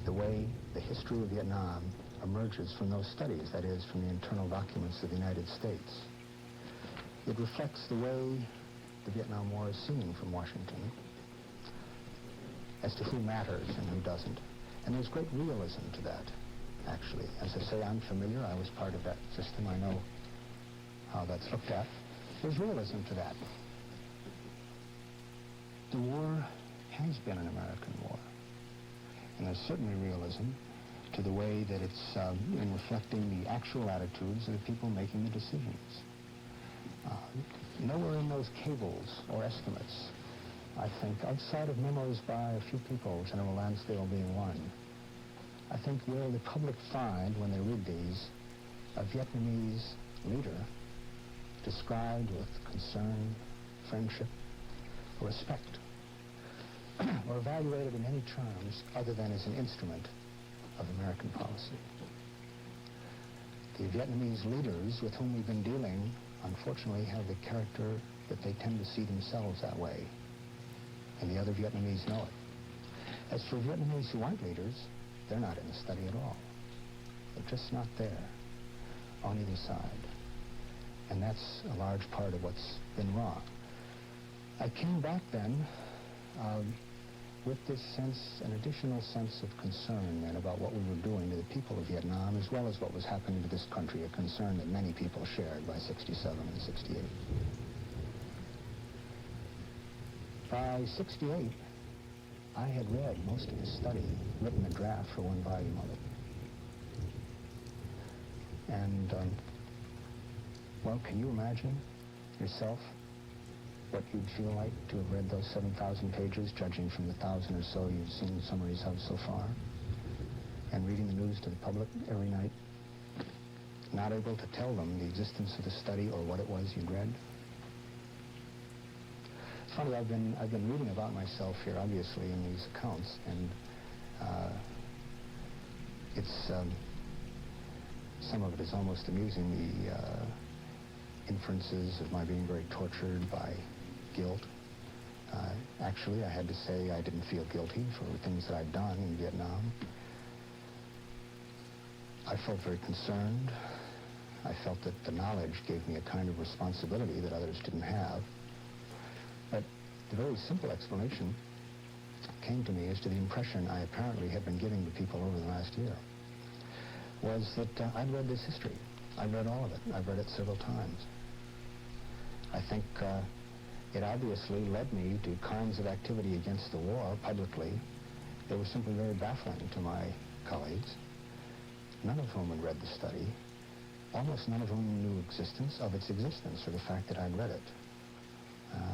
the way the history of Vietnam emerges from those studies, that is, from the internal documents of the United States. It reflects the way the Vietnam War is seen from Washington as to who matters and who doesn't. And there's great realism to that, actually. As I say, I'm familiar. I was part of that system. I know how that's looked at. There's realism to that. The war has been an American war. And there's certainly realism to the way that it's in reflecting the actual attitudes of the people making the decisions. Nowhere in those cables or estimates, I think, outside of memos by a few people, General Lansdale being one, I think will the public find, when they read these, a Vietnamese leader described with concern, friendship, or respect, or evaluated in any terms other than as an instrument of American policy. The Vietnamese leaders with whom we've been dealing, unfortunately, have the character that they tend to see themselves that way, and the other Vietnamese know it. As for Vietnamese who aren't leaders, they're not in the study at all. They're just not there on either side. And that's a large part of what's been wrong. I came back then with this sense, an additional sense of concern then about what we were doing to the people of Vietnam, as well as what was happening to this country, a concern that many people shared by 67 and 68. By 68, I had read most of his study, written a draft for one volume of it. And, well, can you imagine yourself what you'd feel like to have read those 7,000 pages, judging from the 1,000 or so you've seen summaries of so far, and reading the news to the public every night, not able to tell them the existence of the study or what it was you'd read? It's funny, I've been reading about myself here, obviously, in these accounts, and it's some of it is almost amusing, the inferences of my being very tortured by guilt. Actually, I had to say I didn't feel guilty for things that I'd done in Vietnam. I felt very concerned. I felt that the knowledge gave me a kind of responsibility that others didn't have. But the very simple explanation came to me as to the impression I apparently had been giving to people over the last year, was that I'd read this history. I've read all of it. I've read it several times. I think it obviously led me to kinds of activity against the war publicly. They were simply very baffling to my colleagues, none of whom had read the study, almost none of whom knew of its existence, or the fact that I'd read it.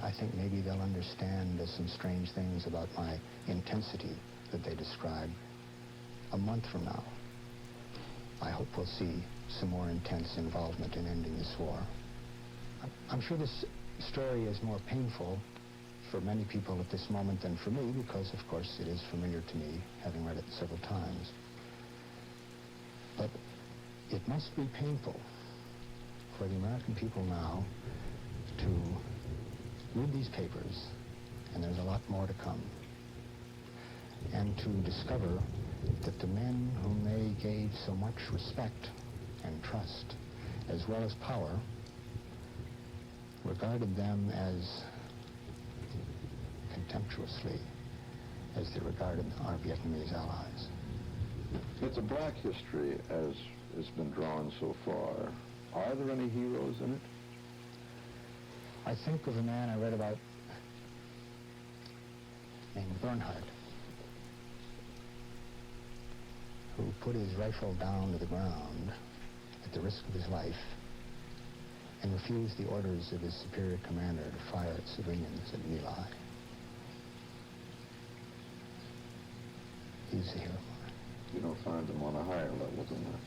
I think maybe they'll understand some strange things about my intensity that they describe a month from now. I hope we'll see some more intense involvement in ending this war. I'm sure this story is more painful for many people at this moment than for me, because, of course, it is familiar to me, having read it several times. But it must be painful for the American people now to read these papers, and there's a lot more to come, and to discover that the men whom they gave so much respect and trust, as well as power, regarded them as contemptuously as they regarded our Vietnamese allies. It's a black history, as has been drawn so far. Are there any heroes in it? I think of a man I read about named Bernhardt, who put his rifle down to the ground at the risk of his life and refused the orders of his superior commander to fire at civilians at My Lai. He's a hero. You don't find them on a higher level than that?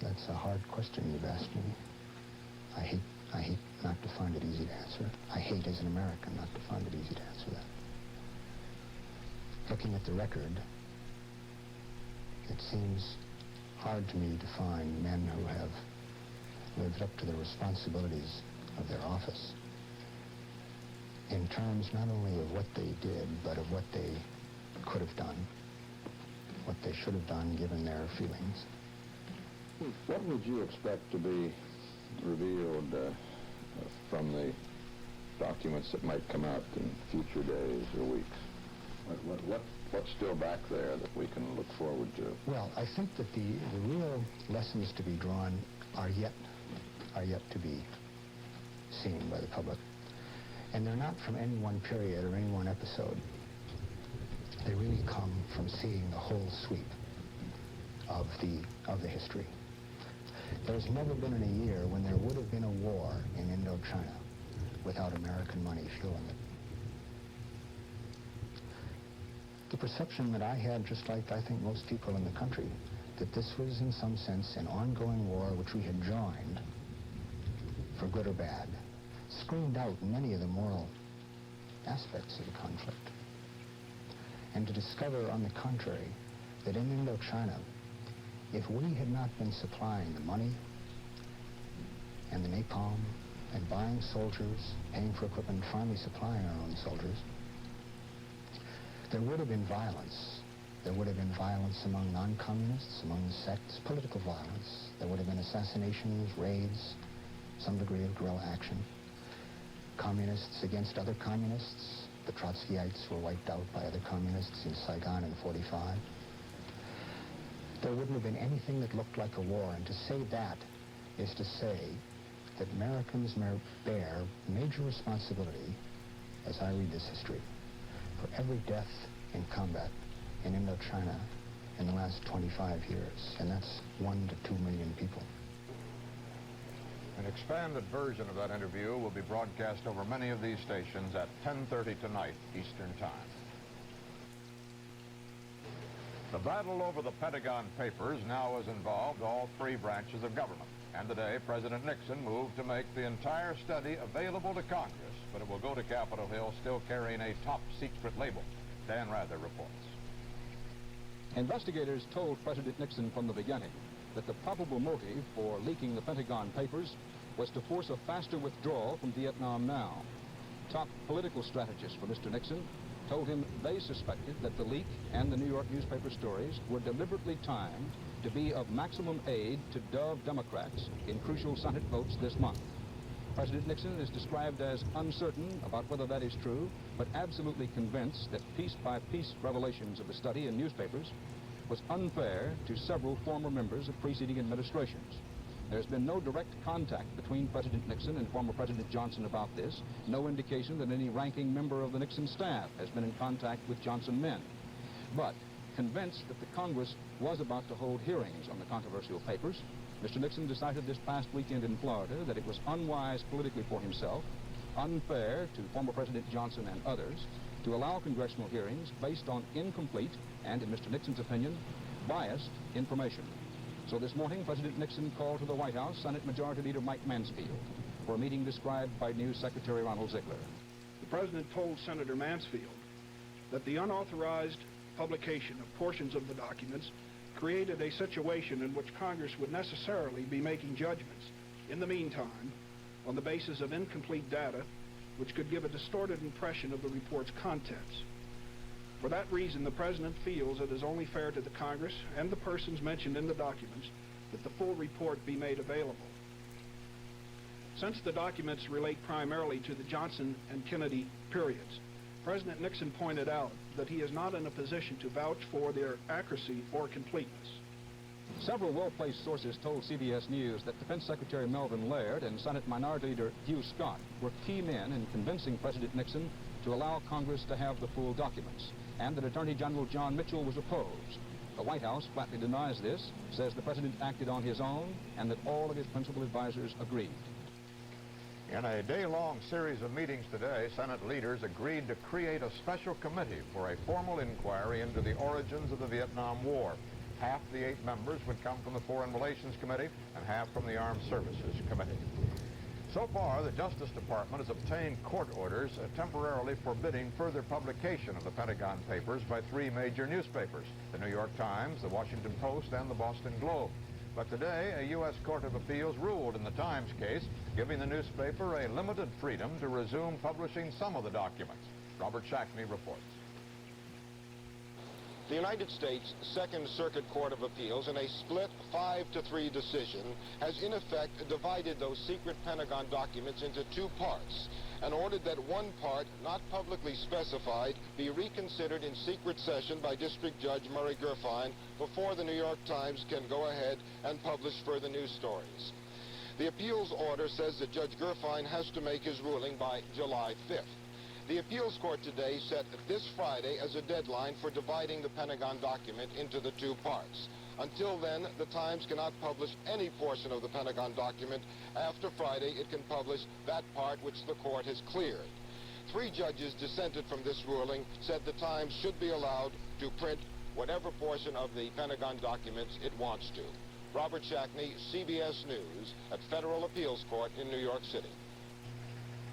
That's a hard question you've asked me. I hate not to find it easy to answer. I hate as an American not to find it easy to answer that. Looking at the record, it seems hard to me to find men who have lived up to the responsibilities of their office in terms not only of what they did, but of what they could have done, what they should have done given their feelings. What would you expect to be revealed from the documents that might come out in future days or weeks? What's still back there that we can look forward to? Well, I think that the real lessons to be drawn are yet to be seen by the public. And they're not from any one period or any one episode. They really come from seeing the whole sweep of the history. There's never been in a year when there would have been a war in Indochina without American money fueling it. The perception that I had, just like I think most people in the country, that this was in some sense an ongoing war which we had joined, for good or bad, screened out many of the moral aspects of the conflict. And to discover, on the contrary, that in Indochina, if we had not been supplying the money and the napalm and buying soldiers, paying for equipment, finally supplying our own soldiers, there would have been violence. There would have been violence among non-communists, among the sects, political violence. There would have been assassinations, raids, some degree of guerrilla action. Communists against other communists. The Trotskyites were wiped out by other communists in Saigon in '45. There wouldn't have been anything that looked like a war, and to say that is to say that Americans bear major responsibility, as I read this history, for every death in combat in Indochina in the last 25 years, and that's 1 to 2 million people. An expanded version of that interview will be broadcast over many of these stations at 10:30 tonight, Eastern Time. The battle over the Pentagon Papers now has involved all three branches of government. And today, President Nixon moved to make the entire study available to Congress, but it will go to Capitol Hill still carrying a top-secret label. Dan Rather reports. Investigators told President Nixon from the beginning that the probable motive for leaking the Pentagon Papers was to force a faster withdrawal from Vietnam now. Top political strategists for Mr. Nixon told him they suspected that the leak and the New York newspaper stories were deliberately timed to be of maximum aid to Dove Democrats in crucial Senate votes this month. President Nixon is described as uncertain about whether that is true, but absolutely convinced that piece-by-piece revelations of the study in newspapers was unfair to several former members of preceding administrations. There's been no direct contact between President Nixon and former President Johnson about this, no indication that any ranking member of the Nixon staff has been in contact with Johnson men. But convinced that the Congress was about to hold hearings on the controversial papers, Mr. Nixon decided this past weekend in Florida that it was unwise politically for himself, unfair to former President Johnson and others, to allow congressional hearings based on incomplete and, in Mr. Nixon's opinion, biased information. So this morning, President Nixon called to the White House Senate Majority Leader Mike Mansfield for a meeting described by News Secretary Ronald Ziegler. The President told Senator Mansfield that the unauthorized publication of portions of the documents created a situation in which Congress would necessarily be making judgments in the meantime on the basis of incomplete data which could give a distorted impression of the report's contents. For that reason, the President feels it is only fair to the Congress and the persons mentioned in the documents that the full report be made available. Since the documents relate primarily to the Johnson and Kennedy periods, President Nixon pointed out that he is not in a position to vouch for their accuracy or completeness. Several well-placed sources told CBS News that Defense Secretary Melvin Laird and Senate Minority Leader Hugh Scott were key men in convincing President Nixon to allow Congress to have the full documents, and that Attorney General John Mitchell was opposed. The White House flatly denies this, says the President acted on his own, and that all of his principal advisors agreed. In a day-long series of meetings today, Senate leaders agreed to create a special committee for a formal inquiry into the origins of the Vietnam War. Half the 8 members would come from the Foreign Relations Committee and half from the Armed Services Committee. So far, the Justice Department has obtained court orders temporarily forbidding further publication of the Pentagon Papers by 3 major newspapers, the New York Times, the Washington Post, and the Boston Globe. But today, a U.S. Court of Appeals ruled in the Times case, giving the newspaper a limited freedom to resume publishing some of the documents. Robert Shackney reports. The United States Second Circuit Court of Appeals, in a split 5-3 decision, has in effect divided those secret Pentagon documents into 2 parts and ordered that one part, not publicly specified, be reconsidered in secret session by District Judge Murray Gurfein before the New York Times can go ahead and publish further news stories. The appeals order says that Judge Gurfein has to make his ruling by July 5th. The appeals court today set this Friday as a deadline for dividing the Pentagon document into the 2 parts. Until then, the Times cannot publish any portion of the Pentagon document. After Friday, it can publish that part which the court has cleared. 3 judges dissented from this ruling, said the Times should be allowed to print whatever portion of the Pentagon documents it wants to. Robert Shackney, CBS News, at Federal Appeals Court in New York City.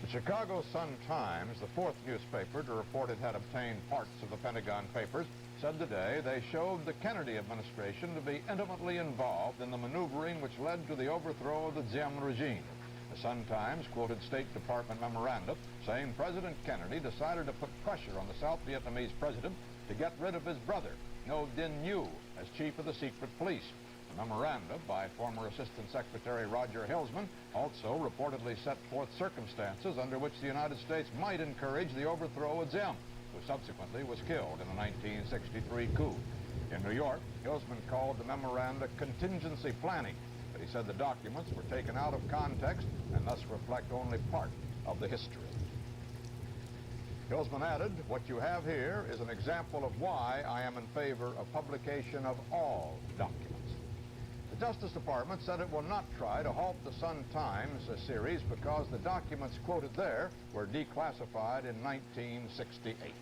The Chicago Sun-Times, the 4th newspaper to report it had obtained parts of the Pentagon Papers, said today they showed the Kennedy administration to be intimately involved in the maneuvering which led to the overthrow of the Diem regime. The Sun-Times quoted State Department memoranda saying President Kennedy decided to put pressure on the South Vietnamese president to get rid of his brother, Ngo Dinh Nhu, as chief of the secret police. The memoranda by former Assistant Secretary Roger Hilsman also reportedly set forth circumstances under which the United States might encourage the overthrow of Diem, who subsequently was killed in the 1963 coup. In New York, Hilsman called the memoranda contingency planning, but he said the documents were taken out of context and thus reflect only part of the history. Hilsman added, "What you have here is an example of why I am in favor of publication of all documents." The Justice Department said it will not try to halt the Sun-Times series because the documents quoted there were declassified in 1968.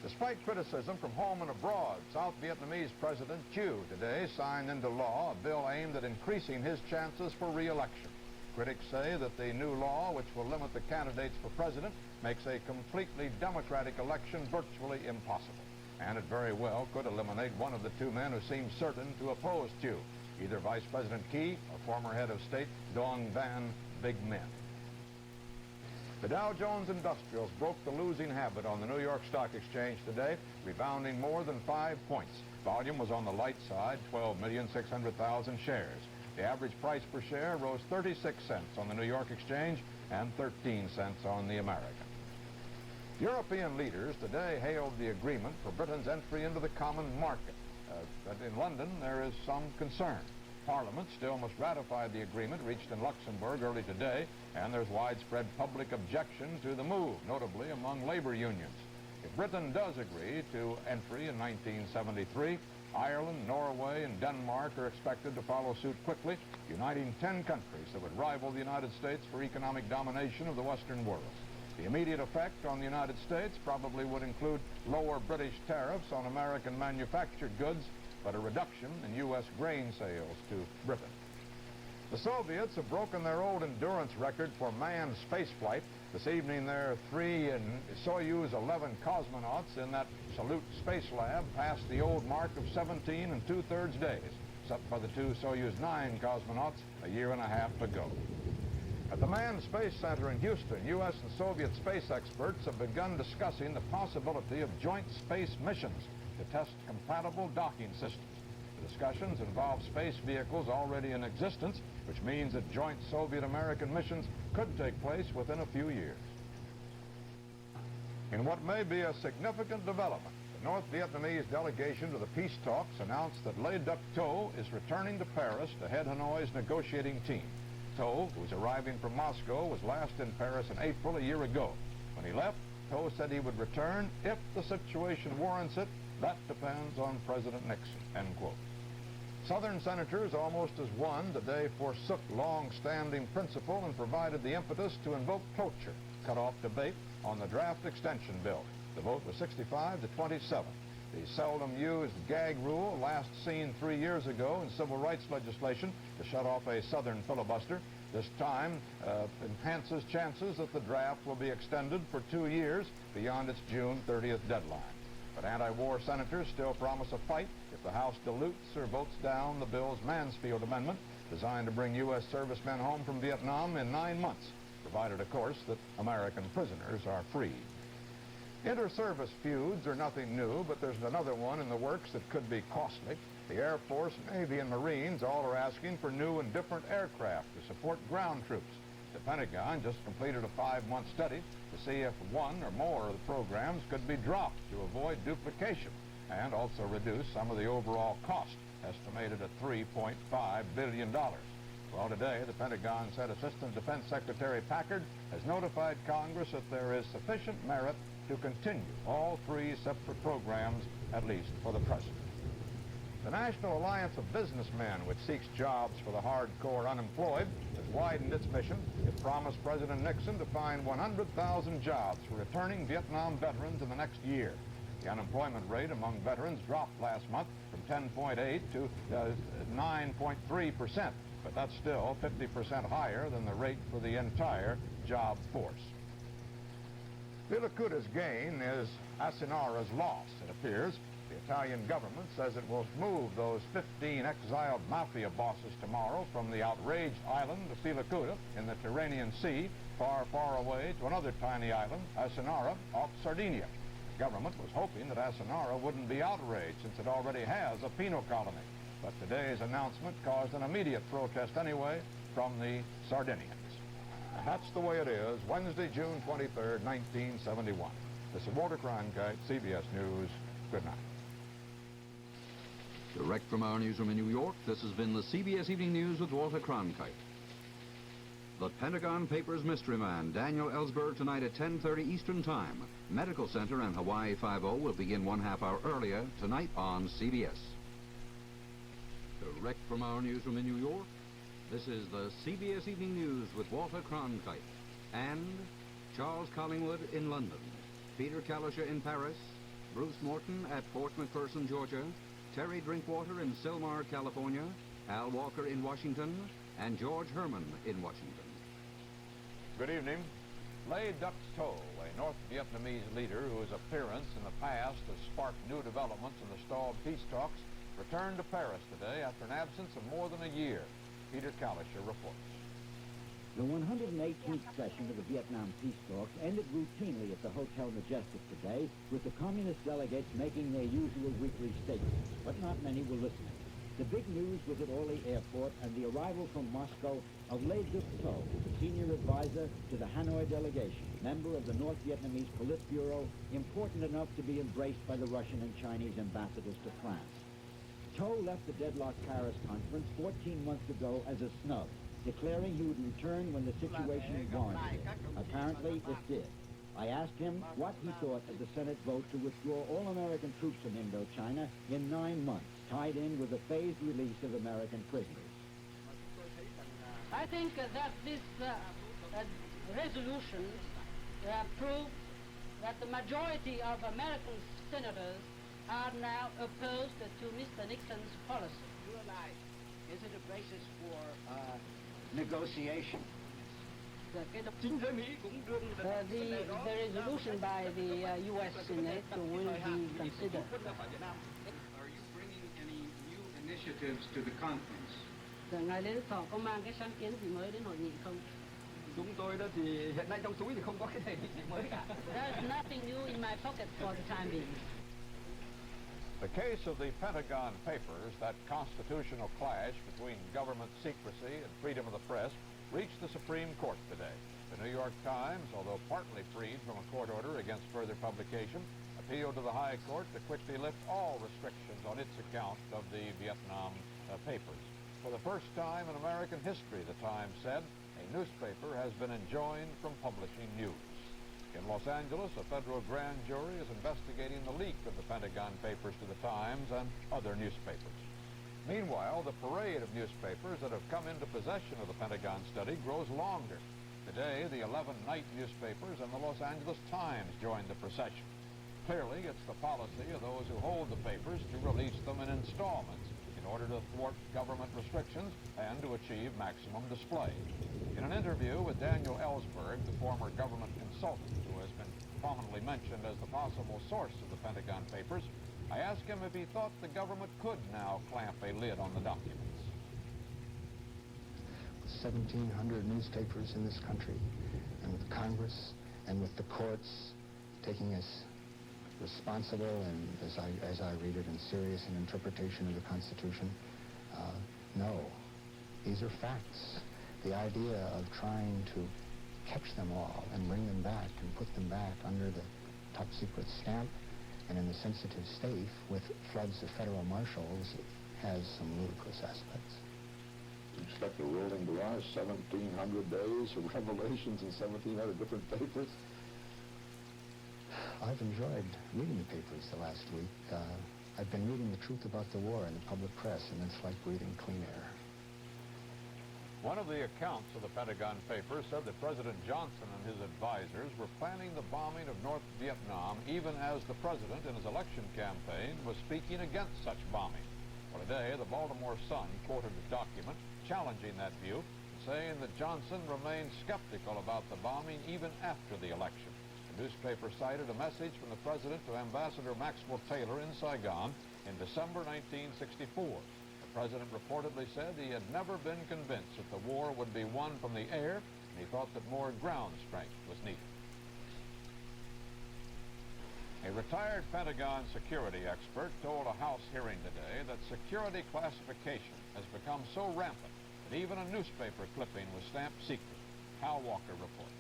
Despite criticism from home and abroad, South Vietnamese President Thieu today signed into law a bill aimed at increasing his chances for re-election. Critics say that the new law, which will limit the candidates for president, makes a completely democratic election virtually impossible. And it very well could eliminate one of the 2 men who seem certain to oppose Thieu, either Vice President Key or former head of state Dong Van Big Min. The Dow Jones Industrials broke the losing habit on the New York Stock Exchange today, rebounding more than 5 points. Volume was on the light side, 12,600,000 shares. The average price per share rose 36 cents on the New York Exchange and 13 cents on the American. European leaders today hailed the agreement for Britain's entry into the common market. But in London, there is some concern. Parliament still must ratify the agreement reached in Luxembourg early today, and there's widespread public objection to the move, notably among labor unions. If Britain does agree to entry in 1973, Ireland, Norway, and Denmark are expected to follow suit quickly, uniting 10 countries that would rival the United States for economic domination of the Western world. The immediate effect on the United States probably would include lower British tariffs on American manufactured goods, but a reduction in U.S. grain sales to Britain. The Soviets have broken their old endurance record for manned spaceflight. This evening, their 3 Soyuz 11 cosmonauts in that Salyut space lab passed the old mark of 17 2/3 days, set by the 2 Soyuz 9 cosmonauts a year and a half ago. At the Manned Space Center in Houston, U.S. and Soviet space experts have begun discussing the possibility of joint space missions to test compatible docking systems. The discussions involve space vehicles already in existence, which means that joint Soviet-American missions could take place within a few years. In what may be a significant development, the North Vietnamese delegation to the peace talks announced that Le Duc Tho is returning to Paris to head Hanoi's negotiating team. Tho, who's arriving from Moscow, was last in Paris in April a year ago. When he left, Tho said he would return if the situation warrants it. That depends on President Nixon, end quote. Southern senators, almost as one, today forsook long-standing principle and provided the impetus to invoke cloture, cut off debate on the draft extension bill. The vote was 65 to 27. The seldom-used gag rule, last seen 3 years ago in civil rights legislation to shut off a Southern filibuster, this time enhances chances that the draft will be extended for 2 years beyond its June 30th deadline. But anti-war senators still promise a fight if the House dilutes or votes down the bill's Mansfield Amendment, designed to bring U.S. servicemen home from Vietnam in 9 months, provided, of course, that American prisoners are freed. Inter-service feuds are nothing new, but there's another one in the works that could be costly. The Air Force, Navy, and Marines all are asking for new and different aircraft to support ground troops. The Pentagon just completed a 5-month study to see if one or more of the programs could be dropped to avoid duplication and also reduce some of the overall cost, estimated at $3.5 billion. Well, today, the Pentagon said Assistant Defense Secretary Packard has notified Congress that there is sufficient merit to continue all 3 separate programs, at least for the present. The National Alliance of Businessmen, which seeks jobs for the hardcore unemployed, has widened its mission. It promised President Nixon to find 100,000 jobs for returning Vietnam veterans in the next year. The unemployment rate among veterans dropped last month from 10.8 to 9.3%, but that's still 50% higher than the rate for the entire job force. Filacuta's gain is Asinara's loss, it appears. The Italian government says it will move those 15 exiled mafia bosses tomorrow from the outraged island of Filacuta in the Tyrrhenian Sea, far, far away to another tiny island, Asinara, off Sardinia. The government was hoping that Asinara wouldn't be outraged since it already has a penal colony. But today's announcement caused an immediate protest anyway from the Sardinians. And that's the way it is, Wednesday, June 23rd, 1971. This is Walter Cronkite, CBS News. Good night. Direct from our newsroom in New York, this has been the CBS Evening News with Walter Cronkite. The Pentagon Papers mystery man, Daniel Ellsberg, tonight at 10:30 Eastern Time. Medical Center and Hawaii 5-0 will begin 1/2 hour earlier tonight on CBS. Direct from our newsroom in New York, this is the CBS Evening News with Walter Cronkite and Charles Collingwood in London, Peter Kalischer in Paris, Bruce Morton at Fort McPherson, Georgia, Terry Drinkwater in Sylmar, California, Al Walker in Washington, and George Herman in Washington. Good evening. Lê Duc Tho, a North Vietnamese leader whose appearance in the past has sparked new developments in the stalled peace talks, returned to Paris today after an absence of more than a year. Peter Kalischer reports. The 118th session of the Vietnam peace talks ended routinely at the Hotel Majestic today, with the communist delegates making their usual weekly statements, but not many were listening. The big news was at Orly Airport and the arrival from Moscow of Lê Duc Tho, senior advisor to the Hanoi delegation, member of the North Vietnamese Politburo, important enough to be embraced by the Russian and Chinese ambassadors to France. Tho left the deadlocked Paris conference 14 months ago as a snub, declaring he would return when the situation warranted it. Apparently, it did. I asked him what he thought of the Senate vote to withdraw all American troops from Indochina in 9 months, tied in with the phased release of American prisoners. I think that this resolution proves that the majority of American senators are now opposed to Mr. Nixon's policy. Is it a basis for negotiation? The resolution by the U.S. Senate will be considered. Are you bringing any new initiatives to the conference? Ngài Lê Đức Thọ có mang cái sáng kiến gì mới đến hội nghị không? Chúng tôi đó thì hiện nay trong túi thì không có cái gì mới cả. There's nothing new in my pocket for the time being. The case of the Pentagon Papers, that constitutional clash between government secrecy and freedom of the press, reached the Supreme Court today. The New York Times, although partly freed from a court order against further publication, appealed to the High Court to quickly lift all restrictions on its account of the Vietnam Papers. For the first time in American history, the Times said, a newspaper has been enjoined from publishing news. In Los Angeles, a federal grand jury is investigating the leak of the Pentagon Papers to the Times and other newspapers. Meanwhile, the parade of newspapers that have come into possession of the Pentagon study grows longer. Today, the 11 night newspapers and the Los Angeles Times joined the procession. Clearly, it's the policy of those who hold the papers to release them in installments in order to thwart government restrictions and to achieve maximum display. In an interview with Daniel Ellsberg, the former government consultant who has been prominently mentioned as the possible source of the Pentagon Papers, I asked him if he thought the government could now clamp a lid on the documents. 1,700 newspapers in this country, and with Congress and with the courts taking us responsible and, as I read it, and serious in interpretation of the Constitution. No, these are facts. The idea of trying to catch them all and bring them back and put them back under the top secret stamp and in the sensitive safe with floods of federal marshals has some ludicrous aspects. You expect a rolling barrage, 1,700 days of revelations in 1,700 different papers? I've enjoyed reading the papers the last week. I've been reading the truth about the war in the public press, and it's like breathing clean air. One of the accounts of the Pentagon Papers said that President Johnson and his advisors were planning the bombing of North Vietnam even as the president in his election campaign was speaking against such bombing. Well, today, the Baltimore Sun quoted a document challenging that view, saying that Johnson remained skeptical about the bombing even after the election. The newspaper cited a message from the president to Ambassador Maxwell Taylor in Saigon in December 1964. The president reportedly said he had never been convinced that the war would be won from the air, and he thought that more ground strength was needed. A retired Pentagon security expert told a House hearing today that security classification has become so rampant that even a newspaper clipping was stamped secret. Hal Walker reports.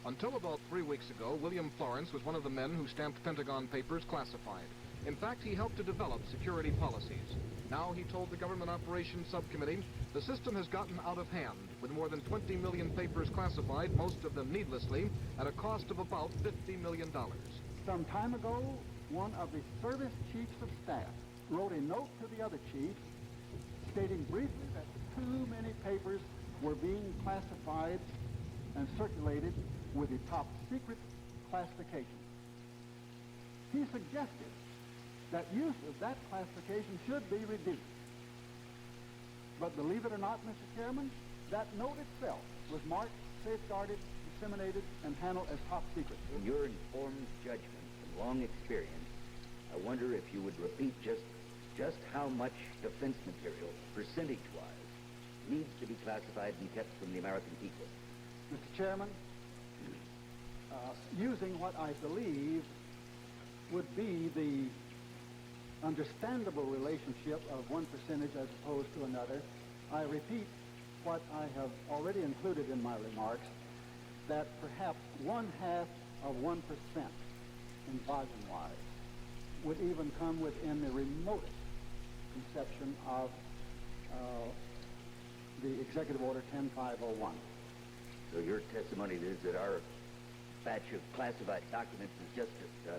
Until about 3 weeks ago, William Florence was one of the men who stamped Pentagon Papers classified. In fact, he helped to develop security policies. Now, he told the Government Operations Subcommittee, the system has gotten out of hand, with more than 20 million papers classified, most of them needlessly, at a cost of about $50 million. Some time ago, one of the service chiefs of staff wrote a note to the other chief stating briefly that too many papers were being classified and circulated with the top secret classification. He suggested that use of that classification should be reduced. But believe it or not, Mr. Chairman, that note itself was marked, safeguarded, disseminated, and handled as top secret. In your informed judgment and long experience, I wonder if you would repeat just how much defense material, percentage-wise, needs to be classified and kept from the American people. Mr. Chairman, using what I believe would be the understandable relationship of one percentage as opposed to another, I repeat what I have already included in my remarks, that perhaps 1/2 of 1% in volume-wise would even come within the remotest conception of the Executive Order 10501. So your testimony is that our batch of classified documents is just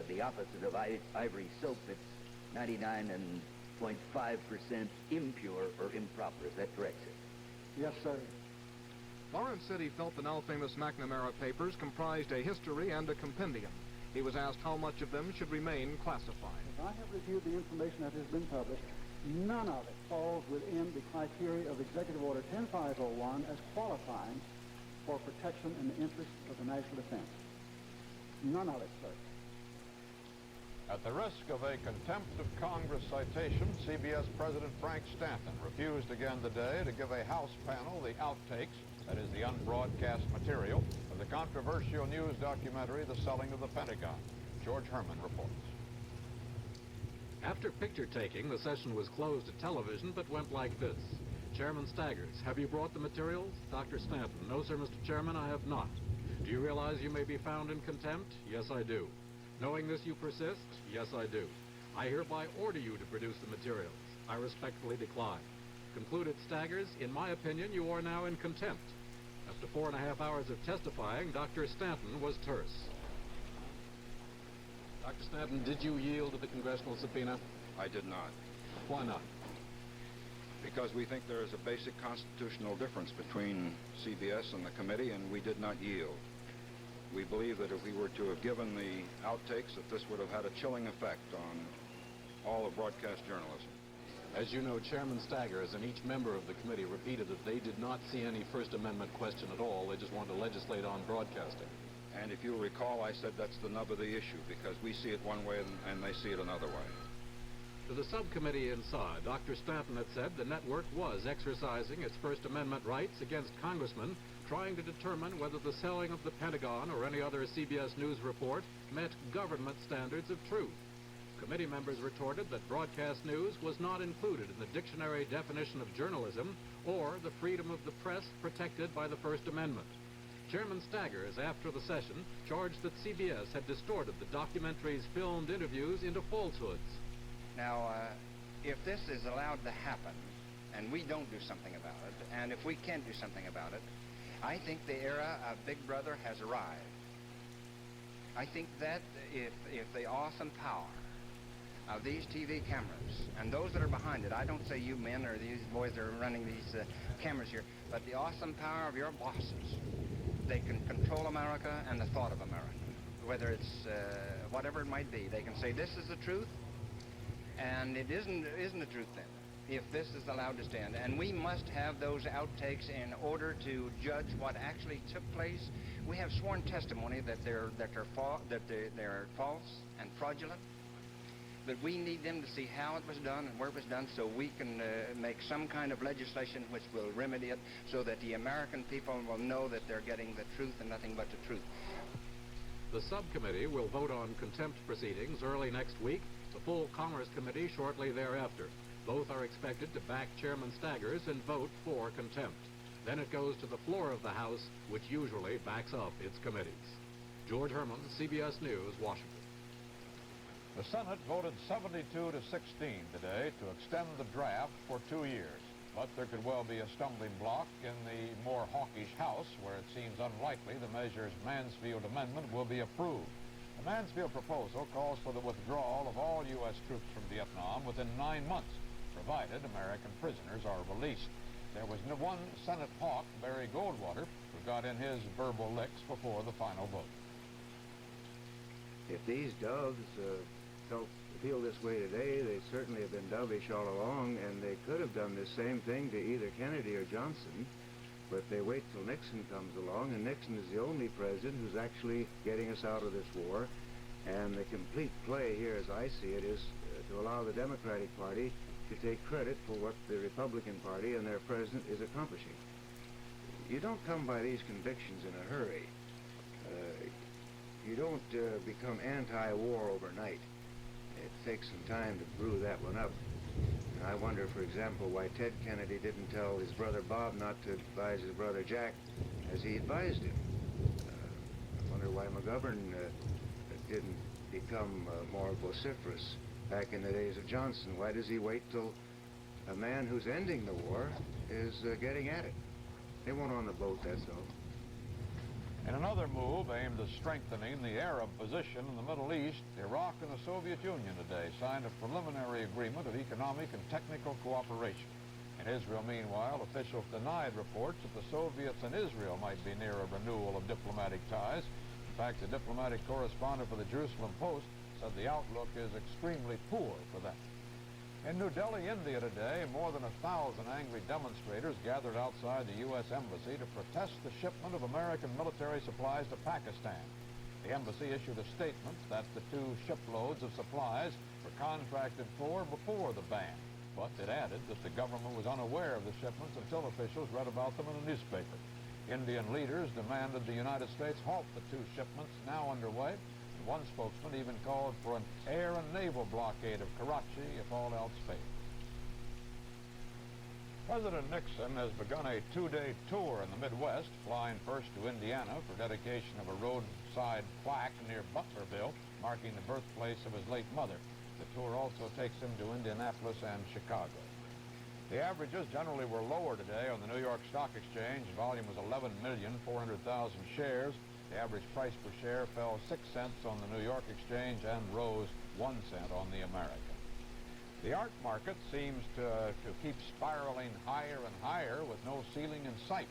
the opposite of ivory soap. It's 99.5% impure or improper. Is that correct, sir? Yes, sir. Lawrence said he felt the now famous McNamara papers comprised a history and a compendium. He was asked how much of them should remain classified. As I have reviewed the information that has been published, none of it falls within the criteria of Executive Order 10501 as qualifying for protection in the interest of the national defense. None of it, sir. At the risk of a contempt of Congress citation, CBS President Frank Stanton refused again today to give a House panel the outtakes, that is the unbroadcast material, of the controversial news documentary, The Selling of the Pentagon. George Herman reports. After picture-taking, the session was closed to television, but went like this. Chairman Staggers, have you brought the materials? Dr. Stanton, no, sir, Mr. Chairman, I have not. Do you realize you may be found in contempt? Yes, I do. Knowing this, you persist? Yes, I do. I hereby order you to produce the materials. I respectfully decline. Concluded Staggers, in my opinion, you are now in contempt. After 4.5 hours of testifying, Dr. Stanton was terse. Dr. Stanton, did you yield to the congressional subpoena? I did not. Why not? Because we think there is a basic constitutional difference between CBS and the committee, and we did not yield. We believe that if we were to have given the outtakes, that this would have had a chilling effect on all of broadcast journalism. As you know, Chairman Staggers and each member of the committee repeated that they did not see any First Amendment question at all. They just wanted to legislate on broadcasting. And if you'll recall, I said that's the nub of the issue, because we see it one way and they see it another way. To the subcommittee inside, Dr. Stanton had said the network was exercising its First Amendment rights against congressmen trying to determine whether the selling of the Pentagon or any other CBS News report met government standards of truth. Committee members retorted that broadcast news was not included in the dictionary definition of journalism or the freedom of the press protected by the First Amendment. Chairman Staggers, after the session, charged that CBS had distorted the documentary's filmed interviews into falsehoods. Now, if this is allowed to happen, and we don't do something about it, and if we can do something about it, I think the era of Big Brother has arrived. I think that if the awesome power of these TV cameras, and those that are behind it, I don't say you men or these boys that are running these cameras here, but the awesome power of your bosses, they can control America and the thought of America. Whether it's whatever it might be, they can say this is the truth, and it isn't the truth then, if this is allowed to stand. And we must have those outtakes in order to judge what actually took place. We have sworn testimony that they're false and fraudulent, but we need them to see how it was done and where it was done, so we can make some kind of legislation which will remedy it, so that the American people will know that they're getting the truth and nothing but the truth. The subcommittee will vote on contempt proceedings early next week, the full Commerce Committee shortly thereafter. Both are expected to back Chairman Staggers and vote for contempt. Then it goes to the floor of the House, which usually backs up its committees. George Herman, CBS News, Washington. The Senate voted 72 to 16 today to extend the draft for 2 years. But there could well be a stumbling block in the more hawkish House, where it seems unlikely the measure's Mansfield Amendment will be approved. The Mansfield proposal calls for the withdrawal of all U.S. troops from Vietnam within 9 months, provided American prisoners are released. There was one Senate hawk, Barry Goldwater, who got in his verbal licks before the final vote. If these doves feel this way today, they certainly have been dovish all along, and they could have done the same thing to either Kennedy or Johnson, but they wait till Nixon comes along, and Nixon is the only president who's actually getting us out of this war. And the complete play here, as I see it, is to allow the Democratic Party to take credit for what the Republican Party and their president is accomplishing. You don't come by these convictions in a hurry. You don't become anti-war overnight. It takes some time to brew that one up. And I wonder, for example, why Ted Kennedy didn't tell his brother Bob not to advise his brother Jack as he advised him. I wonder why McGovern didn't become more vociferous back in the days of Johnson. Why does he wait till a man who's ending the war is getting at it? They weren't on the boat, that's all. In another move aimed at strengthening the Arab position in the Middle East, Iraq and the Soviet Union today signed a preliminary agreement of economic and technical cooperation. In Israel, meanwhile, officials denied reports that the Soviets and Israel might be near a renewal of diplomatic ties. In fact, the diplomatic correspondent for the Jerusalem Post said the outlook is extremely poor for them. In New Delhi, India today, more than 1,000 angry demonstrators gathered outside the U.S. Embassy to protest the shipment of American military supplies to Pakistan. The embassy issued a statement that the 2 shiploads of supplies were contracted for before the ban, but it added that the government was unaware of the shipments until officials read about them in a newspaper. Indian leaders demanded the United States halt the 2 shipments now underway. One spokesman even called for an air and naval blockade of Karachi if all else failed. President Nixon has begun a 2-day tour in the Midwest, flying first to Indiana for dedication of a roadside plaque near Butlerville, marking the birthplace of his late mother. The tour also takes him to Indianapolis and Chicago. The averages generally were lower today on the New York Stock Exchange. Volume was 11,400,000 shares. The average price per share fell 6 cents on the New York Exchange and rose 1 cent on the American. The art market seems to keep spiraling higher and higher with no ceiling in sight.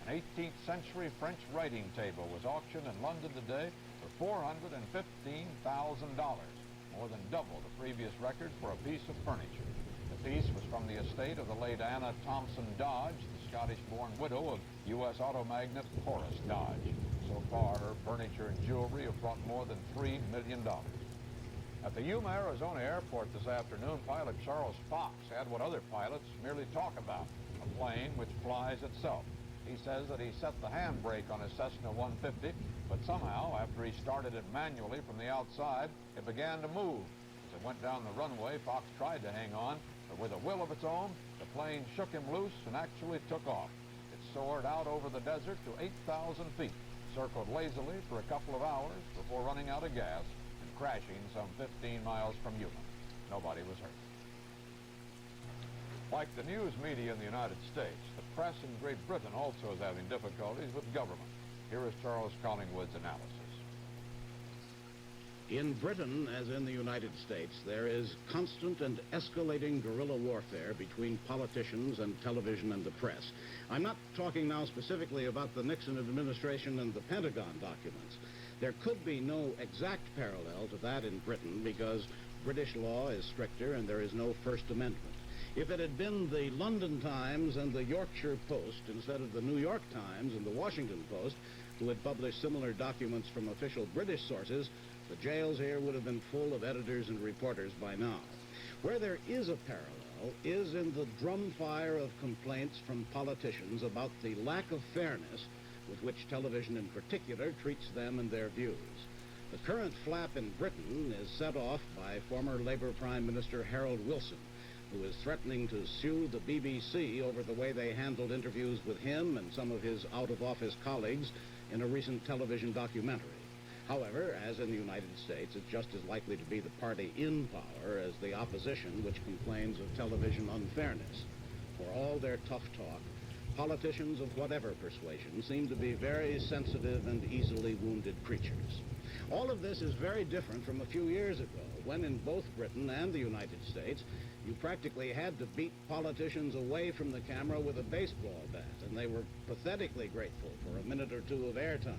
An 18th century French writing table was auctioned in London today for $415,000, more than double the previous record for a piece of furniture. The piece was from the estate of the late Anna Thompson Dodge, the Scottish-born widow of U.S. auto magnate Horace Dodge. So far, her furniture and jewelry have brought more than $3 million. At the Yuma, Arizona airport this afternoon, pilot Charles Fox had what other pilots merely talk about, a plane which flies itself. He says that he set the handbrake on his Cessna 150, but somehow, after he started it manually from the outside, it began to move. As it went down the runway, Fox tried to hang on, but with a will of its own, the plane shook him loose and actually took off. It soared out over the desert to 8,000 feet, circled lazily for a couple of hours before running out of gas and crashing some 15 miles from Yuma. Nobody was hurt. Like the news media in the United States, the press in Great Britain also is having difficulties with government. Here is Charles Collingwood's analysis. In Britain, as in the United States, there is constant and escalating guerrilla warfare between politicians and television and the press. I'm not talking now specifically about the Nixon administration and the Pentagon documents. There could be no exact parallel to that in Britain because British law is stricter and there is no First Amendment. If it had been the London Times and the Yorkshire Post instead of the New York Times and the Washington Post who had published similar documents from official British sources, the jails here would have been full of editors and reporters by now. Where there is a parallel is in the drumfire of complaints from politicians about the lack of fairness with which television in particular treats them and their views. The current flap in Britain is set off by former Labour Prime Minister Harold Wilson, who is threatening to sue the BBC over the way they handled interviews with him and some of his out-of-office colleagues in a recent television documentary. However, as in the United States, it's just as likely to be the party in power as the opposition which complains of television unfairness. For all their tough talk, politicians of whatever persuasion seem to be very sensitive and easily wounded creatures. All of this is very different from a few years ago, when in both Britain and the United States, you practically had to beat politicians away from the camera with a baseball bat, and they were pathetically grateful for a minute or two of airtime.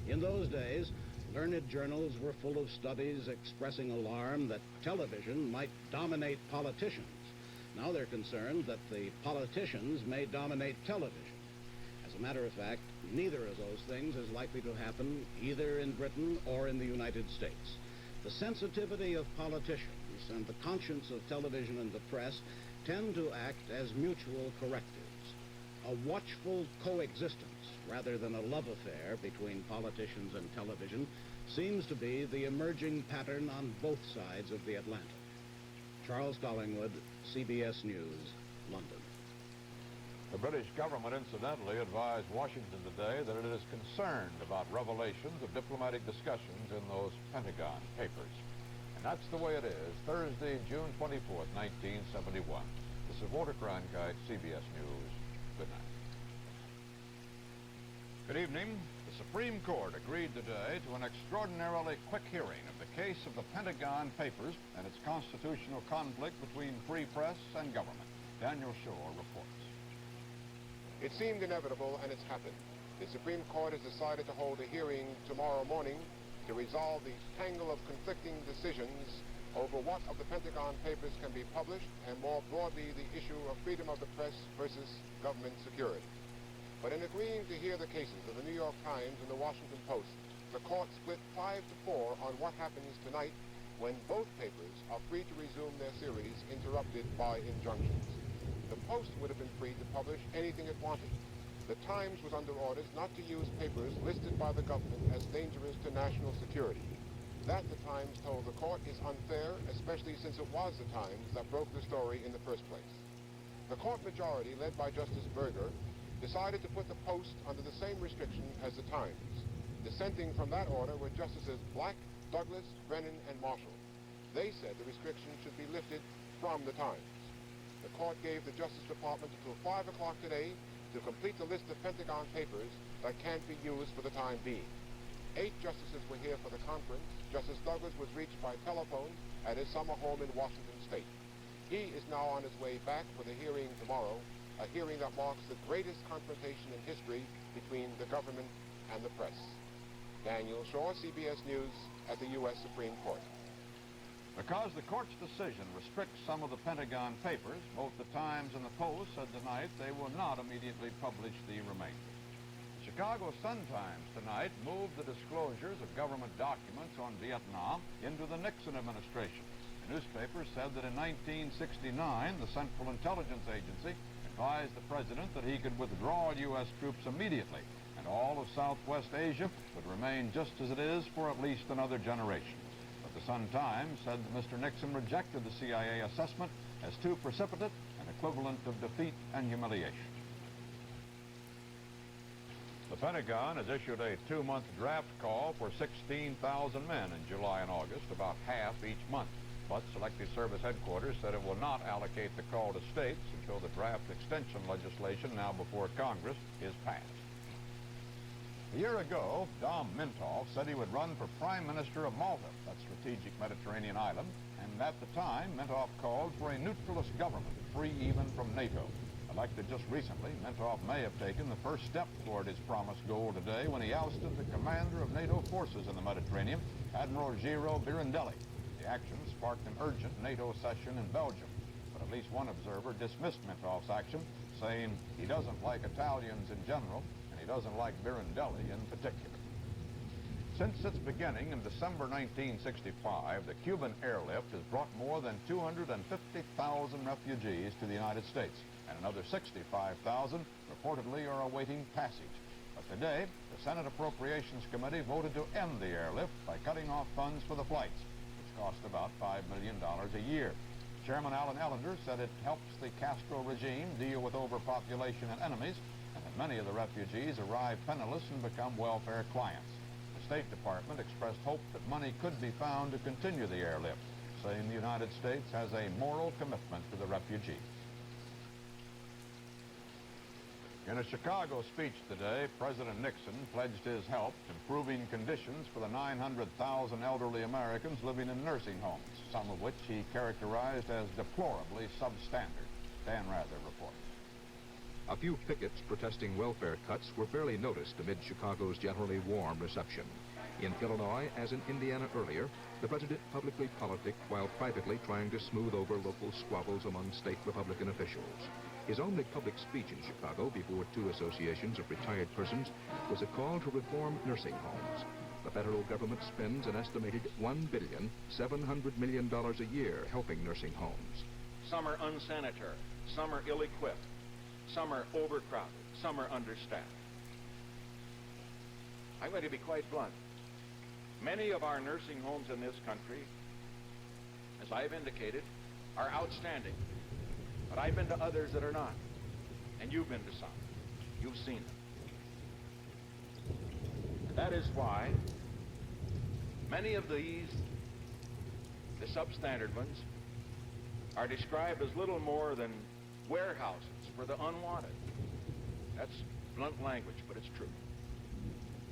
In those days, learned journals were full of studies expressing alarm that television might dominate politicians. Now they're concerned that the politicians may dominate television. As a matter of fact, neither of those things is likely to happen either in Britain or in the United States. The sensitivity of politicians and the conscience of television and the press tend to act as mutual correctives. A watchful coexistence rather than a love affair between politicians and television seems to be the emerging pattern on both sides of the Atlantic. Charles Collingwood, CBS News, London. The British government, incidentally, advised Washington today that it is concerned about revelations of diplomatic discussions in those Pentagon Papers. And that's the way it is, Thursday, June 24th, 1971. This is Walter Cronkite, CBS News. Good night. Good evening. The Supreme Court agreed today to an extraordinarily quick hearing of the case of the Pentagon Papers and its constitutional conflict between free press and government. Daniel Shore reports. It seemed inevitable, and it's happened. The Supreme Court has decided to hold a hearing tomorrow morning to resolve the tangle of conflicting decisions over what of the Pentagon Papers can be published, and more broadly, the issue of freedom of the press versus government security. But in agreeing to hear the cases of the New York Times and the Washington Post, the court split 5-4 on what happens tonight when both papers are free to resume their series interrupted by injunctions. The Post would have been free to publish anything it wanted. The Times was under orders not to use papers listed by the government as dangerous to national security. That, the Times told the court, is unfair, especially since it was the Times that broke the story in the first place. The court majority, led by Justice Berger, decided to put the Post under the same restriction as the Times. Dissenting from that order were Justices Black, Douglas, Brennan, and Marshall. They said the restriction should be lifted from the Times. The court gave the Justice Department until 5 o'clock today to complete the list of Pentagon Papers that can't be used for the time being. 8 justices were here for the conference. Justice Douglas was reached by telephone at his summer home in Washington State. He is now on his way back for the hearing tomorrow, a hearing that marks the greatest confrontation in history between the government and the press. Daniel Shaw, CBS News, at the U.S. Supreme Court. Because the court's decision restricts some of the Pentagon Papers, both the Times and the Post said tonight they will not immediately publish the remainder. The Chicago Sun-Times tonight moved the disclosures of government documents on Vietnam into the Nixon administration. The newspaper said that in 1969, the Central Intelligence Agency advised the president that he could withdraw U.S. troops immediately, and all of Southwest Asia would remain just as it is for at least another generation. But the Sun-Times said that Mr. Nixon rejected the CIA assessment as too precipitate and equivalent of defeat and humiliation. The Pentagon has issued a 2-month draft call for 16,000 men in July and August, about half each month. But Selective Service Headquarters said it will not allocate the call to states until the draft extension legislation now before Congress is passed. A year ago, Dom Mintoff said he would run for Prime Minister of Malta, that strategic Mediterranean island, and at the time, Mintoff called for a neutralist government, free even from NATO. Elected just recently, Mintoff may have taken the first step toward his promised goal today when he ousted the commander of NATO forces in the Mediterranean, Admiral Giro Birondelli. The action sparked an urgent NATO session in Belgium, but at least one observer dismissed Mintoff's action, saying he doesn't like Italians in general, and he doesn't like Birondelli in particular. Since its beginning in December 1965, the Cuban airlift has brought more than 250,000 refugees to the United States, and another 65,000 reportedly are awaiting passage. But today, the Senate Appropriations Committee voted to end the airlift by cutting off funds for the flights, which cost about $5 million a year. Chairman Alan Ellender said it helps the Castro regime deal with overpopulation and enemies, and that many of the refugees arrive penniless and become welfare clients. The State Department expressed hope that money could be found to continue the airlift, saying the United States has a moral commitment to the refugees. In a Chicago speech today, President Nixon pledged his help improving conditions for the 900,000 elderly Americans living in nursing homes, some of which he characterized as deplorably substandard. Dan Rather reports. A few pickets protesting welfare cuts were barely noticed amid Chicago's generally warm reception. In Illinois, as in Indiana earlier, the president publicly politicked while privately trying to smooth over local squabbles among state Republican officials. His only public speech in Chicago before 2 associations of retired persons was a call to reform nursing homes. The federal government spends an estimated $1.7 billion a year helping nursing homes. Some are unsanitary, some are ill-equipped, some are overcrowded, some are understaffed. I'm going to be quite blunt. Many of our nursing homes in this country, as I've indicated, are outstanding. But I've been to others that are not. And you've been to some. You've seen them. And that is why many of these, the substandard ones, are described as little more than warehouses for the unwanted. That's blunt language, but it's true.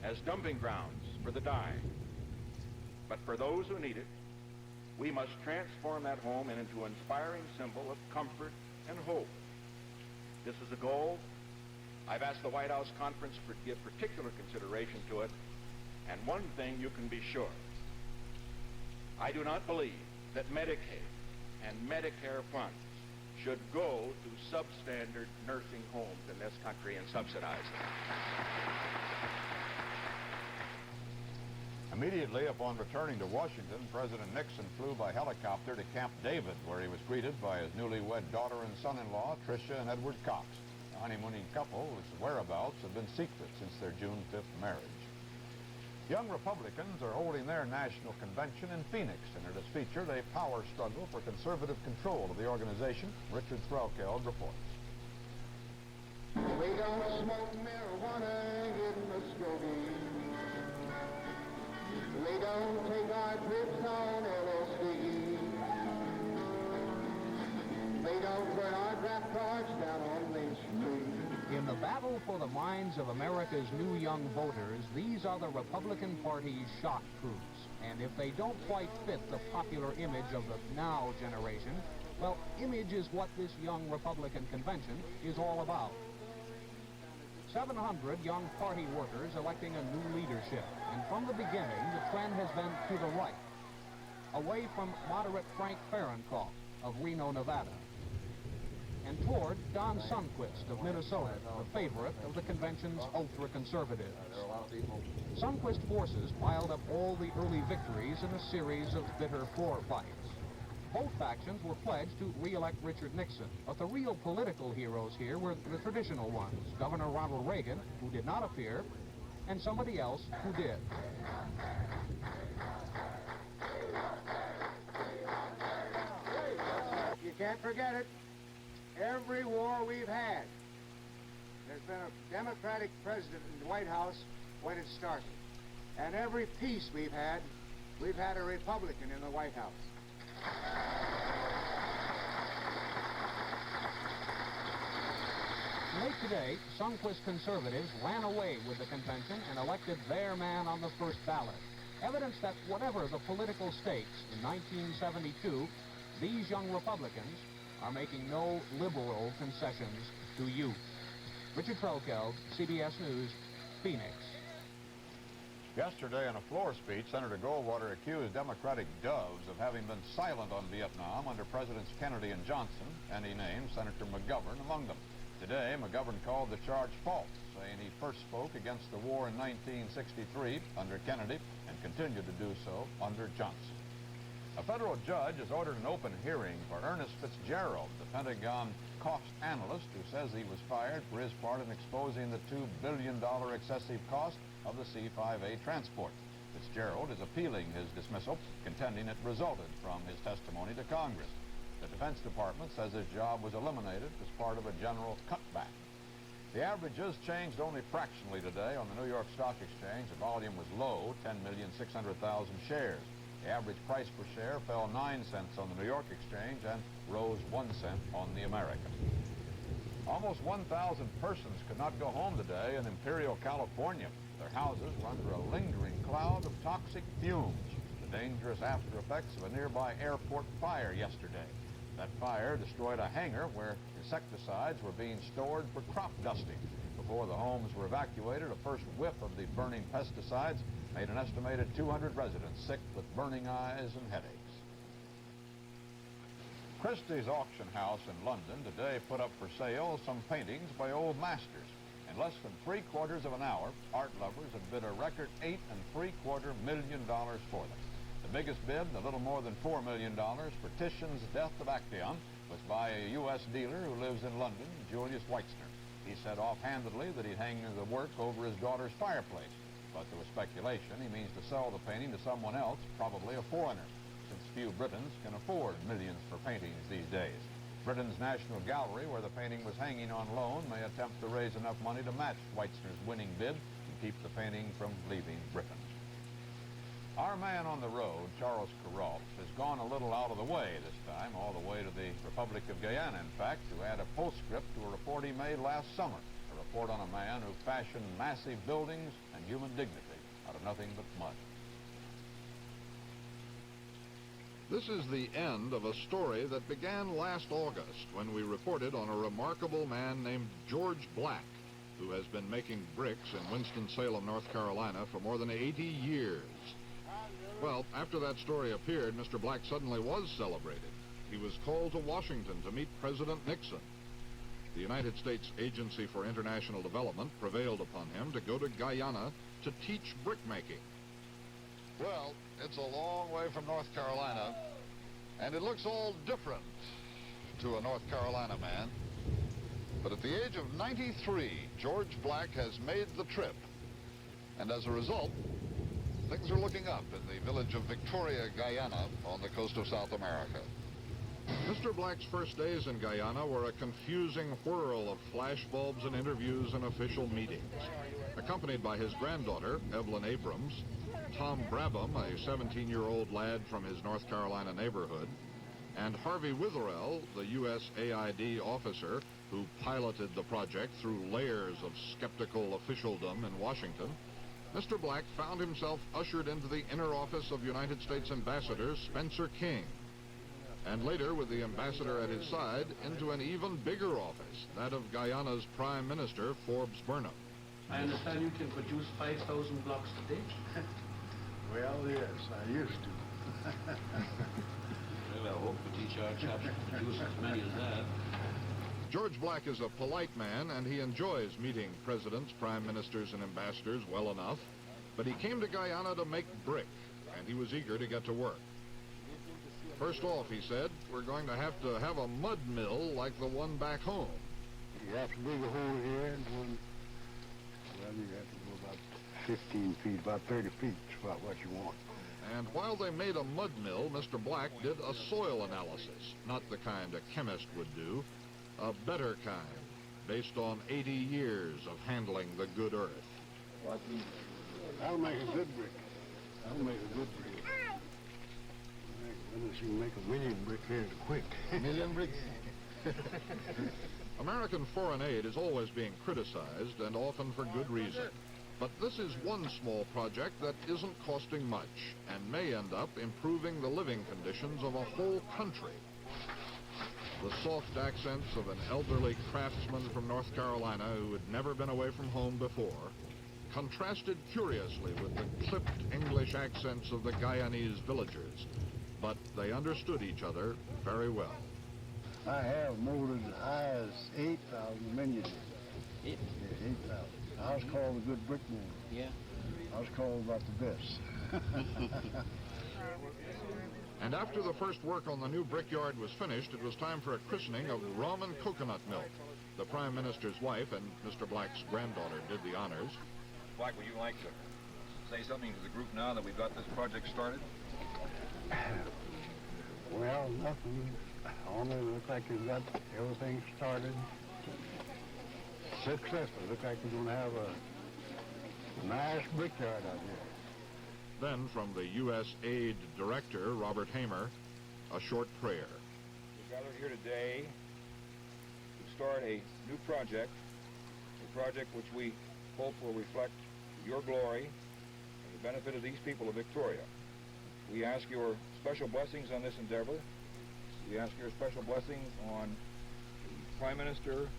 As dumping grounds for the dying. But for those who need it, we must transform that home into an inspiring symbol of comfort and hope. This is a goal. I've asked the White House Conference to give particular consideration to it, and one thing you can be sure. I do not believe that Medicaid and Medicare funds should go to substandard nursing homes in this country and subsidize them. Immediately upon returning to Washington, President Nixon flew by helicopter to Camp David, where he was greeted by his newlywed daughter and son-in-law, Tricia and Edward Cox. The honeymooning couple's whereabouts have been secret since their June 5th marriage. Young Republicans are holding their national convention in Phoenix, and it has featured a power struggle for conservative control of the organization. Richard Threlkeld reports. We don't smoke marijuana in Muskogee. We don't take our trips on LSD. We don't burn our draft cards down on Main Street. In the battle battle for the minds of America's new young voters, these are the Republican Party's shock troops. And if they don't quite fit the popular image of the now generation, well, image is what this young Republican convention is all about. 700 young party workers electing a new leadership. And from the beginning, the trend has been to the right, away from moderate Frank Fahrenkoff of Reno, Nevada, and toward Don Sundquist of Minnesota, the favorite of the convention's ultra-conservatives. Sundquist forces piled up all the early victories in a series of bitter floor fights. Both factions were pledged to re-elect Richard Nixon, but the real political heroes here were the traditional ones, Governor Ronald Reagan, who did not appear, and somebody else who did. You can't forget it. Every war we've had, there's been a Democratic president in the White House when it started. And every peace we've had a Republican in the White House. Late today, Sundquist conservatives ran away with the convention and elected their man on the first ballot. Evidence that whatever the political stakes in 1972, these young Republicans are making no liberal concessions to youth. Richard Trelkeld, CBS News, Phoenix. Yesterday in a floor speech, Senator Goldwater accused Democratic doves of having been silent on Vietnam under Presidents Kennedy and Johnson, and he named Senator McGovern among them. Today, McGovern called the charge false, saying he first spoke against the war in 1963 under Kennedy and continued to do so under Johnson. A federal judge has ordered an open hearing for Ernest Fitzgerald, the Pentagon cost analyst who says he was fired for his part in exposing the $2 billion excessive cost of the C-5A transport. Fitzgerald is appealing his dismissal, contending it resulted from his testimony to Congress. The Defense Department says his job was eliminated as part of a general cutback. The averages changed only fractionally today on the New York Stock Exchange. The volume was low, 10,600,000 shares. The average price per share fell 9 cents on the New York Exchange and rose 1 cent on the American. Almost 1,000 persons could not go home today in Imperial, California. Their houses were under a lingering cloud of toxic fumes, the dangerous after effects of a nearby airport fire yesterday. That fire destroyed a hangar where insecticides were being stored for crop dusting. Before the homes were evacuated, a first whiff of the burning pesticides made an estimated 200 residents sick with burning eyes and headaches. Christie's auction house in London today put up for sale some paintings by old masters. In less than 3/4 of an hour, art lovers had bid a record $8.75 million for them. The biggest bid, a little more than $4 million, for Titian's Death of Actaeon, was by a U.S. dealer who lives in London, Julius Weitzner. He said offhandedly that he'd hang the work over his daughter's fireplace. But there was speculation he means to sell the painting to someone else, probably a foreigner, since few Britons can afford millions for paintings these days. Britain's National Gallery, where the painting was hanging on loan, may attempt to raise enough money to match Weitzner's winning bid and keep the painting from leaving Britain. Our man on the road, Charles Kuralt, has gone a little out of the way this time, all the way to the Republic of Guyana, in fact, to add a postscript to a report he made last summer, a report on a man who fashioned massive buildings and human dignity out of nothing but mud. This is the end of a story that began last August when we reported on a remarkable man named George Black, who has been making bricks in Winston-Salem, North Carolina for more than 80 years. Well, after that story appeared, Mr. Black suddenly was celebrated. He was called to Washington to meet President Nixon. The United States Agency for International Development prevailed upon him to go to Guyana to teach brickmaking. Well, it's a long way from North Carolina, and it looks all different to a North Carolina man. But at the age of 93, George Black has made the trip, and as a result, things are looking up in the village of Victoria, Guyana, on the coast of South America. Mr. Black's first days in Guyana were a confusing whirl of flashbulbs and interviews and official meetings. Accompanied by his granddaughter, Evelyn Abrams, Tom Brabham, a 17-year-old lad from his North Carolina neighborhood, and Harvey Witherell, the USAID officer who piloted the project through layers of skeptical officialdom in Washington, Mr. Black found himself ushered into the inner office of United States Ambassador Spencer King, and later, with the ambassador at his side, into an even bigger office, that of Guyana's Prime Minister, Forbes Burnham. I understand you can produce 5,000 blocks a day? Well, yes, I used to. Well, I hope we teach our chaps to produce as many as that. George Black is a polite man, and he enjoys meeting presidents, prime ministers, and ambassadors well enough. But he came to Guyana to make brick, and he was eager to get to work. First off, he said, we're going to have a mud mill like the one back home. You have to dig a hole here, and one, well, you have to go about 15 feet, about 30 feet is about what you want. And while they made a mud mill, Mr. Black did a soil analysis, not the kind a chemist would do, a better kind, based on 80 years of handling the good earth. That'll make a good brick. That'll make a good brick. Goodness, you can make a million brick here quick. Million bricks? American foreign aid is always being criticized, and often for good reason. But this is one small project that isn't costing much, and may end up improving the living conditions of a whole country. The soft accents of an elderly craftsman from North Carolina who had never been away from home before contrasted curiously with the clipped English accents of the Guyanese villagers, but they understood each other very well. I have molded as high as 8,000 miniatures. Yeah, 8,000. I was called a good brick molder. Yeah. I was called about the best. And after the first work on the new brickyard was finished, it was time for a christening of rum and coconut milk. The Prime Minister's wife and Mr. Black's granddaughter did the honors. Black, would you like to say something to the group now that we've got this project started? Well, nothing. Only look like you've got everything started successful. Look like we're going to have a nice brickyard out here. Then, from the U.S. Aid Director, Robert Hamer, a short prayer. We're gathered here today to start a new project, a project which we hope will reflect your glory and the benefit of these people of Victoria. We ask your special blessings on this endeavor. We ask your special blessings on the Prime Minister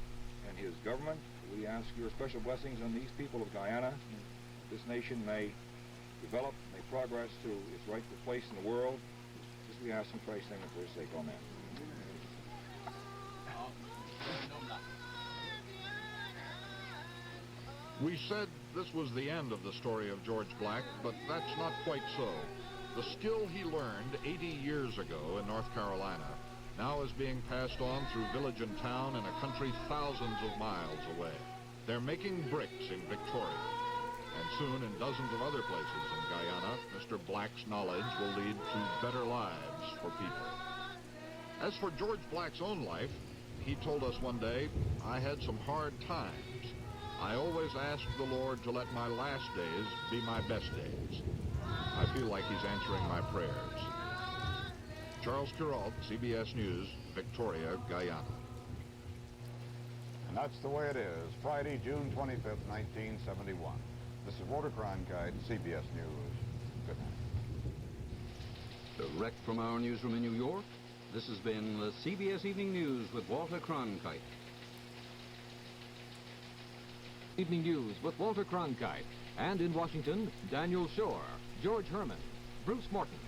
and his government. We ask your special blessings on these people of Guyana. This nation may develop, may progress to its rightful place in the world. This we ask in Christ's name and for his sake. Amen. We said this was the end of the story of George Black, but that's not quite so. The skill he learned 80 years ago in North Carolina now is being passed on through village and town in a country thousands of miles away. They're making bricks in Victoria, and soon in dozens of other places in Guyana, Mr. Black's knowledge will lead to better lives for people. As for George Black's own life, he told us one day, I had some hard times. I always asked the Lord to let my last days be my best days. I feel like he's answering my prayers. Charles Kuralt, CBS News, Victoria, Guyana. And that's the way it is. Friday, June 25th, 1971. This is Walter Cronkite, CBS News. Good night. Direct from our newsroom in New York, this has been the CBS Evening News with Walter Cronkite. Evening News with Walter Cronkite. And in Washington, Daniel Shore, George Herman, Bruce Morton.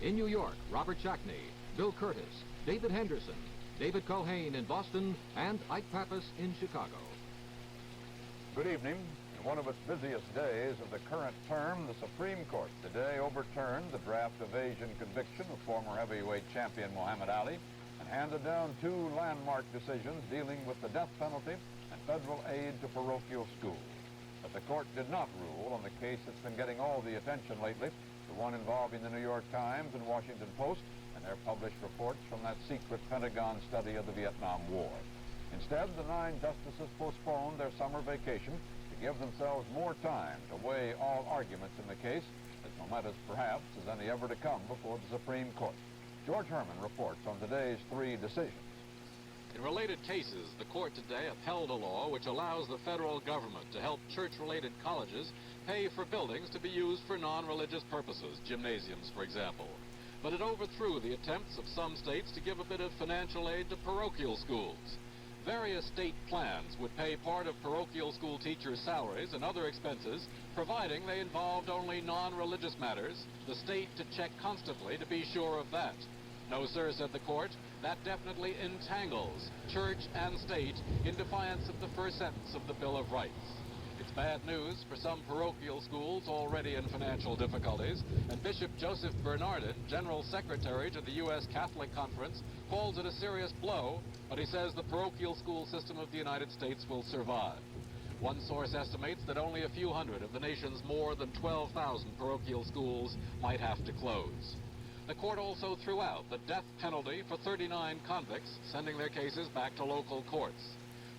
In New York, Robert Shackney, Bill Curtis, David Henderson, David Culhane in Boston, and Ike Pappas in Chicago. Good evening. In one of its busiest days of the current term, the Supreme Court today overturned the draft evasion conviction of former heavyweight champion Muhammad Ali and handed down two landmark decisions dealing with the death penalty and federal aid to parochial schools. But the court did not rule on the case that's been getting all the attention lately, the one involving the New York Times and Washington Post and their published reports from that secret Pentagon study of the Vietnam War. Instead, the 9 justices postponed their summer vacation to give themselves more time to weigh all arguments in the case, as momentous perhaps as any ever to come before the Supreme Court. George Herman reports on today's 3 decisions. In related cases, the court today upheld a law which allows the federal government to help church-related colleges pay for buildings to be used for non-religious purposes, gymnasiums, for example. But it overthrew the attempts of some states to give a bit of financial aid to parochial schools. Various state plans would pay part of parochial school teachers' salaries and other expenses, providing they involved only non-religious matters, the state to check constantly to be sure of that. No, sir, said the court, that definitely entangles church and state in defiance of the first sentence of the Bill of Rights. It's bad news for some parochial schools already in financial difficulties, and Bishop Joseph Bernardin, General Secretary to the U.S. Catholic Conference, calls it a serious blow, but he says the parochial school system of the United States will survive. One source estimates that only a few hundred of the nation's more than 12,000 parochial schools might have to close. The court also threw out the death penalty for 39 convicts, sending their cases back to local courts.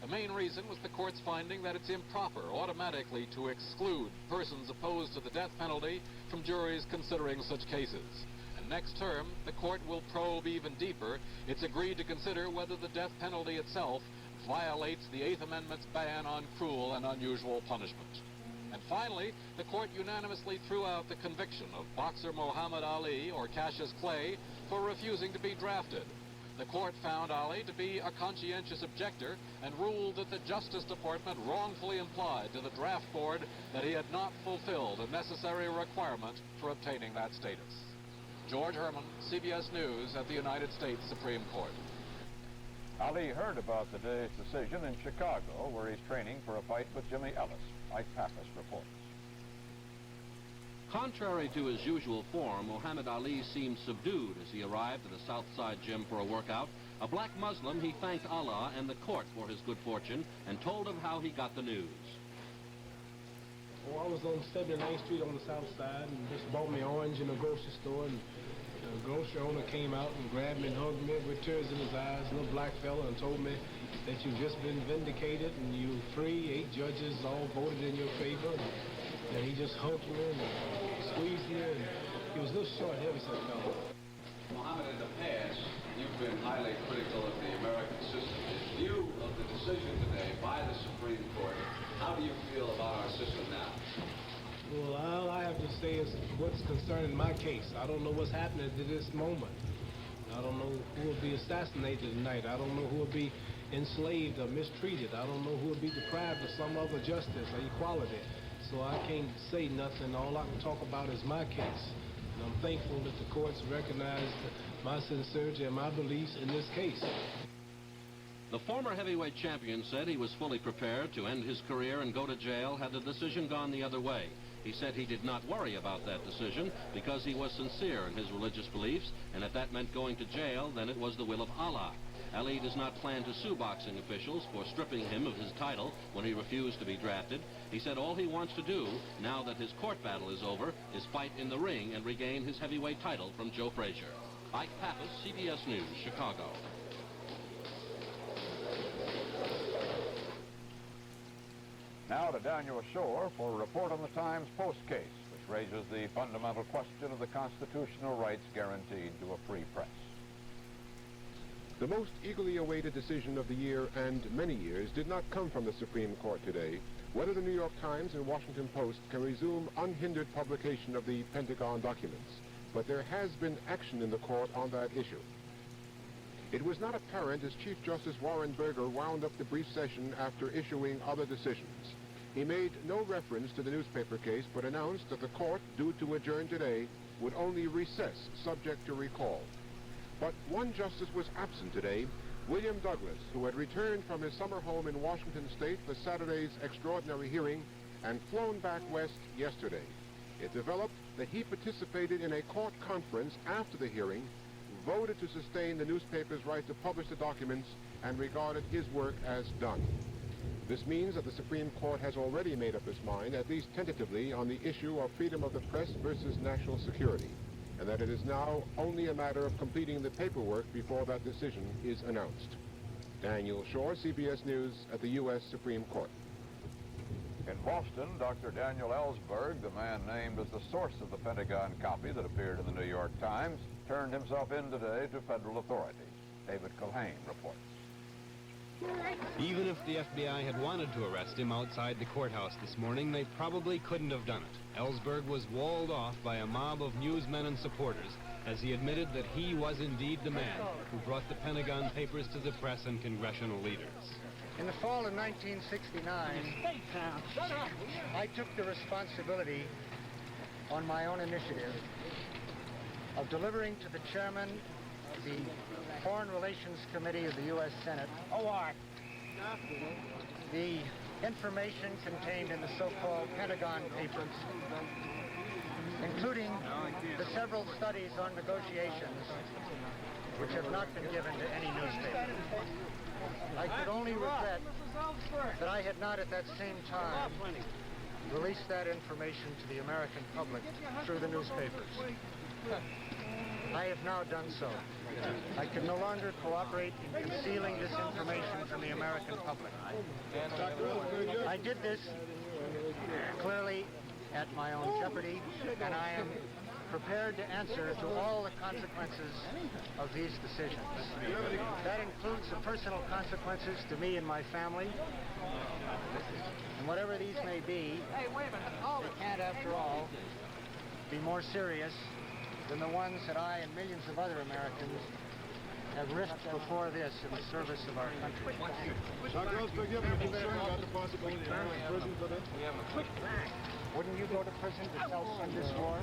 The main reason was the court's finding that it's improper automatically to exclude persons opposed to the death penalty from juries considering such cases. And next term, the court will probe even deeper. It's agreed to consider whether the death penalty itself violates the Eighth Amendment's ban on cruel and unusual punishment. And finally, the court unanimously threw out the conviction of boxer Muhammad Ali, or Cassius Clay, for refusing to be drafted. The court found Ali to be a conscientious objector and ruled that the Justice Department wrongfully implied to the draft board that he had not fulfilled a necessary requirement for obtaining that status. George Herman, CBS News at the United States Supreme Court. Ali heard about the day's decision in Chicago, where he's training for a fight with Jimmy Ellis. Ike Pappas reports. Contrary to his usual form, Muhammad Ali seemed subdued as he arrived at the Southside gym for a workout. A black Muslim, he thanked Allah and the court for his good fortune and told of how he got the news. Well, I was on 79th Street on the south side and just bought me orange in a grocery store, and the grocery owner came out and grabbed me and hugged me with tears in his eyes, a little black fella, and told me that you've just been vindicated and you're free. 8 judges all voted in your favor. And he just hugged me and squeezed me, and he was a little short, heavy-set fellow. Mohammed, in the past, you've been highly critical of the American system. In view of the decision today by the Supreme Court, how do you feel about our system now? Well, all I have to say is what's concerning my case. I don't know what's happening to this moment. I don't know who will be assassinated tonight. I don't know who will be enslaved or mistreated. I don't know who will be deprived of some other justice or equality. So I can't say nothing. All I can talk about is my case. And I'm thankful that the courts recognized my sincerity and my beliefs in this case. The former heavyweight champion said he was fully prepared to end his career and go to jail had the decision gone the other way. He said he did not worry about that decision because he was sincere in his religious beliefs, and if that meant going to jail, then it was the will of Allah. Ali does not plan to sue boxing officials for stripping him of his title when he refused to be drafted. He said all he wants to do, now that his court battle is over, is fight in the ring and regain his heavyweight title from Joe Frazier. Ike Pappas, CBS News, Chicago. Now to Daniel Shore for a report on the Times Post case, which raises the fundamental question of the constitutional rights guaranteed to a free press. The most eagerly awaited decision of the year and many years did not come from the Supreme Court today, whether the New York Times and Washington Post can resume unhindered publication of the Pentagon documents. But there has been action in the court on that issue. It was not apparent as Chief Justice Warren Burger wound up the brief session after issuing other decisions. He made no reference to the newspaper case, but announced that the court, due to adjourn today, would only recess, subject to recall. But one justice was absent today, William Douglas, who had returned from his summer home in Washington State for Saturday's extraordinary hearing and flown back west yesterday. It developed that he participated in a court conference after the hearing, voted to sustain the newspaper's right to publish the documents, and regarded his work as done. This means that the Supreme Court has already made up its mind, at least tentatively, on the issue of freedom of the press versus national security, and that it is now only a matter of completing the paperwork before that decision is announced. Daniel Shore, CBS News at the U.S. Supreme Court. In Boston, Dr. Daniel Ellsberg, the man named as the source of the Pentagon copy that appeared in the New York Times, turned himself in today to federal authorities. David Culhane reports. Even if the FBI had wanted to arrest him outside the courthouse this morning, they probably couldn't have done it. Ellsberg was walled off by a mob of newsmen and supporters as he admitted that he was indeed the man who brought the Pentagon Papers to the press and congressional leaders. In the fall of 1969, I took the responsibility on my own initiative of delivering to the chairman of the Foreign Relations Committee of the U.S. Senate the information contained in the so-called Pentagon Papers, including the several studies on negotiations which have not been given to any newspaper. I could only regret that I had not at that same time released that information to the American public through the newspapers. I have now done so. I can no longer cooperate in concealing this information from the American public. I did this clearly at my own jeopardy, and I am prepared to answer to all the consequences of these decisions. That includes the personal consequences to me and my family, and whatever these may be, they can't, after all, be more serious than the ones that I and millions of other Americans have risked before this in the service of our country. Dr. Ellsberg, you have any concern about the possibility of going to prison for this? Wouldn't you go to prison to help end this war?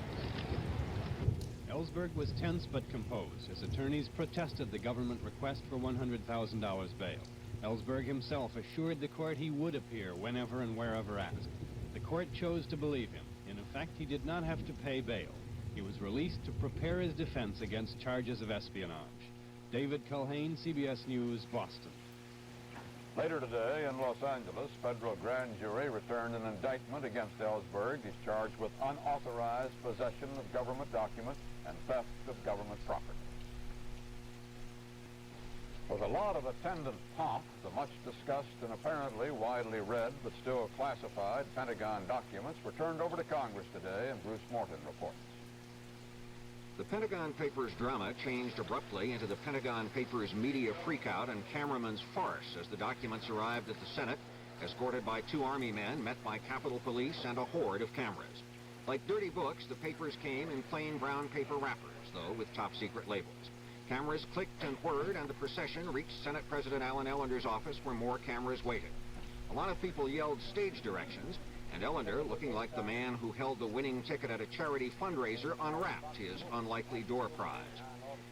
Ellsberg was tense but composed as attorneys protested the government request for $100,000 bail. Ellsberg himself assured the court he would appear whenever and wherever asked. The court chose to believe him. In effect, he did not have to pay bail. He was released to prepare his defense against charges of espionage. David Culhane, CBS News, Boston. Later today in Los Angeles, federal grand jury returned an indictment against Ellsberg. He's charged with unauthorized possession of government documents and theft of government property. With a lot of attendant pomp, the much discussed and apparently widely read but still classified Pentagon documents were turned over to Congress today, and Bruce Morton reports. The Pentagon Papers drama changed abruptly into the Pentagon Papers media freakout and cameraman's farce as the documents arrived at the Senate, escorted by 2 Army men met by Capitol Police and a horde of cameras. Like dirty books, the papers came in plain brown paper wrappers, though with top-secret labels. Cameras clicked and whirred, and the procession reached Senate President Allen Ellender's office where more cameras waited. A lot of people yelled stage directions, and Ellender, looking like the man who held the winning ticket at a charity fundraiser, unwrapped his unlikely door prize.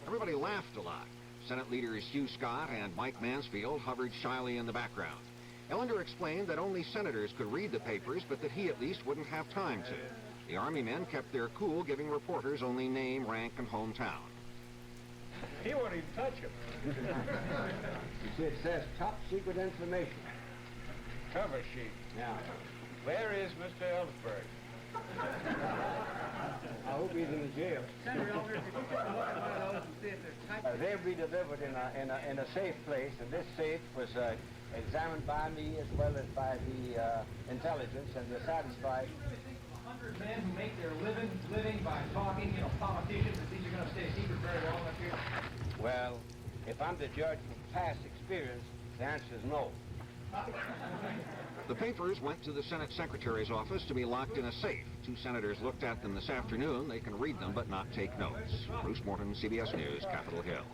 Everybody laughed a lot. Senate leaders Hugh Scott and Mike Mansfield hovered shyly in the background. Ellender explained that only senators could read the papers, but that he at least wouldn't have time to. The Army men kept their cool, giving reporters only name, rank, and hometown. He won't even touch him. You see, it says top secret information. Cover sheet. Now, Where is Mr. Ellsberg? I hope he's in the jail. Senator Elder, if you could look at one of those and see if there's type. They'll be delivered in a safe place, and this safe was examined by me as well as by the intelligence, and we're satisfied. 100 men who make their living by talking, politicians, that these are going to stay secret very long up here? Well, if I'm to judge from past experience, the answer is no. The papers went to the Senate Secretary's office to be locked in a safe. 2 senators looked at them this afternoon. They can read them but not take notes. Bruce Morton, CBS News, Capitol Hill.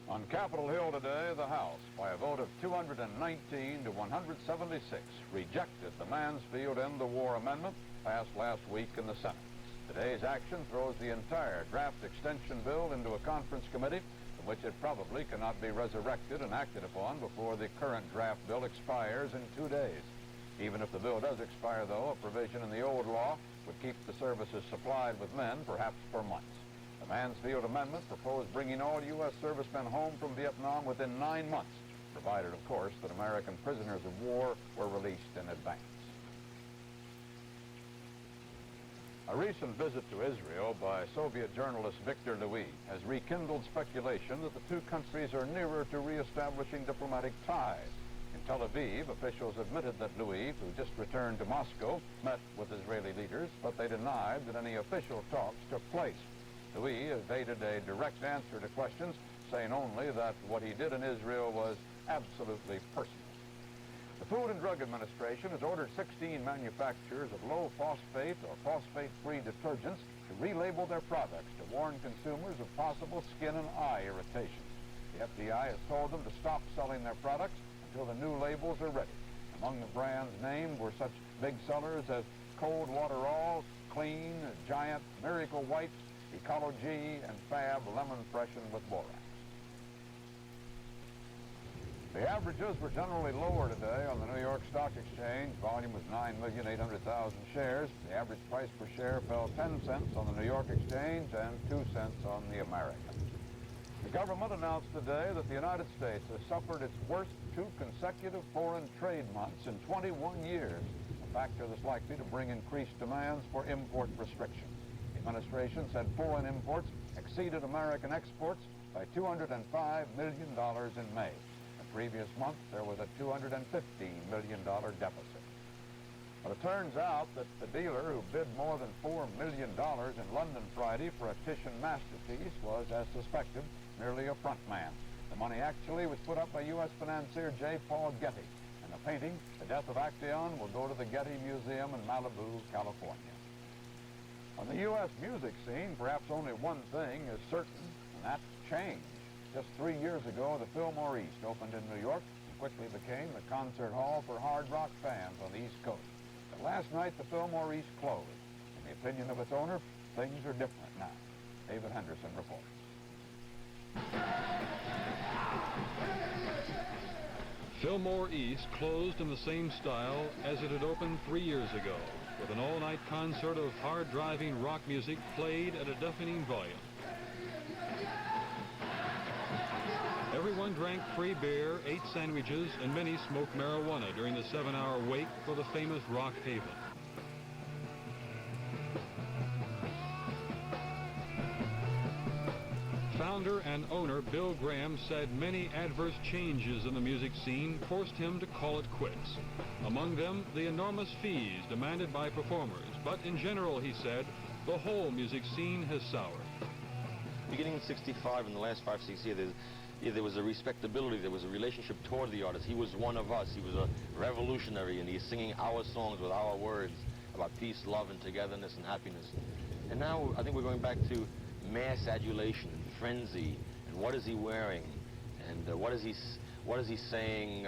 On Capitol Hill today, the House, by a vote of 219 to 176, rejected the Mansfield End the War Amendment passed last week in the Senate. Today's action throws the entire draft extension bill into a conference committee, from which it probably cannot be resurrected and acted upon before the current draft bill expires in 2 days. Even if the bill does expire, though, a provision in the old law would keep the services supplied with men, perhaps for months. The Mansfield Amendment proposed bringing all U.S. servicemen home from Vietnam within 9 months, provided, of course, that American prisoners of war were released in advance. A recent visit to Israel by Soviet journalist Victor Louis has rekindled speculation that the 2 countries are nearer to reestablishing diplomatic ties. In Tel Aviv, officials admitted that Louis, who just returned to Moscow, met with Israeli leaders, but they denied that any official talks took place. Louis evaded a direct answer to questions saying only that what he did in Israel was absolutely personal. The Food and Drug Administration has ordered 16 manufacturers of low-phosphate or phosphate-free detergents to relabel their products to warn consumers of possible skin and eye irritation. The FBI has told them to stop selling their products until the new labels are ready. Among the brands named were such big sellers as Goldwater All, Clean, Giant, Miracle White, Ecology, and Fab Lemon Freshen with Borax. The averages were generally lower today on the New York Stock Exchange. Volume was 9,800,000 shares. The average price per share fell 10 cents on the New York Exchange and 2 cents on the American. The government announced today that the United States has suffered its worst 2 consecutive foreign trade months in 21 years, a factor that's likely to bring increased demands for import restrictions. The administration said foreign imports exceeded American exports by $205 million in May. The previous month, there was a $215 million deficit. But it turns out that the dealer who bid more than $4 million in London Friday for a Titian masterpiece was, as suspected, merely a front man. The money actually was put up by U.S. financier J. Paul Getty, and the painting, The Death of Actaeon, will go to the Getty Museum in Malibu, California. On the U.S. music scene, perhaps only one thing is certain, and that's change. Just 3 years ago, the Fillmore East opened in New York and quickly became the concert hall for hard rock fans on the East Coast. But last night, the Fillmore East closed. In the opinion of its owner, things are different now. David Henderson reports. Fillmore East closed in the same style as it had opened 3 years ago, with an all-night concert of hard-driving rock music played at a deafening volume. Everyone drank free beer, ate sandwiches, and many smoked marijuana during the 7-hour wait for the famous rock haven. Founder and owner Bill Graham said many adverse changes in the music scene forced him to call it quits. Among them, the enormous fees demanded by performers. But in general, he said, the whole music scene has soured. Beginning in '65, in the last 5-6 years, there was a respectability, there was a relationship toward the artist. He was one of us. He was a revolutionary, and he's singing our songs with our words about peace, love, and togetherness and happiness. And now I think we're going back to mass adulation and frenzy, and what is he wearing, and what is he saying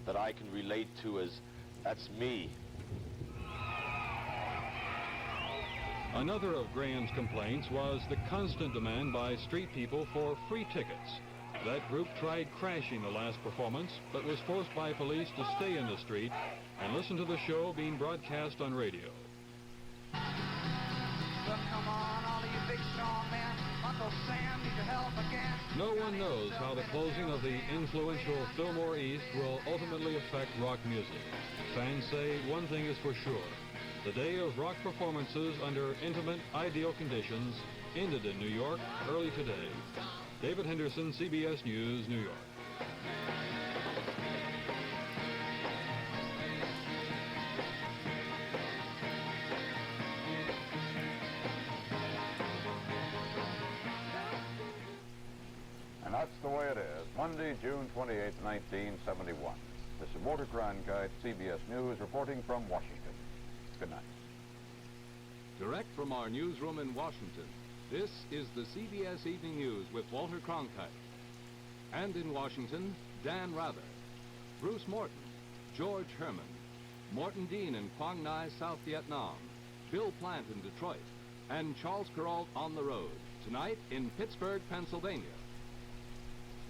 that I can relate to as, that's me. Another of Graham's complaints was the constant demand by street people for free tickets. That group tried crashing the last performance, but was forced by police to stay in the street and listen to the show being broadcast on radio. But come on, all of you big strong men, Uncle Sam needs your help again. No one knows how the closing of the influential Fillmore East will ultimately affect rock music. Fans say one thing is for sure. The day of rock performances under intimate, ideal conditions ended in New York early today. David Henderson, CBS News, New York. And that's the way it is. Monday, June 28, 1971. This is Walter Cronkite, CBS News, reporting from Washington. Good night. Direct from our newsroom in Washington, this is the CBS Evening News with Walter Cronkite. And in Washington, Dan Rather, Bruce Morton, George Herman, Morton Dean in Quang Ngai, South Vietnam, Bill Plant in Detroit, and Charles Kuralt on the road, tonight in Pittsburgh, Pennsylvania.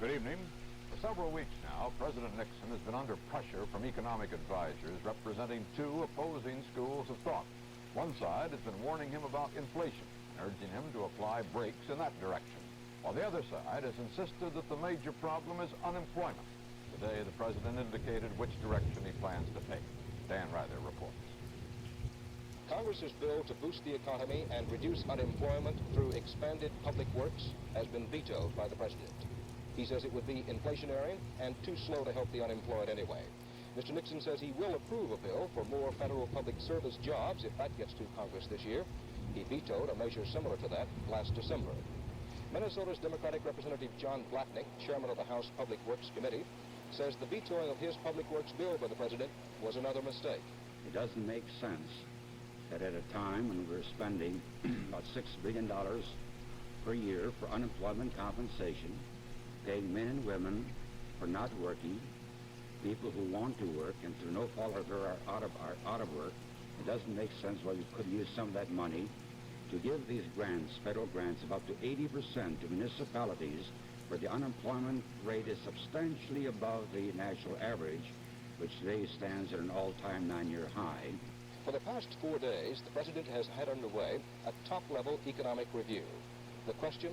Good evening. For several weeks now, President Nixon has been under pressure from economic advisors representing 2 opposing schools of thought. One side has been warning him about inflation, urging him to apply brakes in that direction, while the other side has insisted that the major problem is unemployment. Today, the president indicated which direction he plans to take. Dan Rather reports. Congress's bill to boost the economy and reduce unemployment through expanded public works has been vetoed by the president. He says it would be inflationary and too slow to help the unemployed anyway. Mr. Nixon says he will approve a bill for more federal public service jobs if that gets to Congress this year. He vetoed a measure similar to that last December. Minnesota's Democratic Representative John Blatnick, chairman of the House Public Works Committee, says the vetoing of his public works bill by the president was another mistake. It doesn't make sense that at a time when we're spending about $6 billion per year for unemployment compensation, paying men and women for not working, people who want to work and through no fault of their are out of work, it doesn't make sense why we couldn't use some of that money to give these grants, federal grants, of up to 80% to municipalities where the unemployment rate is substantially above the national average, which today stands at an all-time 9-year high. For the past 4 days, the president has had underway a top-level economic review. The question,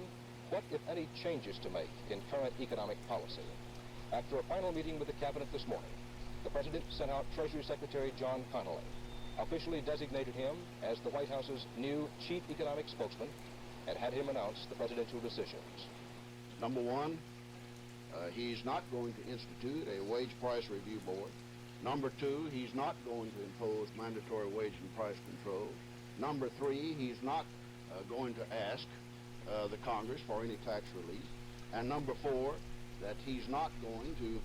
what, if any, changes to make in current economic policy? After a final meeting with the cabinet this morning, the president sent out Treasury Secretary John Connally, officially designated him as the White House's new chief economic spokesman, and had him announce the presidential decisions. Number one, he's not going to institute a wage price review board. Number two, he's not going to impose mandatory wage and price controls. Number three, he's not going to ask the Congress for any tax relief. And number four, that he's not going to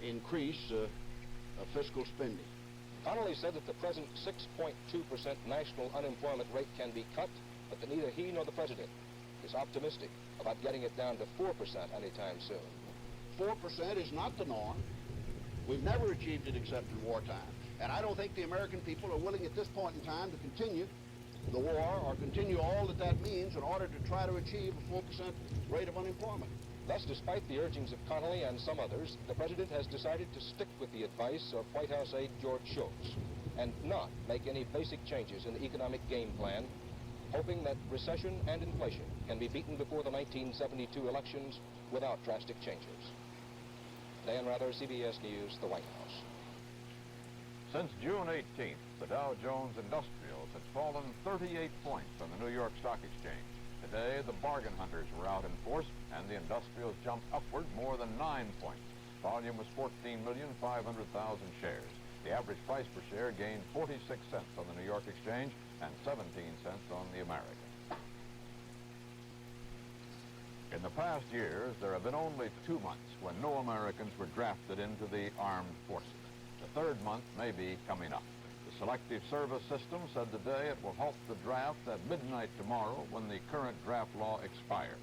increase fiscal spending. Connally said that the present 6.2% national unemployment rate can be cut, but that neither he nor the president is optimistic about getting it down to 4% anytime soon. 4% is not the norm. We've never achieved it except in wartime. And I don't think the American people are willing at this point in time to continue the war or continue all that that means in order to try to achieve a 4% rate of unemployment. Thus, despite the urgings of Connally and some others, the president has decided to stick with the advice of White House aide George Shultz and not make any basic changes in the economic game plan, hoping that recession and inflation can be beaten before the 1972 elections without drastic changes. Dan Rather, CBS News, the White House. Since June 18th, the Dow Jones Industrials had fallen 38 points on the New York Stock Exchange. Today, the bargain hunters were out in force, and the industrials jumped upward more than 9 points. Volume was 14,500,000 shares. The average price per share gained 46 cents on the New York Exchange and 17 cents on the American. In the past years, there have been only 2 months when no Americans were drafted into the armed forces. The third month may be coming up. The Selective Service System said today it will halt the draft at midnight tomorrow when the current draft law expires.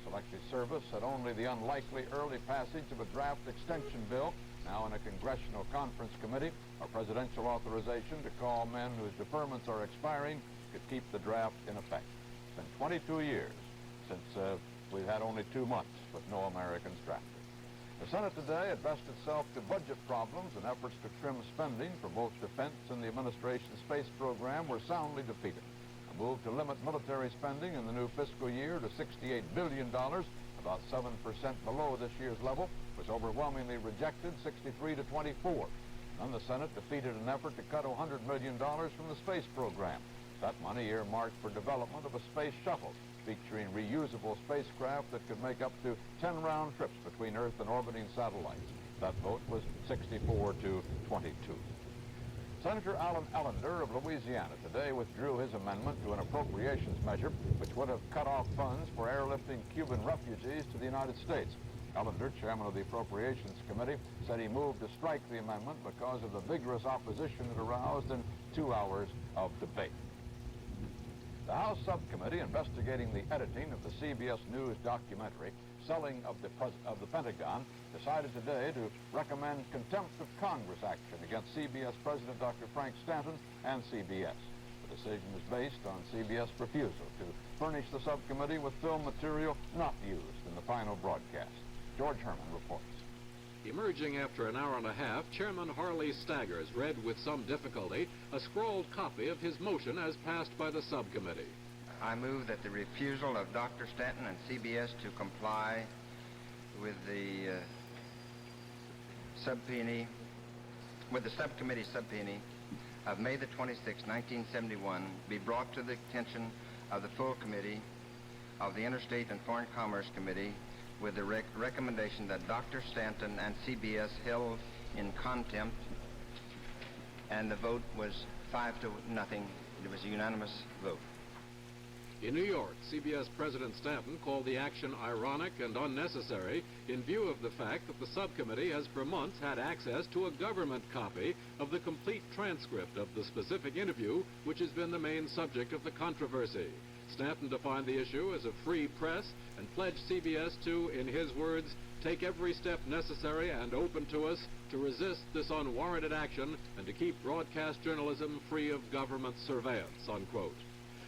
Selective Service said only the unlikely early passage of a draft extension bill, now in a Congressional Conference Committee, or presidential authorization to call men whose deferments are expiring, could keep the draft in effect. It's been 22 years since we've had only 2 months with no Americans drafted. The Senate today addressed itself to budget problems, and efforts to trim spending for both defense and the administration's space program were soundly defeated. A move to limit military spending in the new fiscal year to $68 billion, about 7% below this year's level, was overwhelmingly rejected, 63 to 24. Then the Senate defeated an effort to cut $100 million from the space program. That money earmarked for development of a space shuttle, featuring reusable spacecraft that could make up to 10 round trips between Earth and orbiting satellites. That vote was 64 to 22. Senator Alan Ellender of Louisiana today withdrew his amendment to an appropriations measure which would have cut off funds for airlifting Cuban refugees to the United States. Ellender, chairman of the Appropriations Committee, said he moved to strike the amendment because of the vigorous opposition it aroused in 2 hours of debate. The House Subcommittee investigating the editing of the CBS News documentary, Selling of the Pentagon, decided today to recommend contempt of Congress action against CBS President Dr. Frank Stanton and CBS. The decision is based on CBS refusal to furnish the subcommittee with film material not used in the final broadcast. George Herman reports. Emerging after an hour and a half, Chairman Harley Staggers read with some difficulty a scrawled copy of his motion as passed by the subcommittee. I move that the refusal of Dr. Stanton and CBS to comply with the subcommittee subpoena of May the 26th, 1971, be brought to the attention of the full committee of the Interstate and Foreign Commerce Committee with the recommendation that Dr. Stanton and CBS held in contempt, and the vote was 5 to nothing. It was a unanimous vote. In New York, CBS President Stanton called the action ironic and unnecessary in view of the fact that the subcommittee has for months had access to a government copy of the complete transcript of the specific interview, which has been the main subject of the controversy. Stanton defined the issue as a free press and pledged CBS to, in his words, take every step necessary and open to us to resist this unwarranted action and to keep broadcast journalism free of government surveillance, unquote.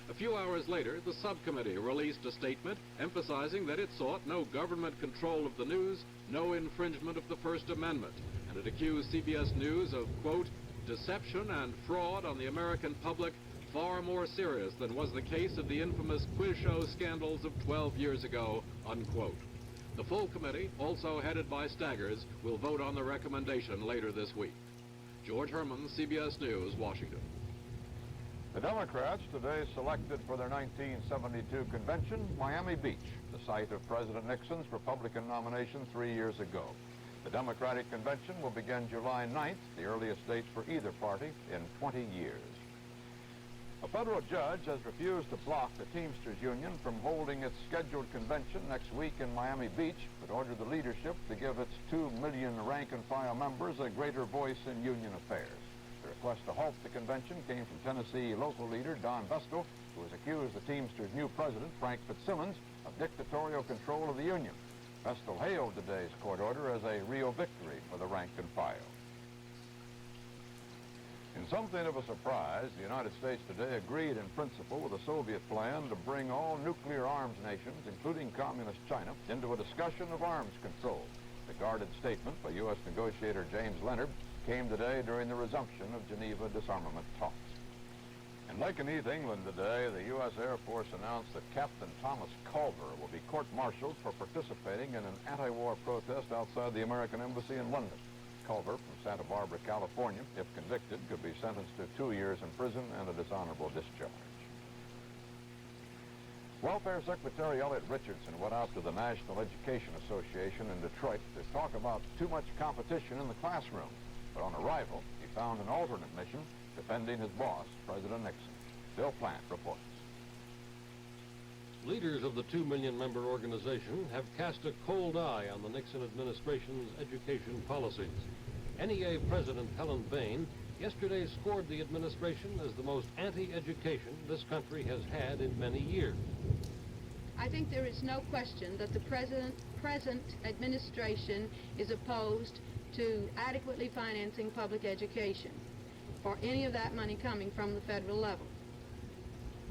A few hours later, the subcommittee released a statement emphasizing that it sought no government control of the news, no infringement of the First Amendment, and it accused CBS News of, quote, deception and fraud on the American public far more serious than was the case of the infamous quiz show scandals of 12 years ago, unquote. The full committee, also headed by Staggers, will vote on the recommendation later this week. George Herman, CBS News, Washington. The Democrats today selected for their 1972 convention Miami Beach, the site of President Nixon's Republican nomination 3 years ago. The Democratic convention will begin July 9th, the earliest date for either party in 20 years. A federal judge has refused to block the Teamsters Union from holding its scheduled convention next week in Miami Beach, but ordered the leadership to give its 2 million rank-and-file members a greater voice in union affairs. The request to halt the convention came from Tennessee local leader Don Vestal, who has accused the Teamsters' new president, Frank Fitzsimmons, of dictatorial control of the union. Vestal hailed today's court order as a real victory for the rank and file. In something of a surprise, the United States today agreed in principle with the Soviet plan to bring all nuclear arms nations, including Communist China, into a discussion of arms control. The guarded statement by U.S. negotiator James Leonard came today during the resumption of Geneva disarmament talks. In Lakenheath, England today, the U.S. Air Force announced that Captain Thomas Culver will be court-martialed for participating in an anti-war protest outside the American Embassy in London. Culver, from Santa Barbara, California, if convicted, could be sentenced to 2 years in prison and a dishonorable discharge. Welfare Secretary Elliot Richardson went out to the National Education Association in Detroit to talk about too much competition in the classroom. But on arrival, he found an alternate mission defending his boss, President Nixon. Bill Plant reports. Leaders of the 2 million-member organization have cast a cold eye on the Nixon administration's education policies. NEA President Helen Bain yesterday scored the administration as the most anti-education this country has had in many years. I think there is no question that the present administration is opposed to adequately financing public education for any of that money coming from the federal level.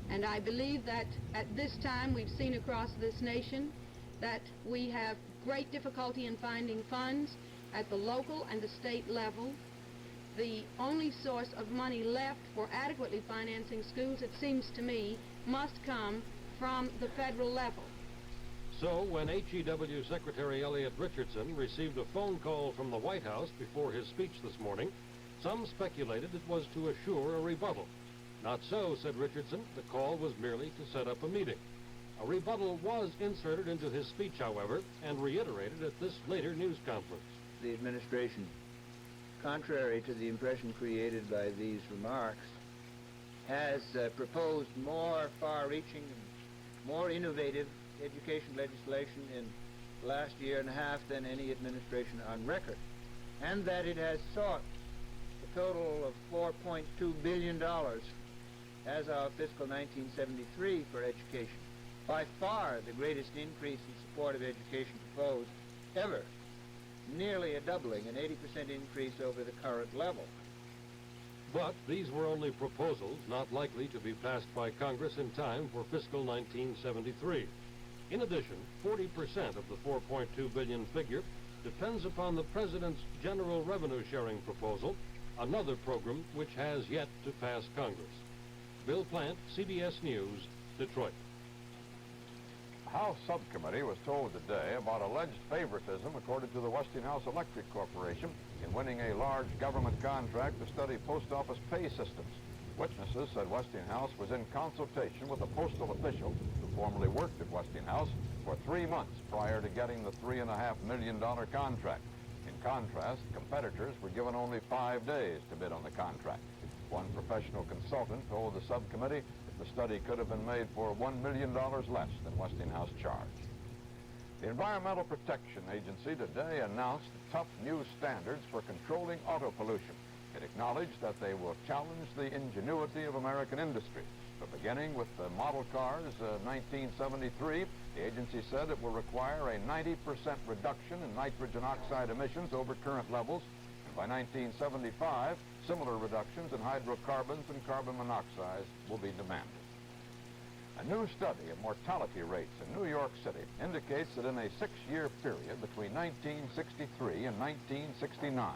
And I believe that at this time we've seen across this nation that we have great difficulty in finding funds at the local and the state level. The only source of money left for adequately financing schools, it seems to me, must come from the federal level. So when HEW Secretary Elliot Richardson received a phone call from the White House before his speech this morning, some speculated it was to assure a rebuttal. Not so, said Richardson. The call was merely to set up a meeting. A rebuttal was inserted into his speech, however, and reiterated at this later news conference. The administration, contrary to the impression created by these remarks, has proposed more far-reaching and more innovative education legislation in the last year and a half than any administration on record, and that it has sought a total of $4.2 billion as of fiscal 1973 for education, by far the greatest increase in support of education proposed ever, nearly a doubling, an 80% increase over the current level. But these were only proposals, not likely to be passed by Congress in time for fiscal 1973. In addition, 40% of the $4.2 billion figure depends upon the President's General Revenue Sharing proposal, another program which has yet to pass Congress. Bill Plant, CBS News, Detroit. The House Subcommittee was told today about alleged favoritism accorded to the Westinghouse Electric Corporation in winning a large government contract to study post office pay systems. Witnesses said Westinghouse was in consultation with a postal official who formerly worked at Westinghouse for 3 months prior to getting the $3.5 million contract. In contrast, competitors were given only 5 days to bid on the contract. One professional consultant told the subcommittee that The study could have been made for $1 million less than Westinghouse charged. The Environmental Protection Agency today announced tough new standards for controlling auto pollution. It acknowledged that they will challenge the ingenuity of American industry. But beginning with the model cars, 1973, the agency said it will require a 90% reduction in nitrogen oxide emissions over current levels. And by 1975, similar reductions in hydrocarbons and carbon monoxide will be demanded. A new study of mortality rates in New York City indicates that in a 6-year period between 1963 and 1969,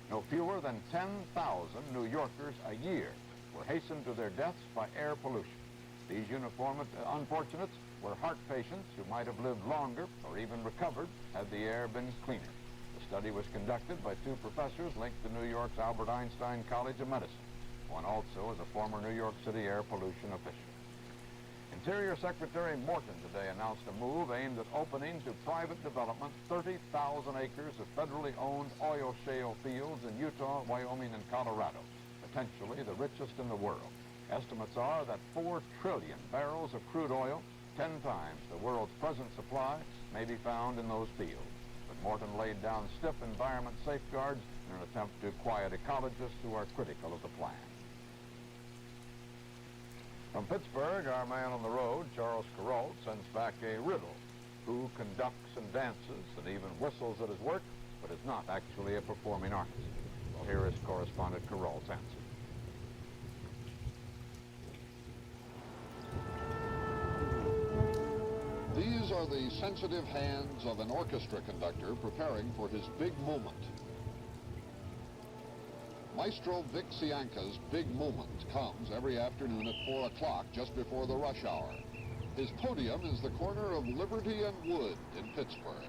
no fewer than 10,000 New Yorkers a year were hastened to their deaths by air pollution. These unfortunates were heart patients who might have lived longer or even recovered had the air been cleaner. The study was conducted by 2 professors linked to New York's Albert Einstein College of Medicine. One also is a former New York City air pollution official. Interior Secretary Morton today announced a move aimed at opening to private development 30,000 acres of federally owned oil shale fields in Utah, Wyoming, and Colorado, potentially the richest in the world. Estimates are that 4 trillion barrels of crude oil, 10 times the world's present supply, may be found in those fields. But Morton laid down stiff environment safeguards in an attempt to quiet ecologists who are critical of the plan. From Pittsburgh, our man on the road, Charles Carroll, sends back a riddle. Who conducts and dances and even whistles at his work, but is not actually a performing artist? Well, here is correspondent Carroll's answer. These are the sensitive hands of an orchestra conductor preparing for his big moment. Maestro Vic Cianca's big moment comes every afternoon at 4 o'clock, just before the rush hour. His podium is the corner of Liberty and Wood in Pittsburgh.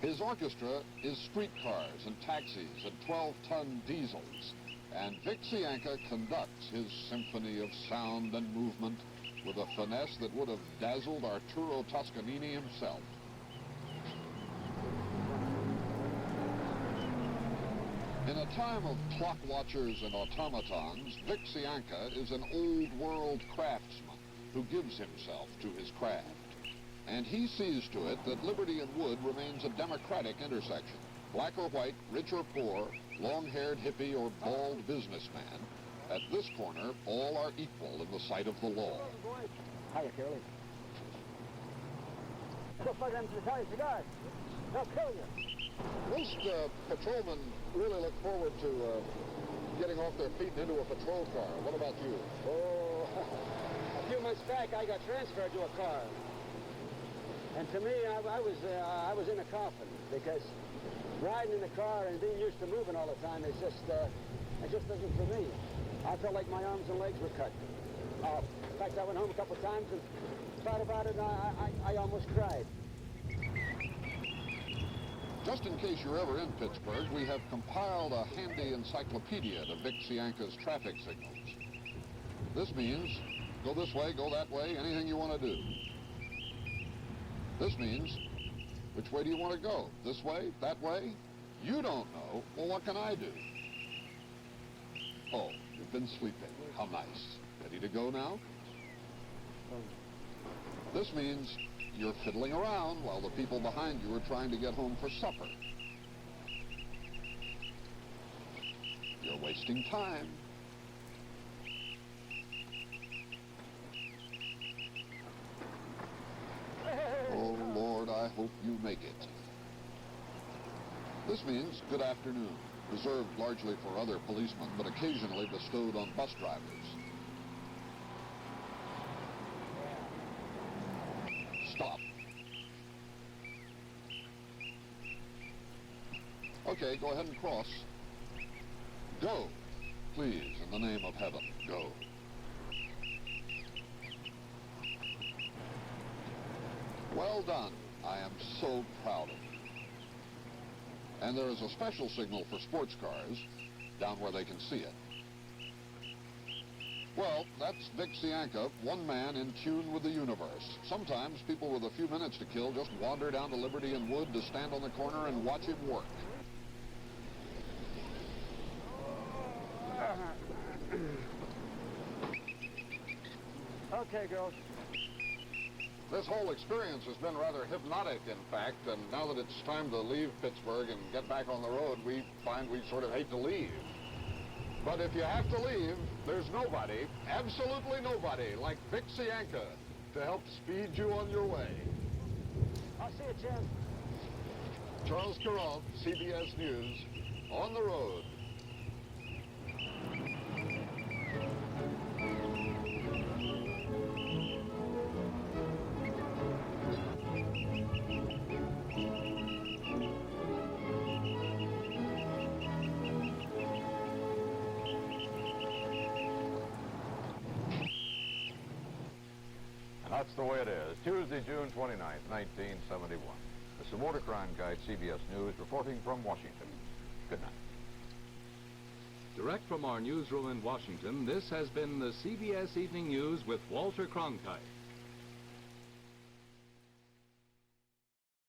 His orchestra is streetcars and taxis and 12-ton diesels, and Vic Cianca conducts his symphony of sound and movement with a finesse that would have dazzled Arturo Toscanini himself. In a time of clock watchers and automatons, Vic Cianca is an old-world craftsman who gives himself to his craft. And he sees to it that Liberty and Wood remains a democratic intersection. Black or white, rich or poor, long-haired hippie or bald businessman, at this corner, all are equal in the sight of the law. Hiya, Curly. Go plug them to the tire cigars. They'll kill you. Most patrolmen really look forward to getting off their feet and into a patrol car. What about you? Oh, a few months back, I got transferred to a car. And to me, I was in a coffin, because riding in the car and being used to moving all the time is just, it just isn't for me. I felt like my arms and legs were cut. In fact, I went home a couple of times and thought about it, and I almost cried. Just in case you're ever in Pittsburgh, we have compiled a handy encyclopedia to Vic Cianca's traffic signals. This means go this way, go that way, anything you want to do. This means, which way do you want to go? This way? That way? You don't know. Well, what can I do? Oh, you've been sleeping. How nice. Ready to go now? This means you're fiddling around while the people behind you are trying to get home for supper. You're wasting time. Oh, Lord, I hope you make it. This means good afternoon, reserved largely for other policemen, but occasionally bestowed on bus drivers. Stop. Okay, go ahead and cross. Go. Please, in the name of heaven, go. Well done. I am so proud of you. And there is a special signal for sports cars down where they can see it. Well, that's Vic Cianca, one man in tune with the universe. Sometimes people with a few minutes to kill just wander down to Liberty and Wood to stand on the corner and watch him work. Okay, girls. This whole experience has been rather hypnotic, in fact, and now that it's time to leave Pittsburgh and get back on the road, we find we sort of hate to leave. But if you have to leave, there's nobody, absolutely nobody, like Vic Cianca to help speed you on your way. I'll see you, Jim. Charles Carruth, CBS News, on the road. That's the way it is. Tuesday, June 29th, 1971. This is Walter Cronkite, CBS News, reporting from Washington. Good night. Direct from our newsroom in Washington, this has been the CBS Evening News with Walter Cronkite.